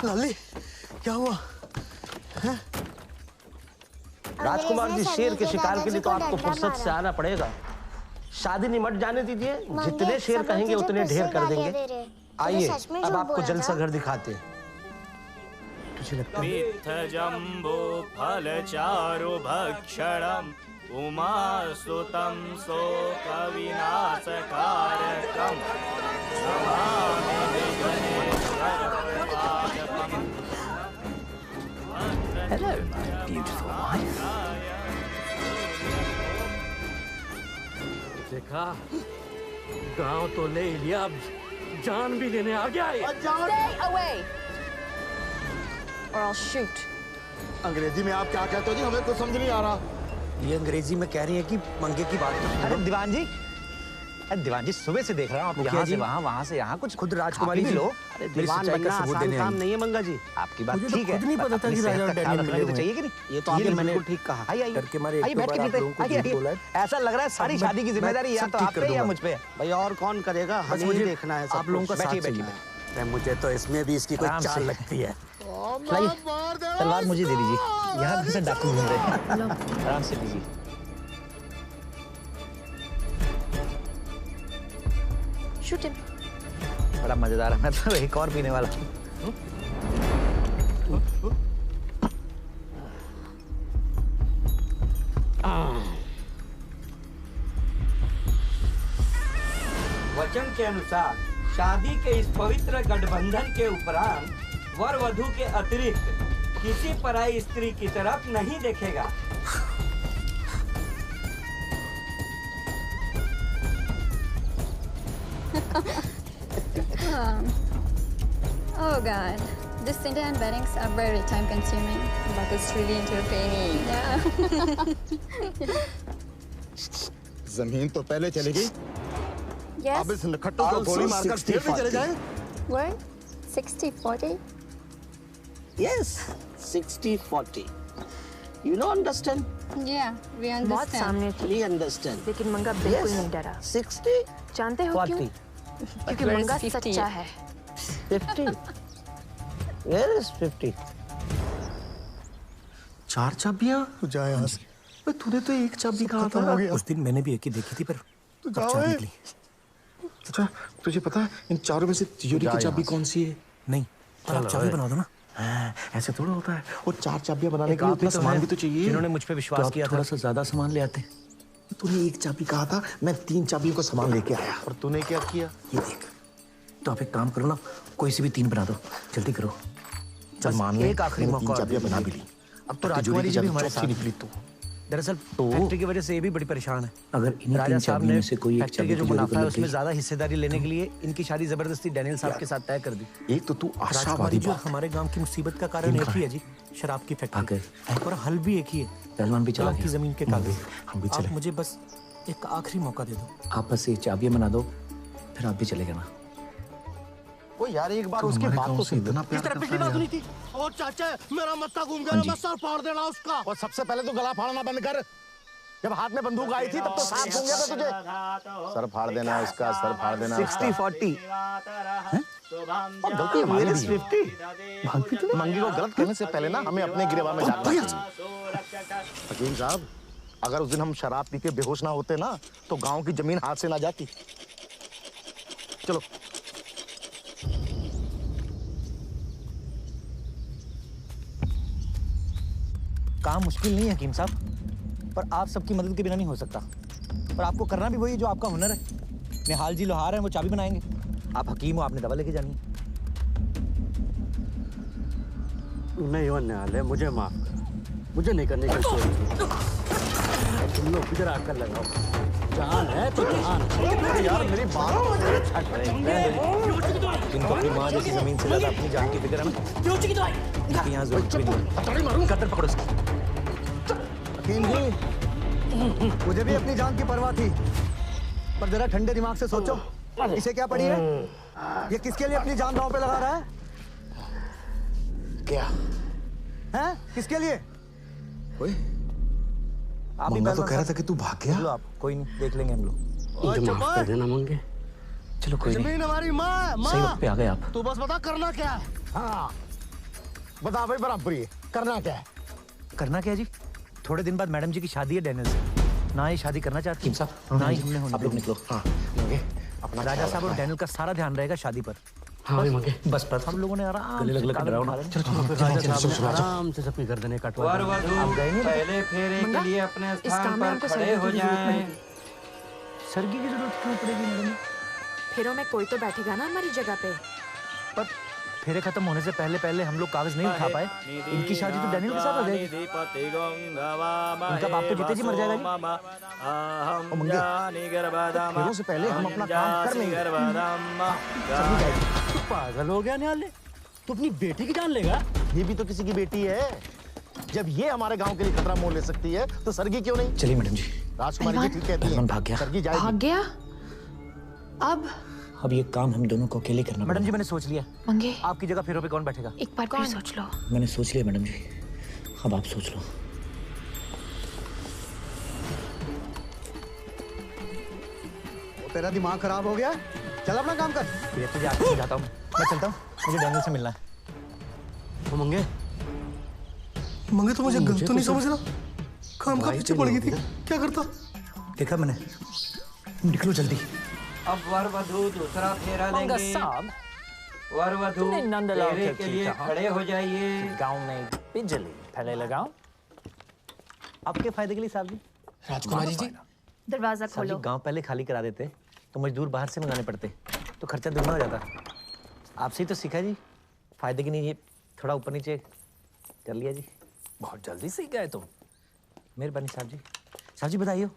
Speaker 10: लाली क्या हुआ है?
Speaker 15: राजकुमार जी, शेर के शिकार के लिए तो आपको फुर्सत से आना पड़ेगा। शादी नहीं मत जाने दीजिए, जितने शेर कहेंगे उतने ढेर कर देंगे। आइए अब आपको जल सा घर दिखाते हैं। तुझे लगता है
Speaker 19: मिथ जम्बो फल चारु भक्षणम उमासुतं शोक विनाशकारकम समामि विघ्नेश्वर प्रपादकम।
Speaker 5: Hello, beautiful wife.
Speaker 11: देखा, गांव तो ले लिया, अब जान भी लेने आ गया है।
Speaker 7: Stay away, or I'll shoot.
Speaker 14: अंग्रेजी में आप क्या कहते हो जी? हमें कुछ समझ नहीं आ रहा।
Speaker 15: ये अंग्रेजी में कह रही है कि मंगे की बात तो।
Speaker 3: अरे दीवान जी, दीवान जी सुबह से देख रहा हूँ आप यहाँ से वहाँ, वहाँ से यहाँ, कुछ
Speaker 15: खुद राजकुमारी जी लो।
Speaker 3: अरे दीवान बनना आसान काम नहीं है मंगा जी। आपकी बात ठीक है।
Speaker 15: नहीं पता था कि राजा और डैनियल मिले
Speaker 3: तो चाहिए कि नहीं?
Speaker 15: ये तो आपने मैंने ठीक कहा।
Speaker 3: आइए आइए
Speaker 15: करके मारे
Speaker 3: आइए, बैठ के पीते हैं। ऐसा लग रहा है सारी शादी की जिम्मेदारी या तो आप पे या मुझ पे।
Speaker 10: भाई और कौन करेगा? हमें ही देखना है।
Speaker 15: आप लोगों का साथ
Speaker 10: चाहिए। मुझे तो इसमें भी इसकी कोई चाल लगती है।
Speaker 3: तलवार मुझे दे दीजिए, यहाँ से डाकू घूम रहे हैं। आराम से लीजिए।
Speaker 7: Shoot him.
Speaker 3: बड़ा मजेदार है, मैं तो एक और पीने वाला हूँ।
Speaker 19: वचन के अनुसार शादी के इस पवित्र गठबंधन के उपरांत वर वधु के अतिरिक्त किसी पराई स्त्री की तरफ नहीं देखेगा।
Speaker 20: Oh God, distant and weddings are very time consuming, but it's really entertaining. Yeah.
Speaker 14: जमीन तो पहले चलेगी।
Speaker 20: Yes.
Speaker 14: अब इस नखट्टू को गोली मारकर फिर भी चले जाएं?
Speaker 20: What? 60-40?
Speaker 10: Yes, 60-40. You don't understand?
Speaker 20: Yeah, we understand.
Speaker 7: बहुत सामने थी,
Speaker 10: We understand.
Speaker 7: लेकिन मंगा बिल्कुल नहीं डरा।
Speaker 10: 60?
Speaker 7: जानते हो क्यों? क्योंकि मंगा सच्चा है।
Speaker 10: 50? Where is 50?
Speaker 15: 4 चाबियां?
Speaker 10: तू जा यहाँ से।
Speaker 15: तूने तो एक चाबी कहा था।
Speaker 3: उस दिन मैंने भी एक ही देखी थी, पर
Speaker 14: तू
Speaker 3: अब
Speaker 14: जाओ
Speaker 3: चाबी
Speaker 14: ए।
Speaker 3: निकली।
Speaker 11: अच्छा, तुझे पता है इन चारों में से तिजोरी की चाबी कौन सी है?
Speaker 3: नहीं, पर आप चाबी बना दो ना।
Speaker 11: हाँ, ऐसे थोड़ा होता है। और 4 चाबियां बनाने के लिए उतना
Speaker 3: तो
Speaker 11: सामान
Speaker 3: है,
Speaker 11: भी तो चाहिए।
Speaker 3: जिन्होंने मुझ पे विश्वास किया
Speaker 11: थोड़ा
Speaker 3: था।
Speaker 11: सा ज्यादा सामान ले आते। तूने एक चाबी कहा था, मैं 3 चाबियों का सामान लेके आया।
Speaker 14: और तूने क्या किया?
Speaker 3: ये देख, तो आप एक काम करो ना, कोई सी भी 3 बना दो, जल्दी करो।
Speaker 11: चल मान ले,
Speaker 3: एक आखिरी
Speaker 11: मैंने
Speaker 3: मौका
Speaker 11: 3
Speaker 3: और
Speaker 11: चाबियां
Speaker 3: दे
Speaker 11: बना भी
Speaker 3: दीजिए।
Speaker 11: ली।
Speaker 3: अब तो
Speaker 11: तिजोरी
Speaker 3: राजकुमारी
Speaker 11: की
Speaker 3: जी भी
Speaker 11: चाबी
Speaker 3: हमारे
Speaker 11: चौथी
Speaker 3: साथ
Speaker 11: निकली
Speaker 3: निकली। दरअसल फैक्ट्री की वजह से ये भी बड़ी परेशान है।
Speaker 15: अगर इन्हीं
Speaker 3: राजा
Speaker 15: 3
Speaker 3: साहब
Speaker 15: चाबियों
Speaker 3: ने
Speaker 15: में से कोई एक
Speaker 3: फैक्ट्री
Speaker 15: चाबी
Speaker 3: के जो
Speaker 15: तिजोरी
Speaker 3: मुनाफा
Speaker 15: को
Speaker 3: है
Speaker 15: लग
Speaker 3: उसमें
Speaker 15: गई।
Speaker 3: ज्यादा हिस्सेदारी लेने के लिए इनकी शादी जबरदस्ती डैनियल साहब के साथ तय कर दी।
Speaker 11: एक तो तू
Speaker 3: राजकुमारी
Speaker 11: आशावादी
Speaker 3: जी और
Speaker 11: बात।
Speaker 3: हमारे गांव की मुसीबत का कारण एक ही है जी, शराब की फैक्ट्री। और हल भी एक ही है,
Speaker 15: पहलवान भी चला
Speaker 3: गांव की
Speaker 15: गया।
Speaker 3: जमीन के कागज।
Speaker 11: हम भी
Speaker 3: आप
Speaker 11: चले।
Speaker 3: मुझे बस एक आखिरी मौका दे दो।
Speaker 15: आप बस ये चाबियां बना दो, फिर आप भी चले जाना।
Speaker 14: ओ यार एक बार उसकी बात तो सुन।
Speaker 1: इस तरह पिछली बात सुनी थी। और चाचा मेरा मत्था घूम गया, मैं सर फाड़ देना उसका।
Speaker 14: और सबसे पहले तो गला फाड़ना बंद कर। जब हाथ में बंदूक आई थी तब तो सांप सूंघ गया था तुझे। सर फाड़ देना इसका, सर फाड़ देना।
Speaker 15: 60-40।
Speaker 14: गलती हमारी भी है। मंगी को गलत कहने से पहले ना हमें अपने गिरेबान में जाना चाहिए। हकीम साहब, अगर उस दिन हम शराब पी के बेहोश ना होते ना तो गांव की जमीन हाथ से ना जाती। चलो।
Speaker 15: काम मुश्किल नहीं है हकीम साहब, पर आप सबकी मदद के बिना नहीं हो सकता। पर आपको करना भी वही जो आपका हुनर है। निहाल जी लोहार हैं, वो चाबी बनाएंगे। आप हकीम हो, आपने दवा लेके जानी है।
Speaker 21: नहीं वो निहाल है, मुझे माफ कर, मुझे नहीं करने की सोच। तुम लोग किधर आकर लगाओ, जान है तो जान। यार मेरी बात
Speaker 15: इनको अपनी माँ जैसी जमीन से ज्यादा अपनी जान की फिक्र है ना। इनकी यहाँ जरूरत भी नहीं। कतर पकड़ो इसको।
Speaker 10: हकीम जी, मुझे भी अपनी जान की परवाह थी, पर जरा ठंडे दिमाग से सोचो, इसे क्या पड़ी है? ये किसके लिए अपनी जान दांव पे लगा रहा है?
Speaker 14: क्या
Speaker 10: हैं? किसके लिए?
Speaker 15: आप ही
Speaker 14: मंगा तो कह रहा था कि तू भाग गया।
Speaker 15: आप कोई नहीं, देख लेंगे हम लोग।
Speaker 21: माफ कर देना मंगे।
Speaker 15: चलो कोई नहीं।
Speaker 14: जमीन हमारी माँ,
Speaker 15: सही वक्त पे आ गए आप।
Speaker 14: तू बस बता करना क्या है। हाँ बता भाई, बराबरी है, करना क्या है?
Speaker 15: करना क्या जी? थोड़े दिन बाद मैडम जी की शादी है डैनियल से। ना ही शादी करना चाहती हैं, ना ही हमने होने। आप लोग निकलो। हाँ अपना राजा साहब और डैनियल का सारा ध्यान रहेगा शादी पर।
Speaker 21: हाँ भाई मंगे,
Speaker 15: बस हम लोगों ने आराम
Speaker 21: गले लग डराओ ना। चलो आराम से अपनी गर्दनें कटवा।
Speaker 19: वर वधू पहले फेरे के लिए अपने स्थान पर खड़े हो जाएं।
Speaker 15: सरगी की जरूरत क्यों पड़ेगी मैडम?
Speaker 7: फेरों में कोई तो बैठेगा ना हमारी जगह पे।
Speaker 15: पर फेरे खत्म होने से पहले हम लोग कागज नहीं उठा पाए। इनकी शादी तो डैनियल के साथ हो जाएगी। इनका बाप तो जीते जी मर जाएगा जी।
Speaker 10: ओ मंगे, फेरों से पहले हम अपना काम कर लेंगे।
Speaker 21: तू पागल हो गया निहाल, तू अपनी बेटी की जान लेगा?
Speaker 14: ये भी तो किसी की बेटी है। जब ये हमारे गांव के लिए खतरा मोल ले सकती है तो सरगी क्यों नहीं?
Speaker 15: चलिए मैडम जी।
Speaker 14: राजकुमारी जी ठीक कहती है,
Speaker 15: भाग गया।
Speaker 14: सरगी जाएगी।
Speaker 7: भाग गया?
Speaker 15: अब ये काम हम दोनों को अकेले करना। मैडम जी मैंने सोच लिया।
Speaker 7: मंगे,
Speaker 15: आपकी जगह फेरों पे कौन बैठेगा?
Speaker 7: एक बार फिर सोच लो।
Speaker 15: मैंने सोच लिया मैडम जी, अब आप सोच लो।
Speaker 10: तेरा दिमाग खराब हो गया? चल अपना काम कर।
Speaker 15: ये तुझे आके समझाता हूँ मैं चलता हूँ, मुझे डैनियल से मिलना है।
Speaker 21: तो मंगे
Speaker 12: मंगे, तो मुझे गलत तो नहीं समझ रहा? काम का पीछे पड़ गई थी, क्या करता?
Speaker 15: देखा मैंने। निकलो जल्दी।
Speaker 19: अब वर वधू दूसरा फेरा लेंगे। वर वधू फेरे के लिए खड़े हो जाइए।
Speaker 5: गांव में बिजली पहले लगाओ।
Speaker 15: आपके फायदे के लिए साहब जी।
Speaker 5: राजकुमारी जी,
Speaker 7: दरवाजा
Speaker 15: साहब जी,
Speaker 7: खोलो।
Speaker 15: गांव पहले खाली करा देते तो मजदूर बाहर से मंगाने पड़ते, तो खर्चा दुगना हो जाता। आपसे ही तो सीखा जी, फायदे के लिए थोड़ा ऊपर नीचे कर लिया जी।
Speaker 5: बहुत जल्दी सीख गए तुम।
Speaker 15: मेहरबानी साहब जी। साहब जी बताइए,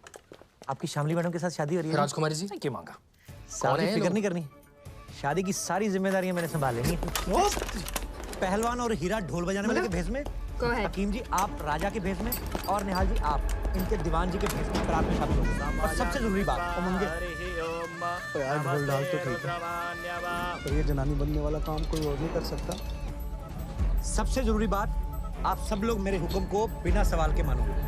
Speaker 15: आपकी शामली मैडम के साथ शादी हो रही है?
Speaker 5: राजकुमारी जी क्यों मांगा?
Speaker 15: साहब जी फिक्र नहीं करनी, शादी की सारी जिम्मेदारियां मैंने संभाल लेनी है। पहलवान और हीरा ढोल बजाने वाले के भेष में, हकीम जी आप राजा के भेष में, और निहाल जी आप इनके दीवान जी के भेष में बारात में शादी होगी। और सबसे जरूरी बात,
Speaker 12: तो यार ढोल ढाल तो ठीक है, पर ये जनानी बनने वाला काम कोई और नहीं कर सकता।
Speaker 15: सबसे जरूरी बात, आप सब लोग मेरे हुक्म को बिना सवाल के मानोगे।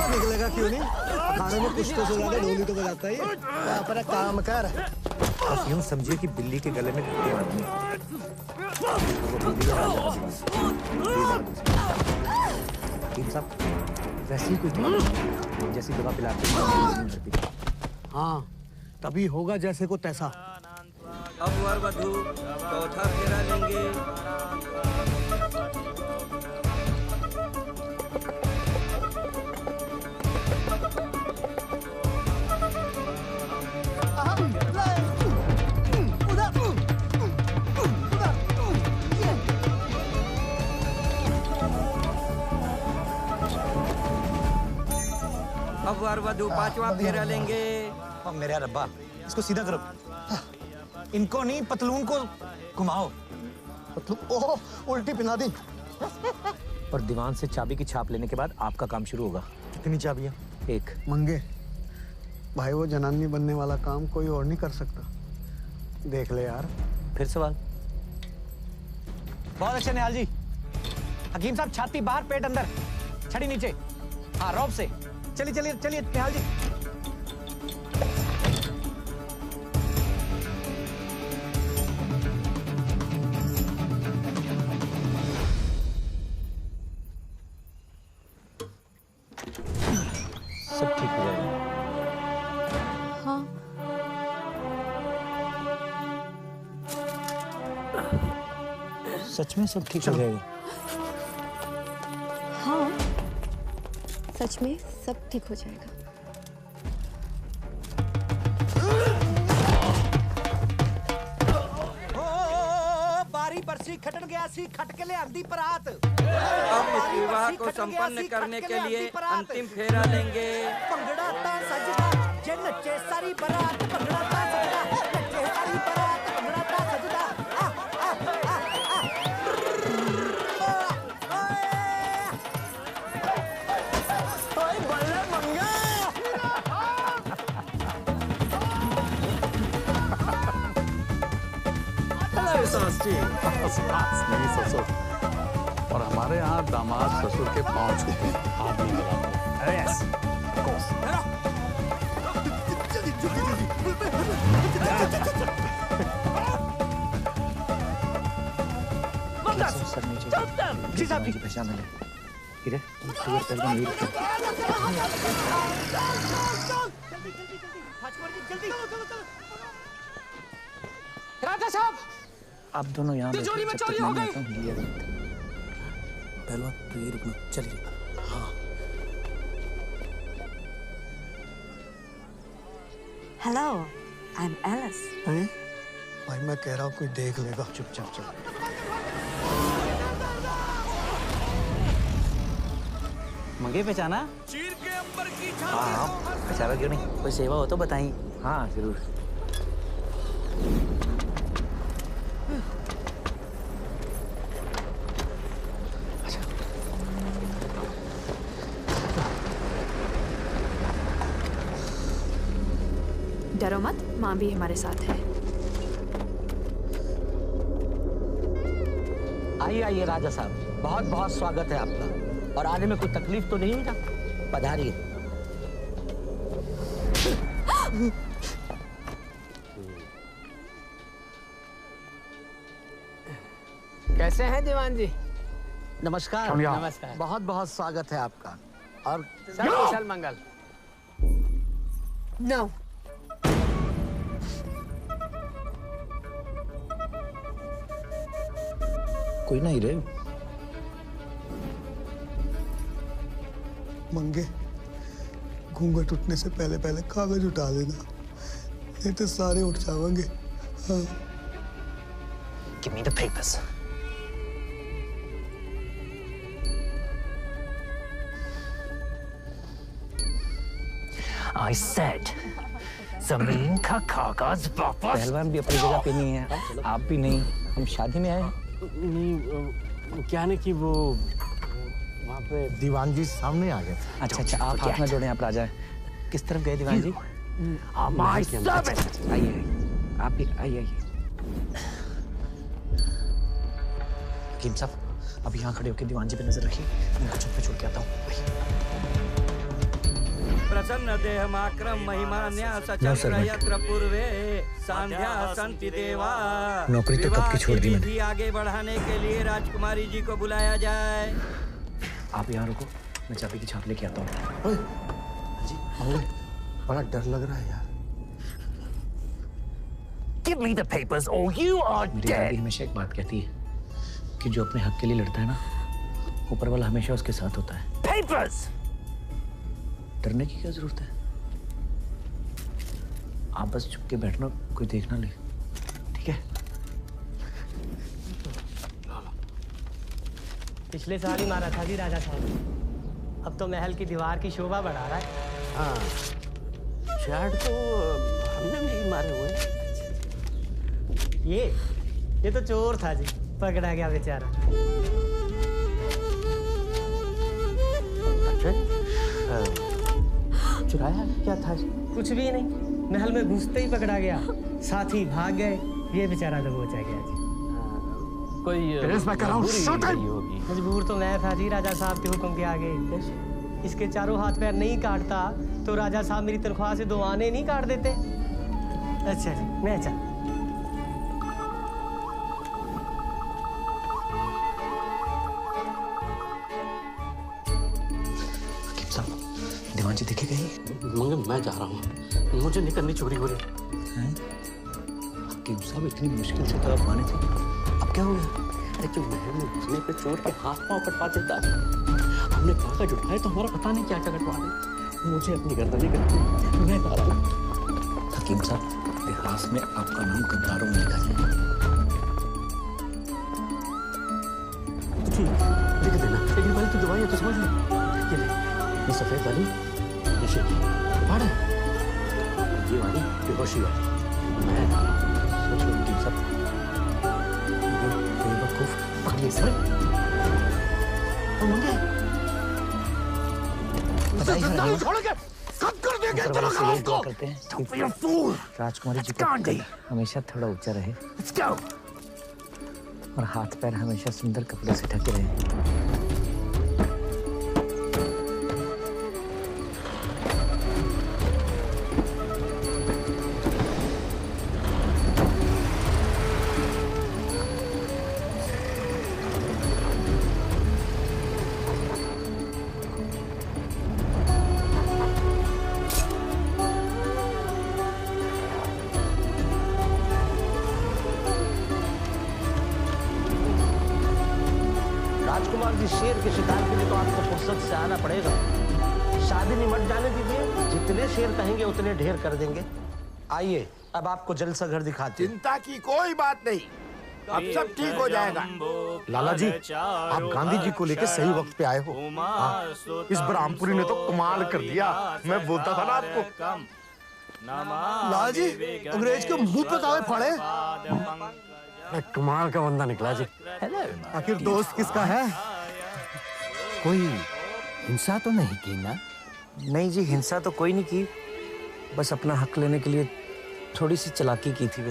Speaker 10: निकलेगा क्यों नहीं? खाने में कुछ तो से ज्यादा ढोली तो बजाता ही है।
Speaker 1: अपना काम कर।
Speaker 15: बस यूं समझिए कि बिल्ली के गले में घंटे बांधनी है। हकीम साहब, वैसे ही कोई जैसी दवा पिलाते हैं।
Speaker 12: हाँ, तभी होगा जैसे को तैसा।
Speaker 19: अब वर वधू चौथा फेरा लेंगे। अब वर वधू पांचवा फेरा लेंगे।
Speaker 15: अब मेरे रब्बा, इसको सीधा करो। इनको नहीं, पतलून को घुमाओ।
Speaker 10: ओह, उल्टी पिना दी।
Speaker 15: और दीवान से चाबी की छाप लेने के बाद आपका काम शुरू होगा।
Speaker 10: कितनी चाबियां?
Speaker 15: एक।
Speaker 12: मंगे, भाई वो जनानी बनने वाला काम कोई और नहीं कर सकता। देख ले यार।
Speaker 15: फिर सवाल? बहुत अच्छे निहाल जी। हकीम साहब, छाती बाहर, पेट अंदर, छड़ी नीचे। हाँ, रौब से। चलिए चलिए चलिए निहाल जी। सब ठीक हो जाएगा।
Speaker 7: हाँ।
Speaker 3: सच में सब ठीक हो जाएगा?
Speaker 9: हाँ, सच में सब ठीक हो जाएगा।
Speaker 15: बारी बरसी खटन गया सी खट के ले आंधी परात।
Speaker 19: अब इस विवाह को संपन्न करने के लिए अंतिम फेरा लेंगे।
Speaker 15: भंगड़ा ता सजदा जे नचे सारी बरात, भंगड़ा ता सजदा नचे सारी बरात, भंगड़ा ता सजदा। ओए बल्ले मंगा।
Speaker 11: सास नहीं ससुर। और हमारे यहाँ दामाद ससुर के पांव छूते हैं, हाथ नहीं लगाते।
Speaker 15: Yes, of course.
Speaker 3: जी साहब, जी पहचान ले। इधर शुगर कर दो, मीट
Speaker 15: राजा साहब,
Speaker 3: आप दोनों यहाँ
Speaker 15: तिजोरी में चोरी हो गई।
Speaker 3: पहलवान तो ये रुकना, चलिए। हाँ।
Speaker 18: Hello, I'm Alice.
Speaker 10: भाई मैं कह रहा हूँ कोई देख लेगा।
Speaker 3: चुपचाप चल। मंगे पहचाना?
Speaker 15: चीर के अंबर की
Speaker 3: हाँ, पहचाना क्यों नहीं? कोई सेवा हो तो बताइए। हाँ जरूर।
Speaker 7: डरो मत, माँ भी हमारे साथ है।
Speaker 15: आइए आइए राजा साहब, बहुत बहुत स्वागत है आपका। और आने में कोई तकलीफ तो नहीं है ना? पधारिए।
Speaker 8: कैसे हैं दीवान जी?
Speaker 15: नमस्कार।
Speaker 8: नमस्कार।
Speaker 15: बहुत बहुत स्वागत है आपका। और
Speaker 8: सब कुशल मंगल।
Speaker 2: नो।
Speaker 3: कोई नहीं रे।
Speaker 12: मंगे, घूंघट उठने से पहले पहले कागज उठा देना, नहीं तो सारे उठ जाएंगे। हाँ।
Speaker 5: Give me the papers. I said, जमीन का कागज वापस।
Speaker 3: पहलवान भी अपनी जगह पे नहीं है, आप भी नहीं। हम शादी में आए हैं।
Speaker 21: नहीं, क्या नहीं कि वो वहाँ पे
Speaker 14: दीवान जी सामने आ गए।
Speaker 3: अच्छा अच्छा, आप हाथ में जोड़े, आप राजा हैं। किस तरफ गए दीवान जी?
Speaker 5: My servant.
Speaker 3: आइए, आप भी आइए। हकीम साहब, अब यहाँ खड़े होकर दीवान जी पे नजर रखिए, मैं इनको छत पे छोड़ के आता हूँ।
Speaker 19: प्रसन्न देहमाक्रम महिमान्या सचक्र यत्र पूर्वे संध्या संति देवा।
Speaker 3: नौकरी तो कब की छोड़ दी मैंने।
Speaker 19: विधि आगे बढ़ाने के लिए राजकुमारी जी को बुलाया जाए।
Speaker 3: आप यहाँ रुको, मैं चाबी की छाप लेके आता हूँ।
Speaker 14: बड़ा डर लग रहा है यार।
Speaker 5: Give me the papers or you are
Speaker 3: मेरी
Speaker 5: dead.
Speaker 3: दादी हमेशा एक बात कहती है कि जो अपने हक के लिए लड़ता है ना, ऊपर वाला हमेशा उसके साथ होता है।
Speaker 5: Papers.
Speaker 3: डरने की क्या जरूरत है? आप बस चुप के बैठना, कोई देख ना ले, ठीक है?
Speaker 8: पिछले साल ही मारा था जी राजा साहब, अब तो महल की दीवार की शोभा बढ़ा रहा है।
Speaker 21: हाँ, शायद तो हमने नहीं मारे हुए।
Speaker 8: ये तो चोर था जी, पकड़ा गया बेचारा।
Speaker 21: अच्छा, चुराया क्या था?
Speaker 8: कुछ भी नहीं, महल में घुसते ही पकड़ा गया, साथी भाग गए, ये बेचारा दबोचा गया जी।
Speaker 21: कोई
Speaker 8: मजबूर तो मैं था जी राजा साहब के हुक्म के आगे। इसके चारों हाथ पैर नहीं काटता तो राजा साहब मेरी तनख्वाह से 2 आने नहीं काट देते। अच्छा जी, मैं चल।
Speaker 3: दीवान जी दिखे कहीं?
Speaker 21: मगर मैं जा रहा हूँ, मुझे नहीं करनी चोरी हो रही।
Speaker 3: हकीम साहब, इतनी मुश्किल से तो आप माने थे, अब क्या हो गया?
Speaker 21: जो महल में घुसने पे चोर के हाथ पांव कटवा देता है, हमने कागज उठाए तो हमारा पता नहीं क्या क्या कटवा दे। मुझे अपनी गर्दन नहीं करती, मैं तारा हूँ।
Speaker 3: हकीम साहब, इतिहास में आपका नाम गद्दारों में लिखा जाएगा।
Speaker 21: लिख देना, लेकिन वाली तो दवाई है तो समझ लो। ये सफेद वाली नशे की बाढ़ है, ये वाली बेहोशी वाली मैं सोच लो हकीम साहब। बेवकूफ पकड़िए सर और मंगे
Speaker 3: राजकुमारी जी का दिल हमेशा थोड़ा ऊंचा रहे और हाथ पैर हमेशा सुंदर कपड़े से ढके रहे।
Speaker 15: राजकुमार जी, शेर के शिकार के लिए तो आपको फुर्सत से आना पड़ेगा। शादी निमट जाने दीजिए, जितने शेर कहेंगे उतने ढेर कर देंगे। आइए, अब आपको जलसा घर दिखाते हैं।
Speaker 4: चिंता की कोई बात नहीं, अब सब ठीक हो जाएगा।
Speaker 14: लाला जी, आप गांधी जी को लेकर सही वक्त पे आए हो। इस ब्राह्मपुरी ने तो कमाल कर दिया, मैं बोलता था ना आपको।
Speaker 12: लाला जी, अंग्रेज के मुंह पे कावे फाड़े।
Speaker 21: कमाल का बंदा निकला जी।
Speaker 12: आखिर दोस्त किसका है?
Speaker 3: कोई हिंसा तो नहीं की ना? नहीं जी, हिंसा तो कोई नहीं की, बस अपना हक लेने के लिए थोड़ी सी चालाकी की थी।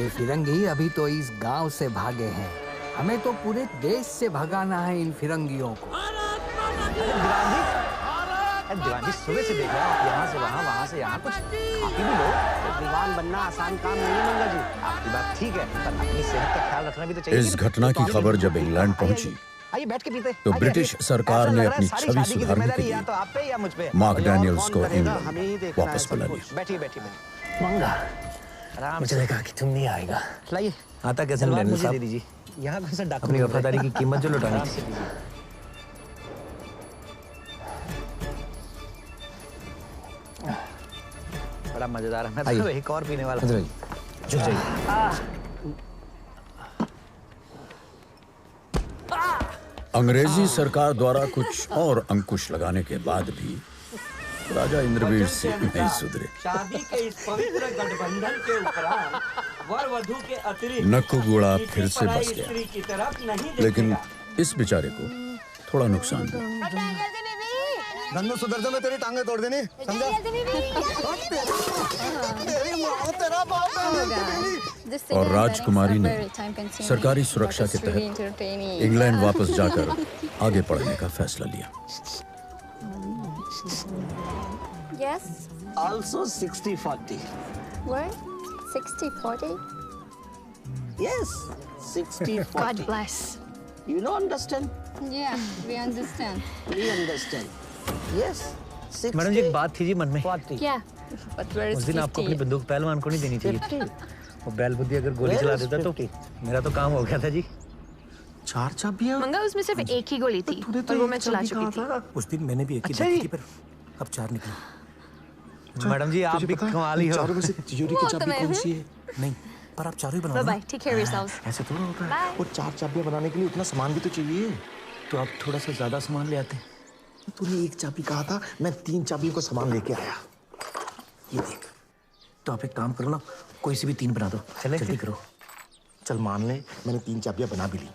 Speaker 13: ये फिरंगी अभी तो इस गांव से भागे हैं, हमें तो पूरे देश से भगाना है इन फिरंगियों को।
Speaker 15: दीवान जी, सुबह से देख रहा हूं, यहाँ से वहाँ, वहाँ से यहाँ, कुछ खा पी भी लो। दीवान बनना आसान काम नहीं है मंगा जी। आपकी बात ठीक है, पर अपनी सेहत का ख्याल रखना भी तो चाहिए।
Speaker 22: इस घटना की खबर जब इंग्लैंड पहुंची
Speaker 15: आइए बैठ के पीते।
Speaker 22: तो ब्रिटिश सरकार ने अपनी छवि सुधारने के लिए
Speaker 15: तो आप पे या मुझ पे
Speaker 22: मार्क डैनियल्स को
Speaker 15: हमें ही देखना है।
Speaker 22: वापस बुला लिया।
Speaker 15: बैठिए बैठिए
Speaker 21: मंगा,
Speaker 15: आराम
Speaker 21: मुझे लगा कि तुम नहीं आएगा।
Speaker 15: लाइए,
Speaker 3: आता कैसे डैनियल साहब?
Speaker 15: दे दीजिए। यहाँ कौन सा डाकू?
Speaker 3: अपनी वफादारी की कीमत जो लौटानी थी। बड़ा मजेदार है। मैं तो एक और पीने वाला हूं।
Speaker 21: झुक जाइए।
Speaker 22: अंग्रेजी सरकार द्वारा कुछ और अंकुश लगाने के बाद भी राजा इंद्रवीर सिंह नहीं सुधरे।
Speaker 19: शादी के इस पवित्र गठबंधन के उपरांत वर वधु के अतिरिक्त
Speaker 22: नक्कुगुड़ा फिर से बस गया,
Speaker 19: स्त्री की तरफ नहीं
Speaker 22: लेकिन इस बेचारे को थोड़ा नुकसान हुआ।
Speaker 12: धन्नो सुधर जा, मैं तेरी टांगे तोड़ देनी, समझा?
Speaker 22: और राजकुमारी ने सरकारी सुरक्षा के तहत इंग्लैंड वापस जाकर आगे पढ़ने का फैसला लिया।
Speaker 20: Yes.
Speaker 15: Also 60-40.
Speaker 20: What? 60-40?
Speaker 15: Yes, 60-40.
Speaker 20: God bless.
Speaker 15: You don't understand?
Speaker 20: Yeah, we understand.
Speaker 15: We understand. Yes. 60.
Speaker 3: Madam जी, एक बात थी जी मन में।
Speaker 20: Yeah. But where is
Speaker 3: उस दिन आपको अपनी
Speaker 20: 50?
Speaker 3: बंदूक पहलवान को नहीं देनी चाहिए। वो बैल बुद्धि अगर गोली चला देता तो मेरा तो काम हो गया था जी।
Speaker 21: 4 चाबियां?
Speaker 7: मंगा, उसमें सिर्फ एक ही गोली थी और वो मैं चला चुकी थी।
Speaker 21: उस दिन मैंने भी एक ही देखी थी, पर अब 4 निकली।
Speaker 3: मैडम जी, आप भी कमाल ही हो।
Speaker 21: चारों में से तिजोरी की चाबी कौन सी है? नहीं, पर आप चारों ही बनाओ।
Speaker 7: Bye, take care of yourselves.
Speaker 21: ऐसे थोड़ा होता है। वो 4 चाबियां बनाने के लिए उतना सामान भी तो चाहिए।
Speaker 3: तो आप थोड़ा सा ज्यादा सामान ले आते।
Speaker 21: तूने 1 चाबी कहा था, मैं 3 चाबियों को सामान लेके आया। ये देख। तो आप एक काम करो ना, कोई सी भी 3 बना दो।
Speaker 3: चले
Speaker 21: जल्दी करो। चल मान ले, मैंने 3 चाबियां बना भी ली।